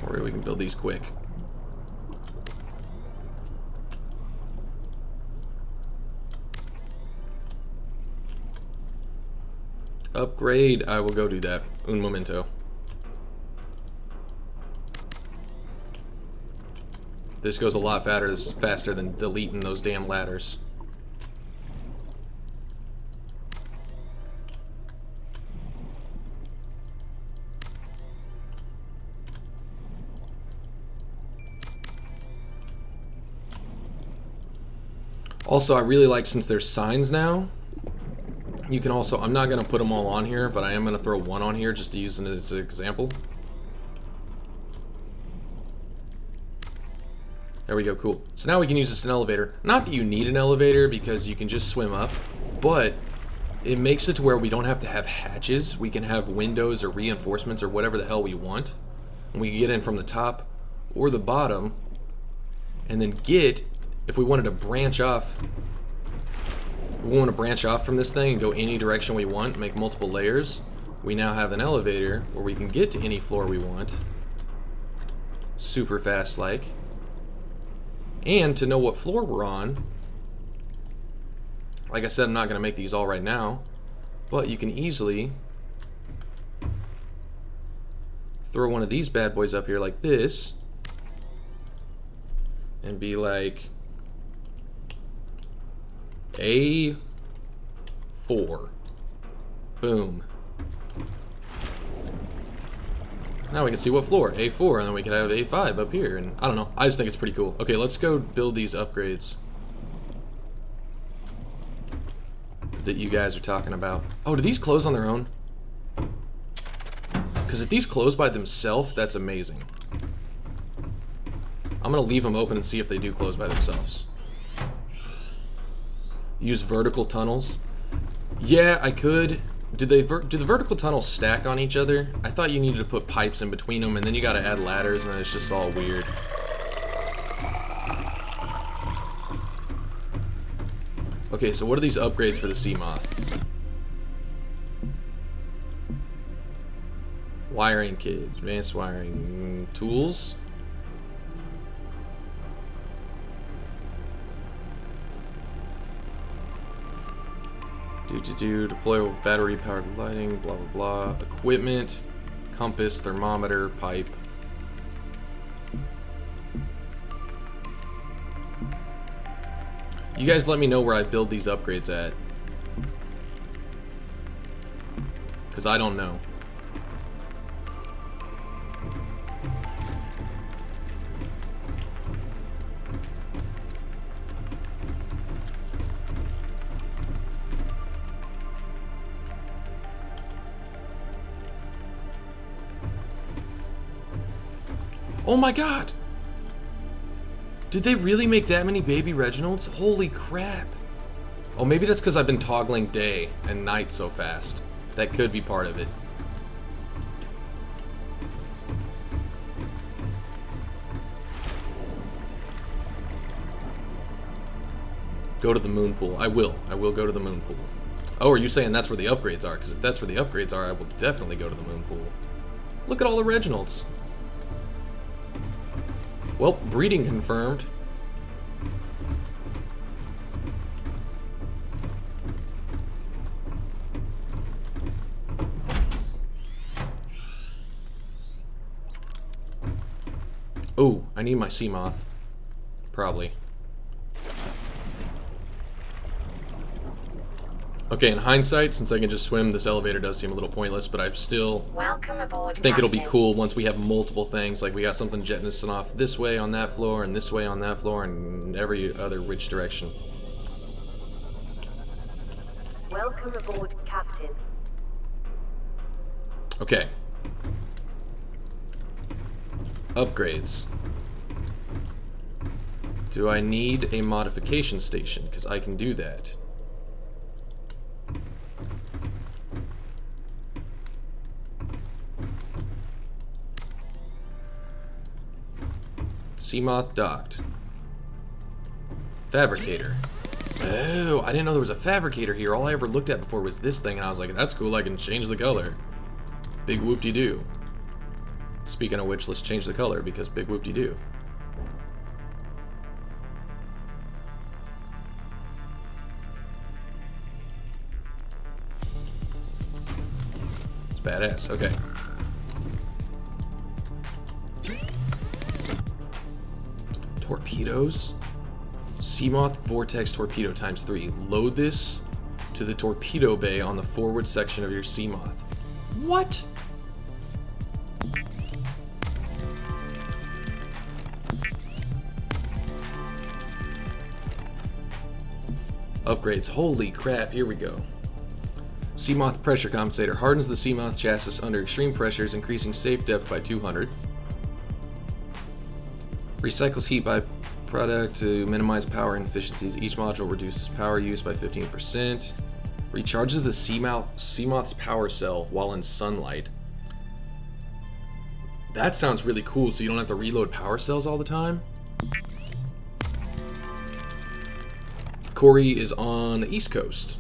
Or we can build these quick. Upgrade, I will go do that. Un momento. This goes a lot faster than deleting those damn ladders. Also, I really like, since there's signs now, you can also, I'm not going to put them all on here, but I am going to throw one on here just to use it as an example. There we go, cool. So now we can use this as an elevator. Not that you need an elevator because you can just swim up, but it makes it to where we don't have to have hatches. We can have windows or reinforcements or whatever the hell we want. And we can get in from the top or the bottom, and then get, if we wanted to branch off, we want to branch off from this thing and go any direction we want, make multiple layers. We now have an elevator where we can get to any floor we want. Super fast like. And to know what floor we're on, like I said, I'm not going to make these all right now, but you can easily throw one of these bad boys up here like this and be like A4. Boom. Now we can see what floor, A4, and then we can have A5 up here, and I don't know, I just think it's pretty cool. Okay, let's go build these upgrades that you guys are talking about. Oh, do these close on their own? Because if these close by themselves, that's amazing. I'm gonna leave them open and see if they do close by themselves. Use vertical tunnels. Yeah, I could. Do the vertical tunnels stack on each other? I thought you needed to put pipes in between them, and then you gotta add ladders, and it's just all weird. Okay, so what are these upgrades for the sea moth? Wiring kit, advanced wiring tools. Deploy battery powered lighting, blah blah blah. Equipment, compass, thermometer, pipe. You guys let me know where I build these upgrades at, because I don't know. Oh my god! Did they really make that many baby Reginalds? Holy crap. Oh, maybe that's because I've been toggling day and night so fast. That could be part of it. Go to the moon pool. I will go to the moon pool. Oh, are you saying that's where the upgrades are? Because if that's where the upgrades are, I will definitely go to the moon pool. Look at all the Reginalds. Well, breeding confirmed. Oh, I need my sea moth. Probably. Okay, in hindsight, since I can just swim, this elevator does seem a little pointless, but I still Welcome aboard, think it'll be Captain. cool once we have multiple things. Like we got something jettisoning off this way on that floor, and this way on that floor, and every other which direction. Welcome aboard, Captain. Okay. Upgrades. Do I need a modification station? Because I can do that. Seamoth docked. Fabricator. Oh, I didn't know there was a fabricator here. All I ever looked at before was this thing, and I was like, that's cool, I can change the color. Big whoop-de-doo. Speaking of which, let's change the color, because big whoop-de-doo. It's badass, okay. Torpedoes. Seamoth Vortex Torpedo ×3. Load this to the torpedo bay on the forward section of your Seamoth. What? Upgrades. Holy crap, here we go. Seamoth Pressure Compensator. Hardens the Seamoth chassis under extreme pressures, increasing safe depth by 200. Recycles heat by product to minimize power inefficiencies. Each module reduces power use by 15%. Recharges the Seamoth's power cell while in sunlight. That sounds really cool, so you don't have to reload power cells all the time. Corey is on the East Coast.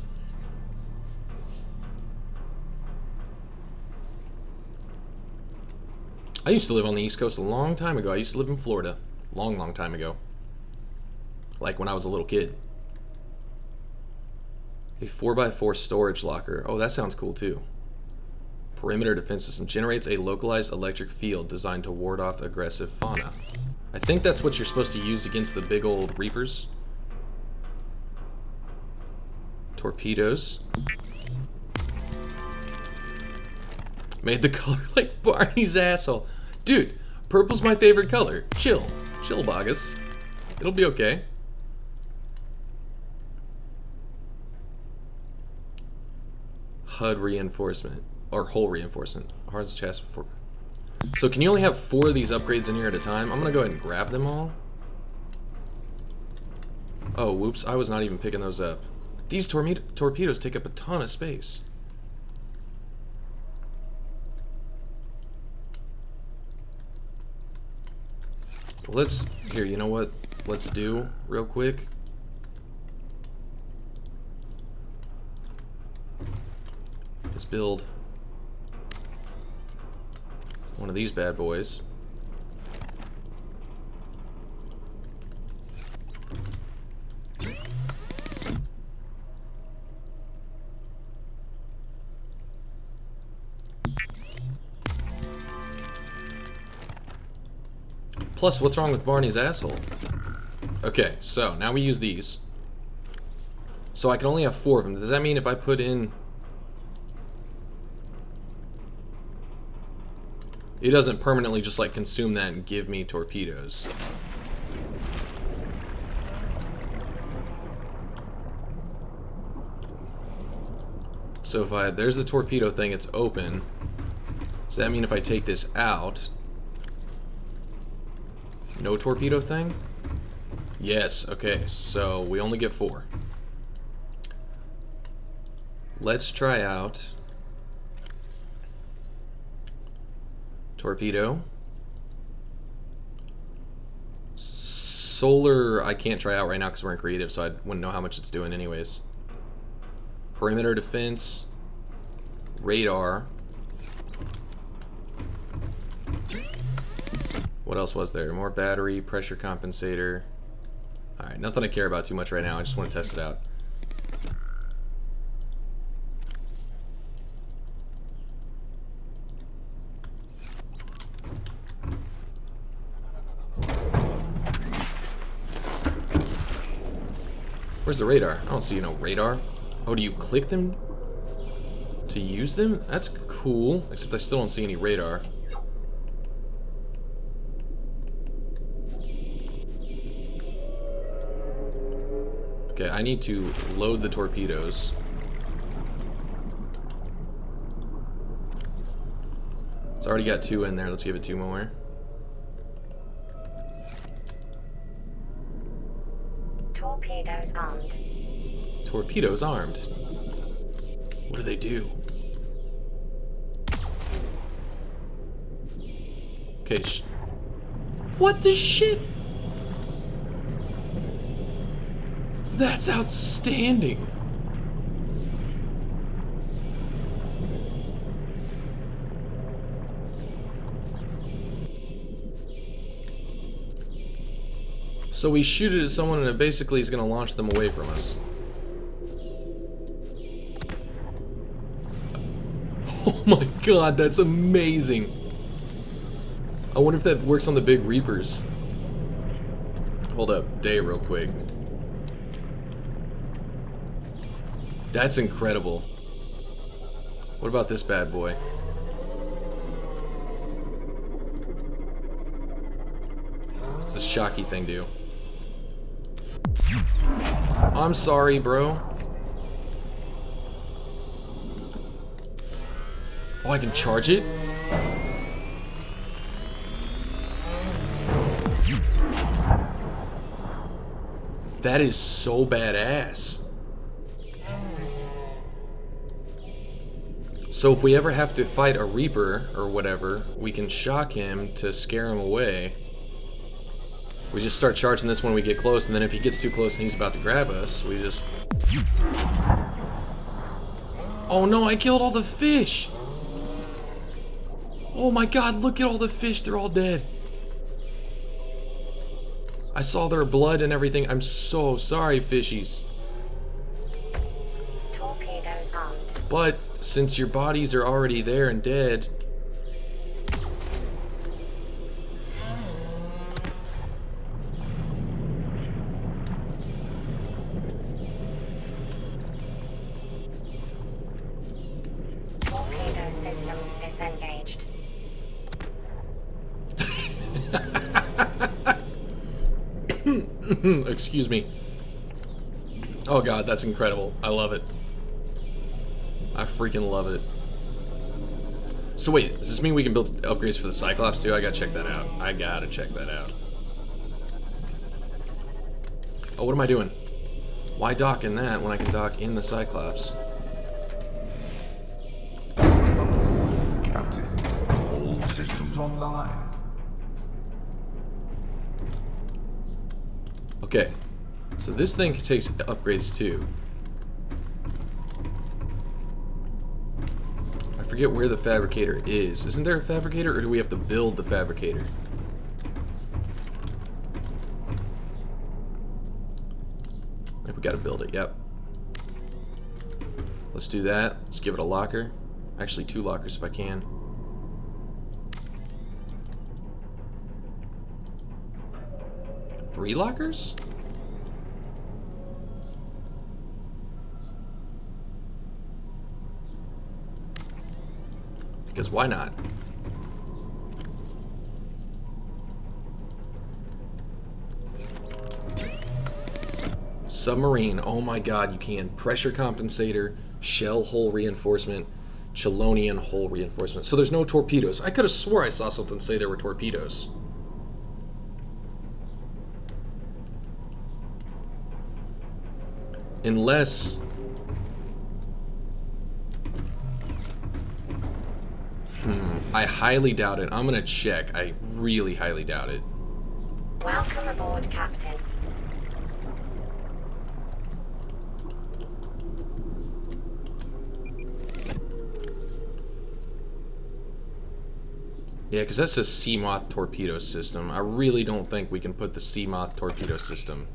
I used to live on the East Coast a long time ago. I used to live in Florida. Long time ago. Like when I was a little kid. A 4x4 storage locker. Oh, that sounds cool too. Perimeter defense system. Generates a localized electric field designed to ward off aggressive fauna. I think that's what you're supposed to use against the big old reapers. Torpedoes. Made the color like Barney's asshole. Dude, purple's my favorite color. Chill. Chill, Bogus. It'll be okay. HUD reinforcement. Or hull reinforcement. Hardens the chest before. So can you only have 4 of these upgrades in here at a time? I'm gonna go ahead and grab them all. Oh, whoops. I was not even picking those up. These torpedoes take up a ton of space. Let's, here, you know what? Let's do real quick. Let's build one of these bad boys. Plus, what's wrong with Barney's asshole? Okay, so now we use these. So I can only have 4 of them. Does that mean if I put in... It doesn't permanently just like consume that and give me torpedoes. So if I... There's the torpedo thing, it's open. Does that mean if I take this out... No torpedo thing? Yes, okay, so we only get 4. Let's try out torpedo. Solar, I can't try out right now because we're in creative, so I wouldn't know how much it's doing anyways. Perimeter defense, radar. What else was there? More battery, pressure compensator. Alright, nothing I care about too much right now. I just want to test it out. Where's the radar? I don't see no radar. Oh, do you click them to use them? That's cool. Except I still don't see any radar. Okay, I need to load the torpedoes. It's already got 2 in there. Let's give it 2 more. Torpedoes armed. Torpedoes armed. What do they do? Okay, what the shit? That's outstanding. So we shoot it at someone and it basically is going to launch them away from us. Oh my god, that's amazing. I wonder if that works on the big Reapers. Hold up, day real quick. That's incredible. What about this bad boy? What's this shocky thing do? I'm sorry, bro. Oh, I can charge it? That is so badass. So if we ever have to fight a Reaper or whatever, we can shock him to scare him away. We just start charging this when we get close, and then if he gets too close and he's about to grab us, we just... Oh no, I killed all the fish! Oh my god, look at all the fish, they're all dead. I saw their blood and everything. I'm so sorry, fishies. Torpedoes armed. But since your bodies are already there and dead... Torpedo systems disengaged. Excuse me. Oh god, that's incredible. I love it. I freaking love it. So wait, does this mean we can build upgrades for the Cyclops too? I gotta check that out. I gotta check that out. Oh, what am I doing? Why dock in that when I can dock in the Cyclops? Captain, all systems online. Okay, so this thing takes upgrades too. I forget where the fabricator is. Isn't there a fabricator, or do we have to build the fabricator? I think we gotta build it, yep. Let's do that. Let's give it a locker. Actually, 2 lockers if I can. Three lockers? Because why not? Submarine. Oh my god, you can. Pressure compensator, shell hull reinforcement, Chelonian hull reinforcement. So there's no torpedoes. I could have swore I saw something say there were torpedoes. Unless... I highly doubt it. I'm gonna check. I really highly doubt it. Welcome aboard, Captain. Yeah, because that's a Seamoth torpedo system. I really don't think we can put the Seamoth torpedo system.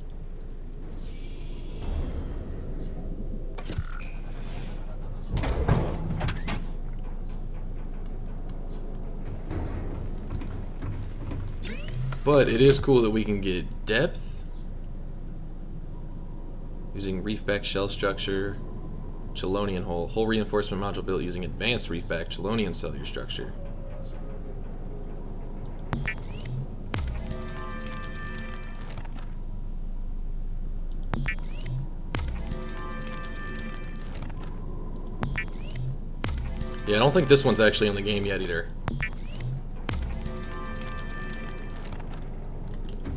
But it is cool that we can get depth. using reef-back shell structure. Chelonian hull. Hull reinforcement module built using advanced reef-back Chelonian cellular structure. Yeah, I don't think this one's actually in the game yet either.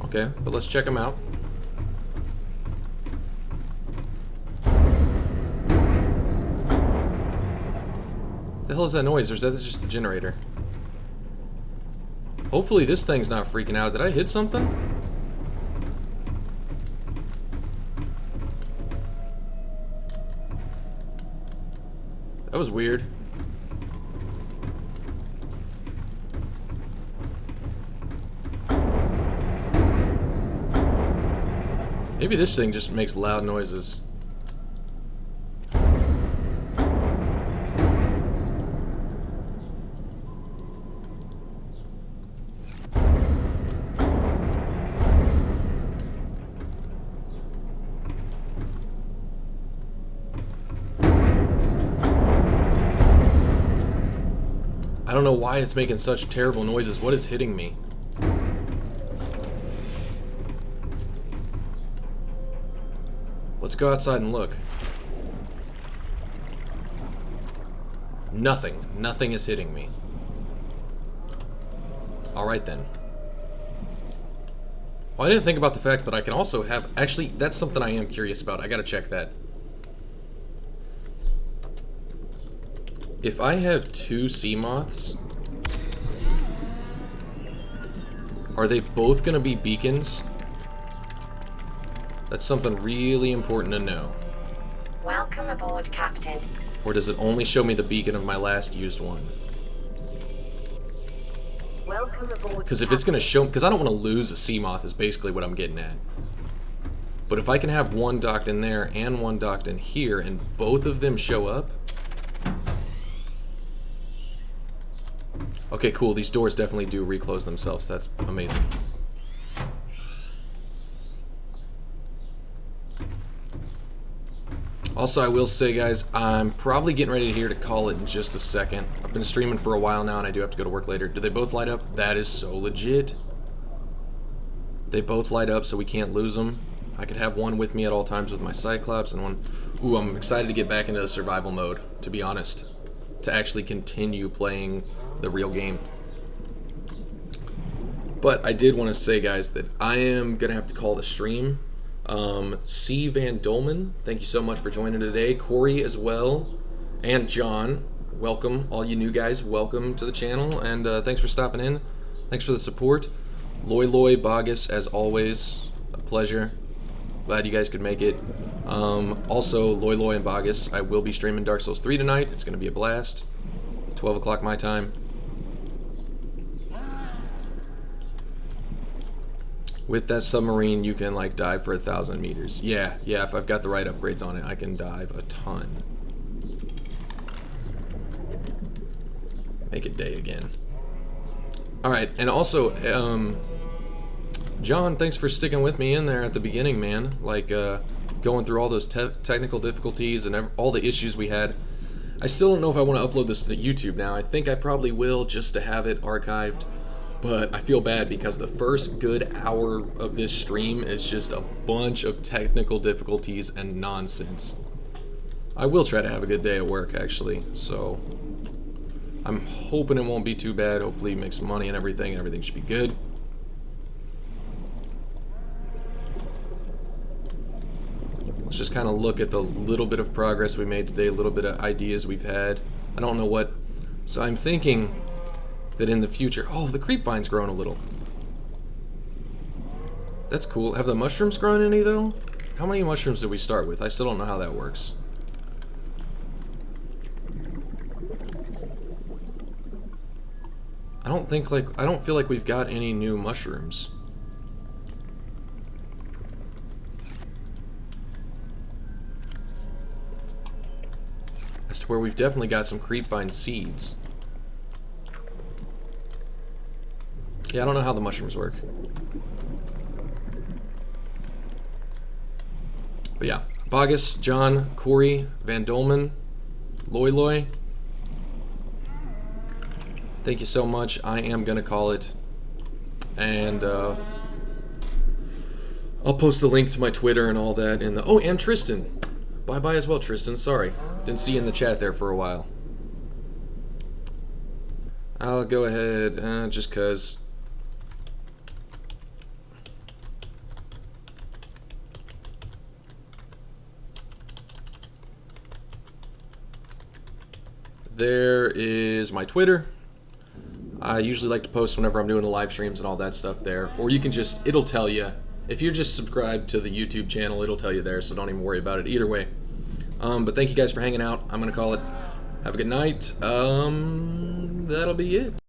Okay, but let's check them out. The hell is that noise, or is that just the generator? Hopefully this thing's not freaking out. Did I hit something? That was weird. Maybe this thing just makes loud noises. I don't know why it's making such terrible noises. What is hitting me? Let's go outside and look. Nothing. Nothing is hitting me. Alright then. Well, I didn't think about the fact that I can also have... Actually, that's something I am curious about. I gotta check that. If I have 2 sea moths, are they both gonna be beacons? That's something really important to know. Welcome aboard, Captain. Or does it only show me the beacon of my last used one? Welcome aboard. Because if it's gonna show... Because I don't want to lose a sea moth is basically what I'm getting at. But if I can have one docked in there and one docked in here and both of them show up... Okay, cool. These doors definitely do reclose themselves. That's amazing. Also, I will say, guys, I'm probably getting ready here to call it in just a second. I've been streaming for a while now, and I do have to go to work later. Do they both light up? That is so legit. They both light up, so we can't lose them. I could have one with me at all times with my Cyclops, and one... Ooh, I'm excited to get back into the survival mode, to be honest. To actually continue playing the real game. But I did want to say, guys, that I am going to have to call the stream. C. Van Dolman, thank you so much for joining today. Corey as well, and John, welcome. All you new guys, welcome to the channel, and thanks for stopping in. Thanks for the support. Loy Bogus, as always, a pleasure. Glad you guys could make it. Also, Loy and Bogus, I will be streaming Dark Souls 3 tonight. It's going to be a blast. 12 o'clock my time. With that submarine, you can like dive for 1,000 meters. Yeah, if I've got the right upgrades on it, I can dive a ton. Make it day again. Alright, and also, John, thanks for sticking with me in there at the beginning, man. Like, going through all those technical difficulties and all the issues we had. I still don't know if I want to upload this to YouTube now. I think I probably will, just to have it archived. But I feel bad because the first good hour of this stream is just a bunch of technical difficulties and nonsense. I will try to have a good day at work, actually, so I'm hoping it won't be too bad. Hopefully make some money and everything should be good. Let's just kind of look at the little bit of progress we made today, a little bit of ideas we've had. I don't know what... So I'm thinking... that in the future... Oh, the creep vine's growing a little. That's cool. Have the mushrooms grown any, though? How many mushrooms did we start with? I still don't know how that works. I don't feel like we've got any new mushrooms. As to where we've definitely got some creep vine seeds. Yeah, I don't know how the mushrooms work. But yeah, Bogus, John, Corey, Van Dolman, Loy Loy. Thank you so much. I am gonna call it, and I'll post a link to my Twitter and all that in the. Oh, and Tristan. Bye bye as well, Tristan. Sorry, didn't see you in the chat there for a while. I'll go ahead, just cause. There is my Twitter. I usually like to post whenever I'm doing the live streams and all that stuff there. Or you can just, it'll tell you. If you're just subscribed to the YouTube channel, it'll tell you there, so don't even worry about it either way. But thank you guys for hanging out. I'm going to call it. Have a good night. That'll be it.